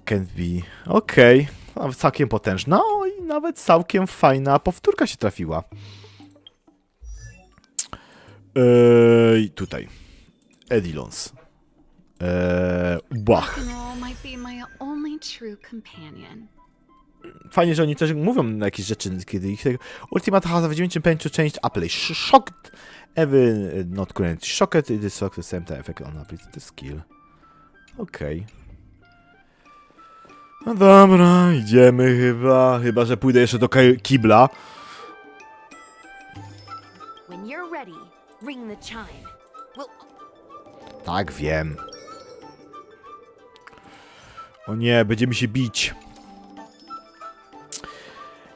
can be. Okej, nawet całkiem potężna, no i nawet całkiem fajna powtórka się trafiła. Tutaj. Edilons. Błach. Fajnie, że oni też mówią na jakieś rzeczy, kiedy ich... Ultimate has a 9 to change Apple. Shocked. Even not current. Shocked. It is the same time effect on Apple. The skill. Okej. No dobra, idziemy chyba. Chyba, że pójdę jeszcze do kibla. When you're ready, ring the chime. Tak, wiem. O nie, będziemy się bić.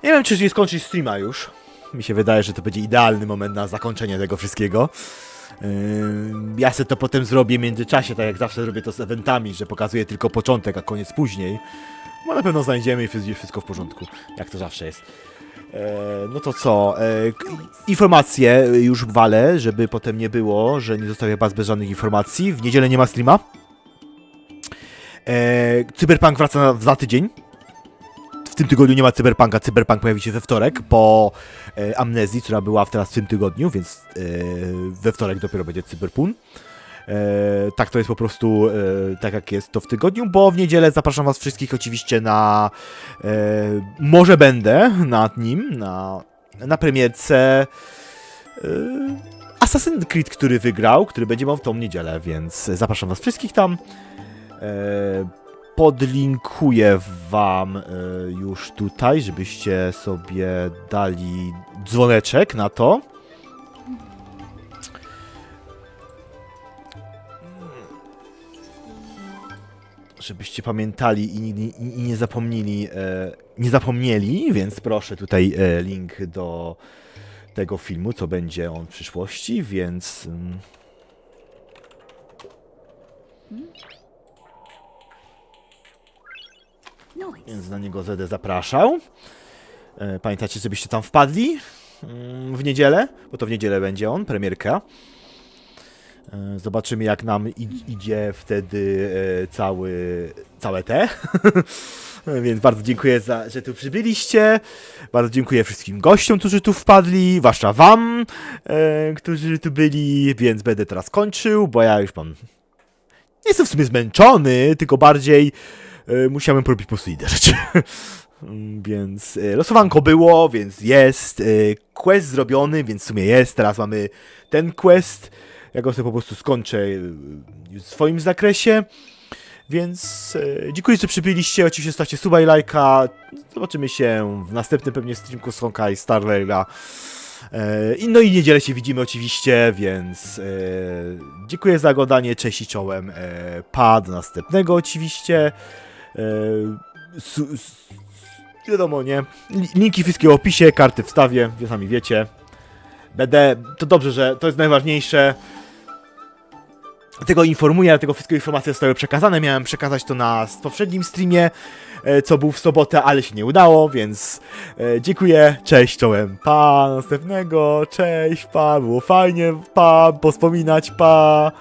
Nie wiem, czy nie skończyć streama już. Mi się wydaje, że to będzie idealny moment na zakończenie tego wszystkiego. Ja sobie to potem zrobię w międzyczasie, tak jak zawsze robię to z eventami, że pokazuję tylko początek, a koniec później. Bo na pewno znajdziemy i będzie wszystko w porządku, jak to zawsze jest. No to co? Informacje już walę, żeby potem nie było, że nie zostawię was bez żadnych informacji. W niedzielę nie ma streama. Cyberpunk wraca za tydzień. W tym tygodniu nie ma Cyberpunka. Cyberpunk pojawi się we wtorek po amnezji, która była teraz w tym tygodniu, więc we wtorek dopiero będzie Cyberpunk. Tak to jest po prostu, tak jak jest to w tygodniu, bo w niedzielę zapraszam was wszystkich oczywiście na... może będę nad nim, na premierce Assassin's Creed, który wygrał, który będzie miał w tą niedzielę, więc zapraszam was wszystkich tam. Podlinkuję wam już tutaj, żebyście sobie dali dzwoneczek na to. Żebyście pamiętali i nie zapomnieli, więc proszę tutaj link do tego filmu, co będzie on w przyszłości, więc... Więc na niego będę zapraszał. Pamiętajcie, żebyście tam wpadli w niedzielę, bo to w niedzielę będzie on, premierka. Zobaczymy, jak nam idzie wtedy całe te. Więc bardzo dziękuję, że tu przybyliście. Bardzo dziękuję wszystkim gościom, którzy tu wpadli, zwłaszcza wam, którzy tu byli. Więc będę teraz kończył, bo ja już mam... Nie jestem w sumie zmęczony, tylko bardziej musiałem porobić po prostu inne rzeczy. Więc losowanko było, więc jest. Quest zrobiony, więc w sumie jest. Teraz mamy ten quest. Ja go sobie po prostu skończę w swoim zakresie. Więc dziękuję, że przybyliście. Oczywiście stawcie suba i lajka. Zobaczymy się w następnym pewnie streamku z Honkai Starlay'a. No i niedzielę się widzimy oczywiście, więc dziękuję za oglądanie. Cześć i czołem. Pa, do następnego oczywiście. Wiadomo, nie? Linki wszystkie w opisie, karty wstawię, wy sami wiecie. To dobrze, że to jest najważniejsze. tego informuję, dlatego wszystkie informacje zostały przekazane. Miałem przekazać to na poprzednim streamie, co był w sobotę, ale się nie udało, więc dziękuję, cześć, czołem, pa, następnego, cześć, pa, było fajnie, pa, pospominać, pa.